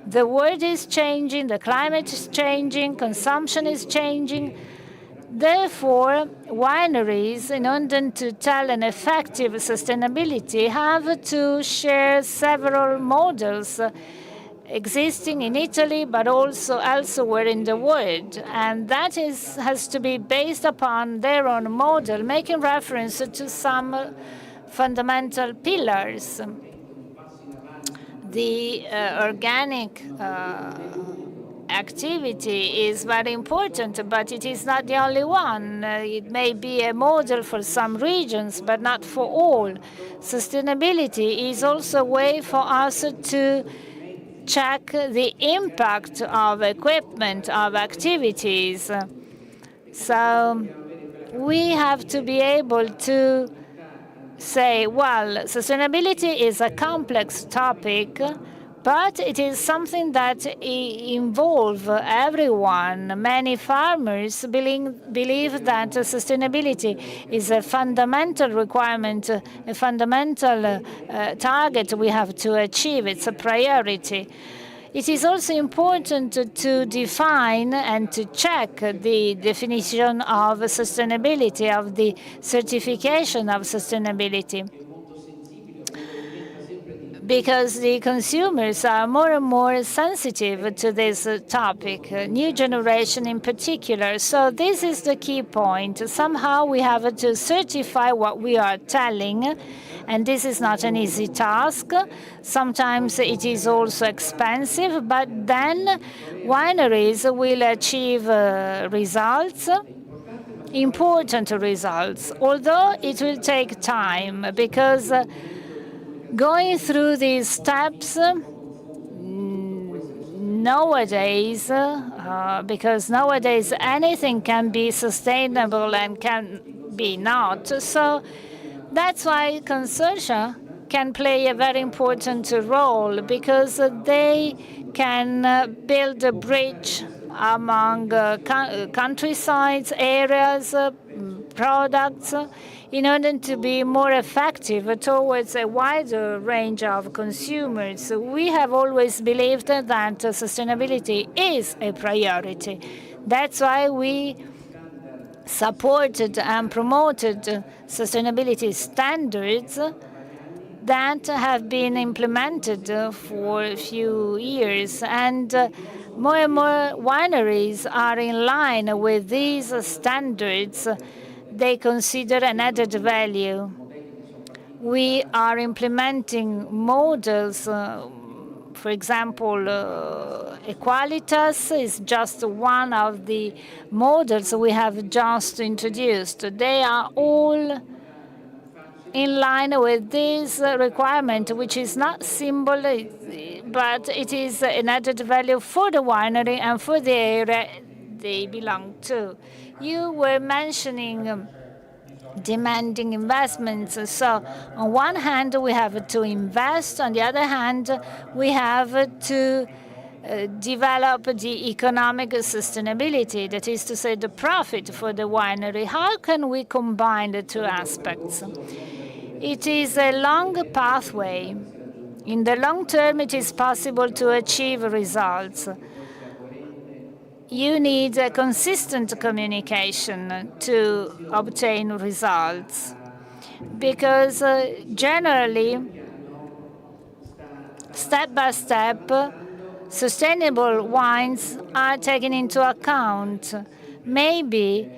The world is changing, the climate is changing, consumption is changing. Therefore, wineries, in order to tell an effective sustainability, have to share several models existing in Italy, but also elsewhere in the world. And that has to be based upon their own model, making reference to some fundamental pillars. The organic activity is very important, but it is not the only one. It may be a model for some regions, but not for all. Sustainability is also a way for us to check the impact of equipment, of activities. So we have to be able to say, well, sustainability is a complex topic, but it is something that involves everyone. Many farmers believe that sustainability is a fundamental requirement, a fundamental target we have to achieve. It's a priority. It is also important to define and to check the definition of sustainability, of the certification of sustainability, because the consumers are more and more sensitive to this topic, new generation in particular. So this is the key point. Somehow we have to certify what we are telling, and this is not an easy task. Sometimes it is also expensive, but then wineries will achieve results, important results, although it will take time, because going through these steps nowadays, because nowadays anything can be sustainable and can be not. So that's why consortia can play a very important role, because they can build a bridge among countrysides, areas, products, in order to be more effective towards a wider range of consumers. We have always believed that sustainability is a priority. That's why we supported and promoted sustainability standards that have been implemented for a few years. And more wineries are in line with these standards. They consider an added value. We are implementing models. For example, Qualitas is just one of the models we have just introduced. They are all in line with this requirement, which is not simple, but it is an added value for the winery and for the area they belong to. You were mentioning demanding investments. So on one hand, we have to invest. On the other hand, we have to develop the economic sustainability, that is to say, the profit for the winery. How can we combine the two aspects? It is a long pathway. In the long term, it is possible to achieve results. You need a consistent communication to obtain results, because generally, step by step, sustainable wines are taken into account. Maybe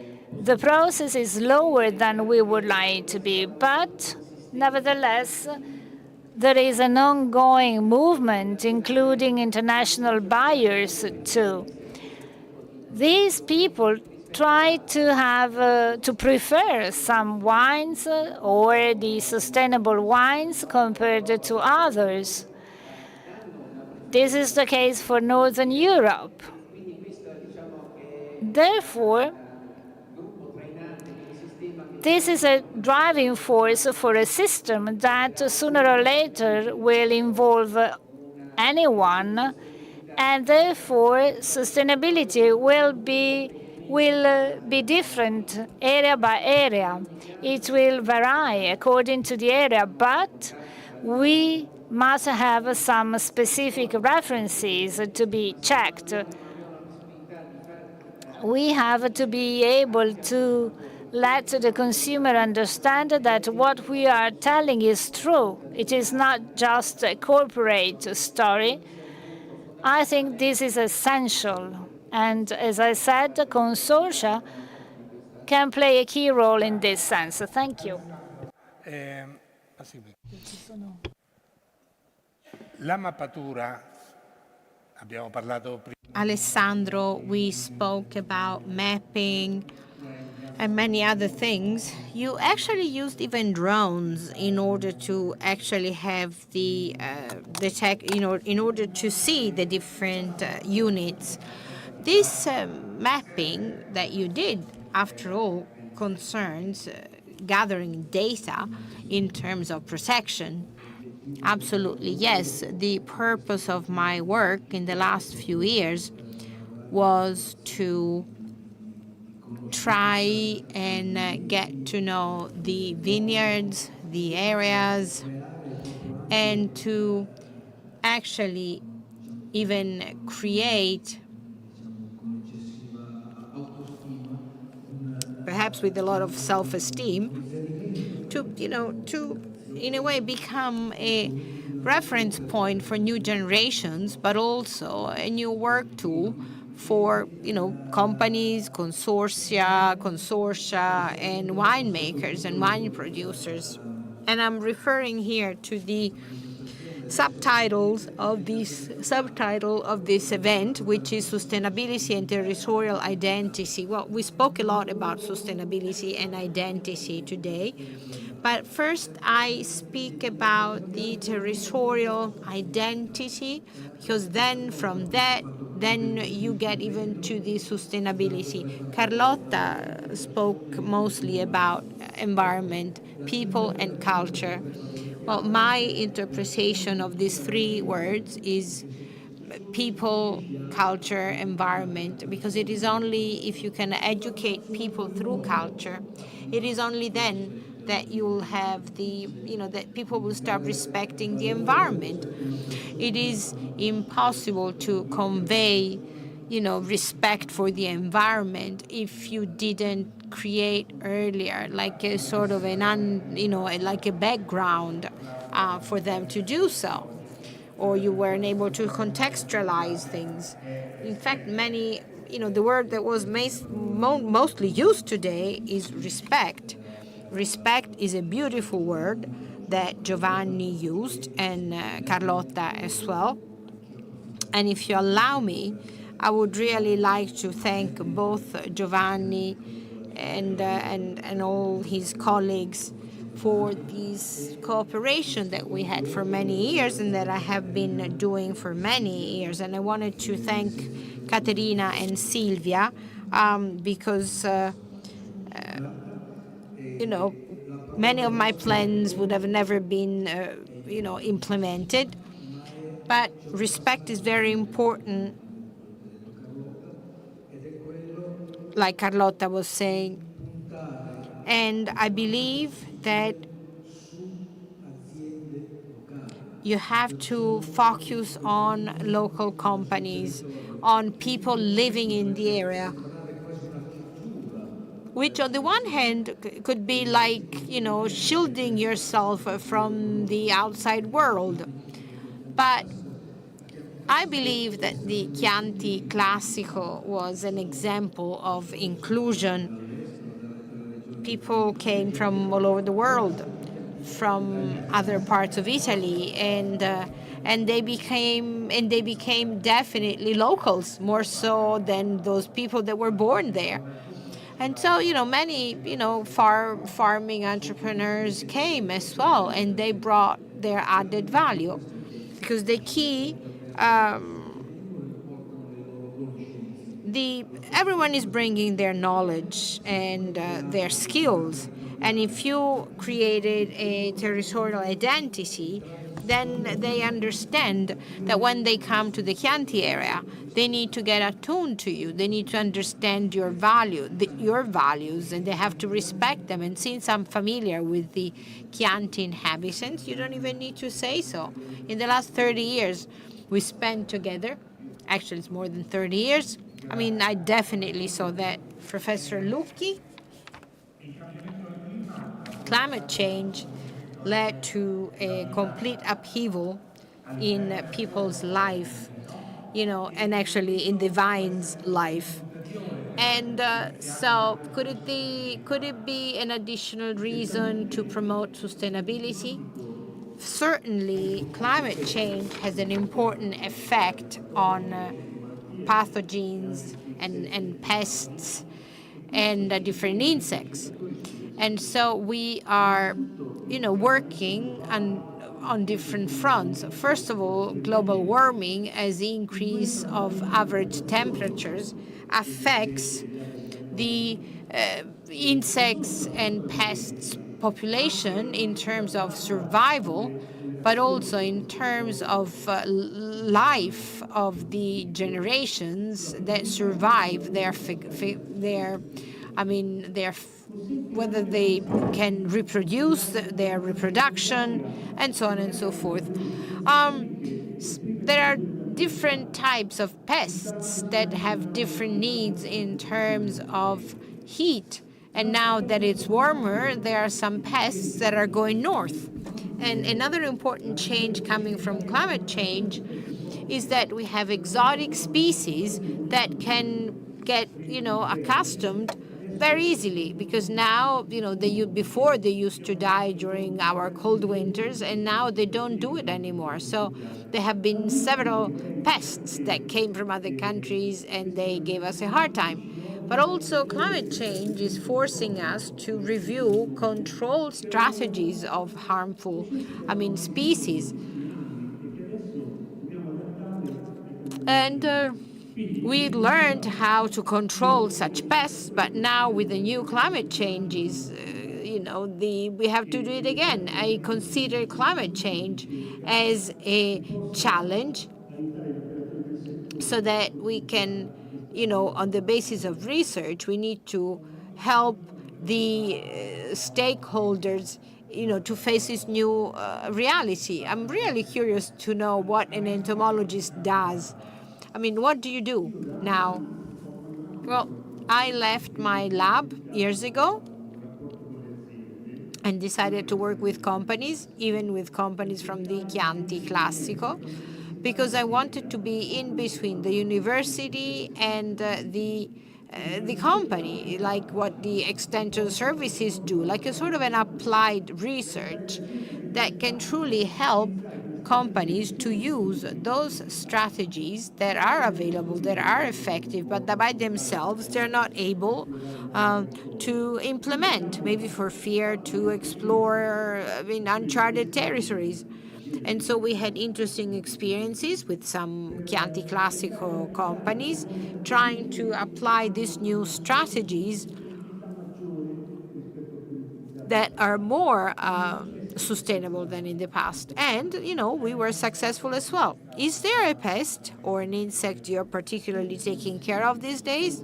the process is lower than we would like it to be, but nevertheless, there is an ongoing movement, including international buyers too. These people try to have to prefer some wines or the sustainable wines compared to others. This is the case for Northern Europe. Therefore, this is a driving force for a system that sooner or later will involve anyone, and therefore sustainability will be different area by area. It will vary according to the area, but we must have some specific references to be checked. We have to be able to let the consumer understand that what we are telling is true. It is not just a corporate story. I think this is essential. And as I said, consortia can play a key role in this sense. Thank you. La mappatura, abbiamo parlato prima. Alessandro, we spoke about mapping and many other things. You actually used even drones in order to actually have the tech, in order to see the different units. This mapping that you did, after all, concerns gathering data in terms of protection. Absolutely, yes. The purpose of my work in the last few years was to try and get to know the vineyards, the areas, and to actually even create, perhaps with a lot of self-esteem, to in a way become a reference point for new generations, but also a new work tool for companies, consortia, and winemakers and wine producers. And I'm referring here to the subtitle of this event, which is sustainability and territorial identity. Well, we spoke a lot about sustainability and identity today. But first, I speak about the territorial identity, because then from that, then you get even to the sustainability. Carlotta spoke mostly about environment, people, and culture. Well, my interpretation of these three words is people, culture, environment, because it is only if you can educate people through culture, it is only then that you'll have that people will start respecting the environment. It is impossible to convey, respect for the environment if you didn't create earlier, like a sort of like a background for them to do so, or you weren't able to contextualize things. In fact, many, the word that was mostly used today is respect. Respect is a beautiful word that Giovanni used, and Carlotta as well. And if you allow me, I would really like to thank both Giovanni and all his colleagues for this cooperation that we had for many years and that I have been doing for many years. And I wanted to thank Caterina and Silvia because many of my plans would have never been, implemented. But respect is very important, like Carlotta was saying. And I believe that you have to focus on local companies, on people living in the area, which on the one hand could be like, shielding yourself from the outside world. But I believe that the Chianti Classico was an example of inclusion. People came from all over the world, from other parts of Italy, and they became definitely locals, more so than those people that were born there. And so, many, farming entrepreneurs came as well, and they brought their added value. Because the key, everyone is bringing their knowledge and their skills. And if you created a territorial identity, then they understand that when they come to the Chianti area, they need to get attuned to you. They need to understand your values, and they have to respect them. And since I'm familiar with the Chianti inhabitants, you don't even need to say so. In the last 30 years, we spent together. Actually, it's more than 30 years. I mean, I definitely saw that. Professor Lucchi, climate change led to a complete upheaval in people's life, and actually in the vine's life. And so could it be an additional reason to promote sustainability? Certainly, climate change has an important effect on pathogens and pests and different insects. And so we are, working on different fronts. First of all, global warming, as the increase of average temperatures affects the insects and pests population in terms of survival, but also in terms of life of the generations that survive whether they can reproduce their reproduction, and so on and so forth. There are different types of pests that have different needs in terms of heat. And now that it's warmer, there are some pests that are going north. And another important change coming from climate change is that we have exotic species that can get, accustomed very easily, because now, before they used to die during our cold winters, and now they don't do it anymore. So there have been several pests that came from other countries, and they gave us a hard time. But also climate change is forcing us to review control strategies of harmful, species. And we learned how to control such pests, but now with the new climate changes, we have to do it again. I consider climate change as a challenge so that we can, on the basis of research, we need to help the stakeholders, to face this new reality. I'm really curious to know what an entomologist does. What do you do now? Well, I left my lab years ago and decided to work with companies, even with companies from the Chianti Classico, because I wanted to be in between the university and the company, like what the extension services do, like a sort of an applied research that can truly help companies to use those strategies that are available, that are effective, but that by themselves they're not able to implement, maybe for fear to explore uncharted territories. And so we had interesting experiences with some Chianti Classico companies trying to apply these new strategies that are more sustainable than in the past. And, we were successful as well. Is there a pest or an insect you're particularly taking care of these days?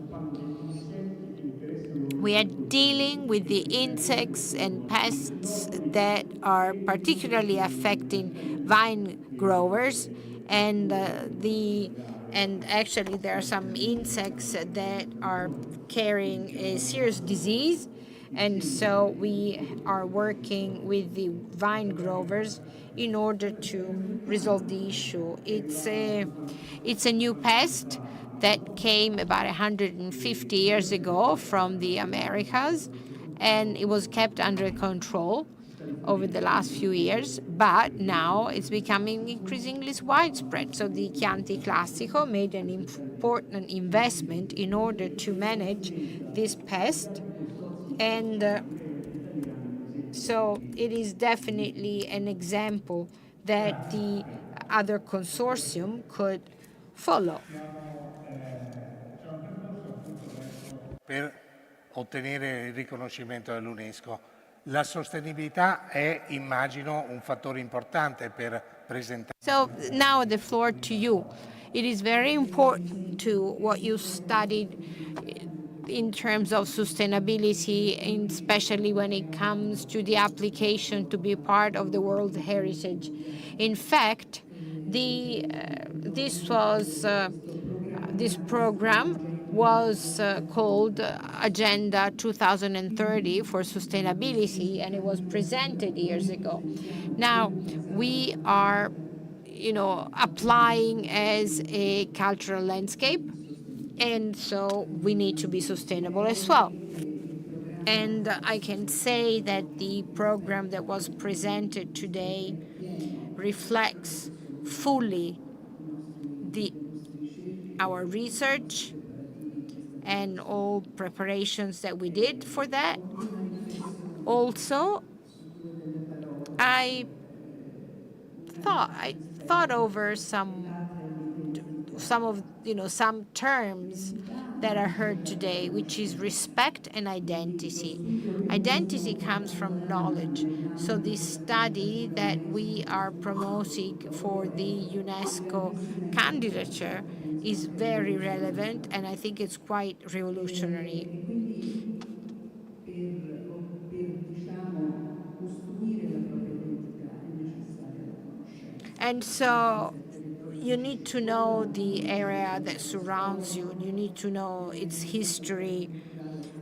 We are dealing with the insects and pests that are particularly affecting vine growers, and actually there are some insects that are carrying a serious disease, and so we are working with the vine growers in order to resolve the issue. It's a new pest that came about 150 years ago from the Americas, and it was kept under control. over the last few years, but now it's becoming increasingly widespread. So the Chianti Classico made an important investment in order to manage this pest, and so it is definitely an example that the other consortium could follow. Per ottenere il riconoscimento dell'UNESCO. La sostenibilità è, immagino, un fattore importante per presentare. So now the floor to you. It is very important to what you studied in terms of sustainability, and especially when it comes to the application to be part of the World Heritage. In fact, this program was called Agenda 2030 for Sustainability, and it was presented years ago. Now we are, applying as a cultural landscape, and so we need to be sustainable as well. And I can say that the program that was presented today reflects fully our research and all preparations that we did for that. Also, I thought over some terms that I heard today, which is respect and identity. Identity comes from knowledge. So this study that we are promoting for the UNESCO candidature is very relevant, and I think it's quite revolutionary. And so you need to know the area that surrounds you. You need to know its history,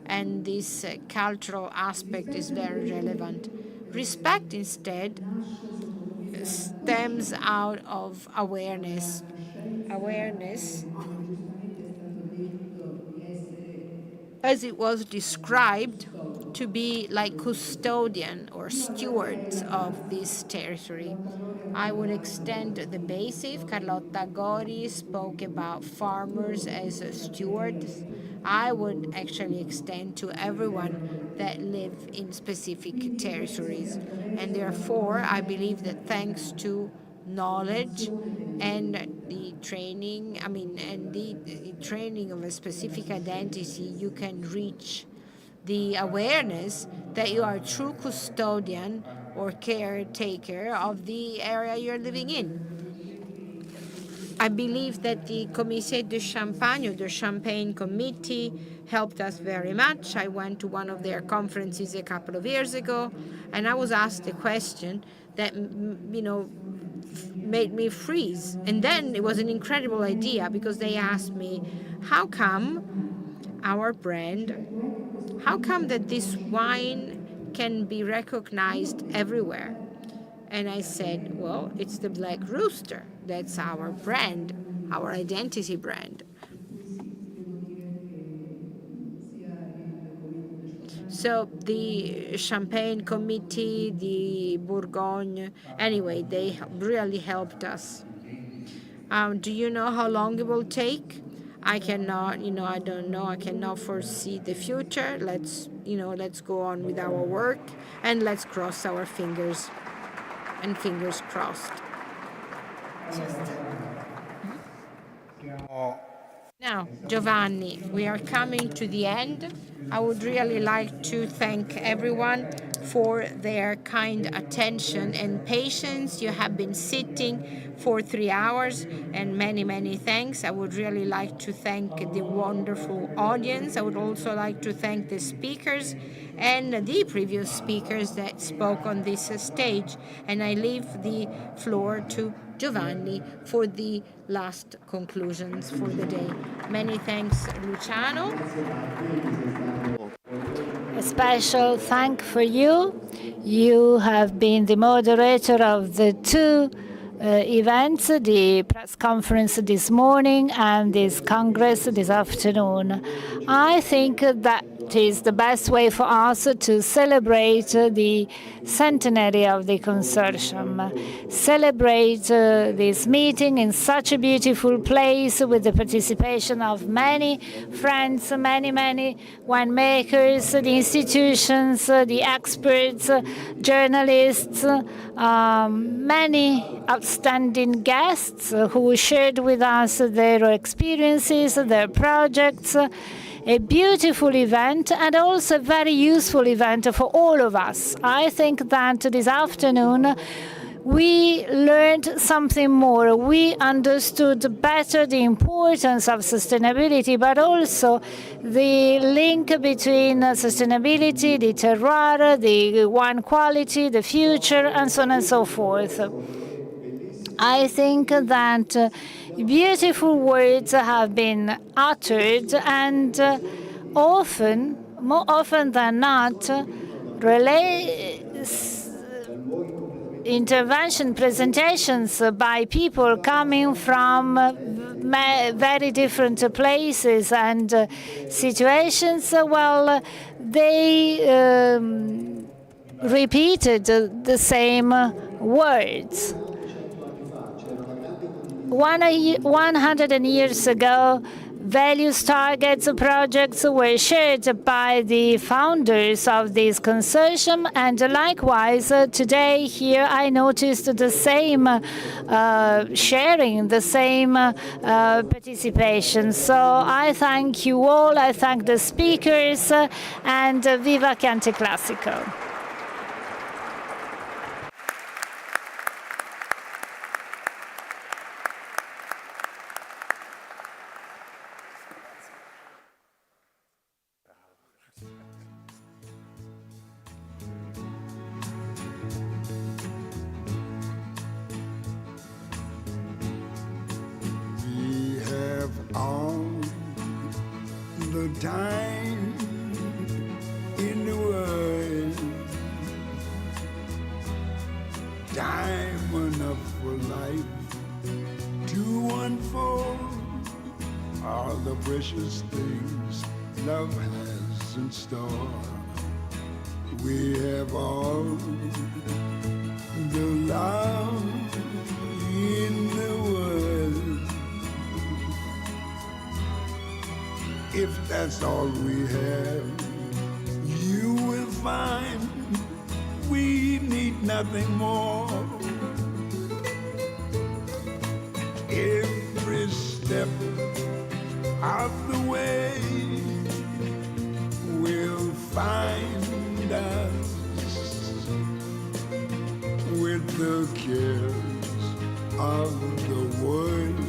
and this cultural aspect is very relevant. Respect, instead, stems out of awareness. Awareness, as it was described, to be like custodian or stewards of this territory. I would extend the basic. Carlotta Gori spoke about farmers as stewards. I would actually extend to everyone that live in specific territories. And therefore, I believe that thanks to knowledge and the training, the training of a specific identity, you can reach the awareness that you are a true custodian or caretaker of the area you're living in. I believe that the Comité de Champagne, or the Champagne Committee, helped us very much. I went to one of their conferences a couple of years ago, and I was asked a question that, made me freeze. And then it was an incredible idea, because they asked me, how come our brand, how come that this wine can be recognized everywhere? And I said, well, it's the Black Rooster. That's our brand, our identity brand. So the Champagne Committee, the Bourgogne, anyway, they really helped us. Do you know how long it will take? I cannot, I don't know. I cannot foresee the future. Let's go on with our work, and let's cross our fingers, and fingers crossed. Now, Giovanni, we are coming to the end. I would really like to thank everyone for their kind attention and patience. You have been sitting for 3 hours, and many, many thanks. I would really like to thank the wonderful audience. I would also like to thank the speakers and the previous speakers that spoke on this stage. And I leave the floor to Giovanni for the last conclusions for the day. Many thanks, Luciano. A special thank for you. You have been the moderator of the two events, the press conference this morning and this congress this afternoon. I think that is the best way for us to celebrate the centenary of the consortium, celebrate this meeting in such a beautiful place with the participation of many friends, many winemakers, the institutions, the experts, journalists, many outstanding guests who shared with us their experiences, their projects. A beautiful event and also a very useful event for all of us. I think that this afternoon we learned something more. We understood better the importance of sustainability, but also the link between sustainability, the terroir, the wine quality, the future, and so on and so forth. I think that beautiful words have been uttered, and more often than not, presentations by people coming from very different places and situations, well, they repeated the same words. 100 years ago, values, targets, projects were shared by the founders of this consortium, and likewise, today here I noticed the same sharing, the same participation. So I thank you all, I thank the speakers, and viva Chianti Classico. All the time in the world, time enough for life to unfold all the precious things love has in store. We have all the love in the world. If that's all we have, you will find we need nothing more. Every step of the way will find us with the cares of the world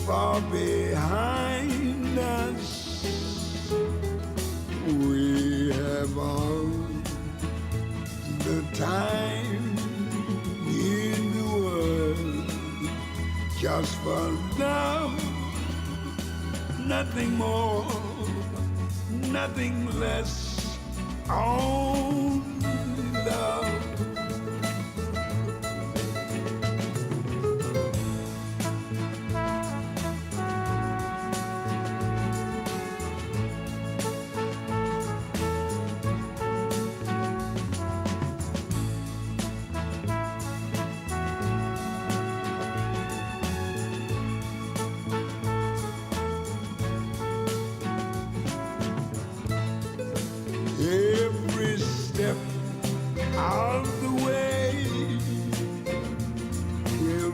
far behind us. We have all the time in the world just for love, nothing more, nothing less, only love. Every step of the way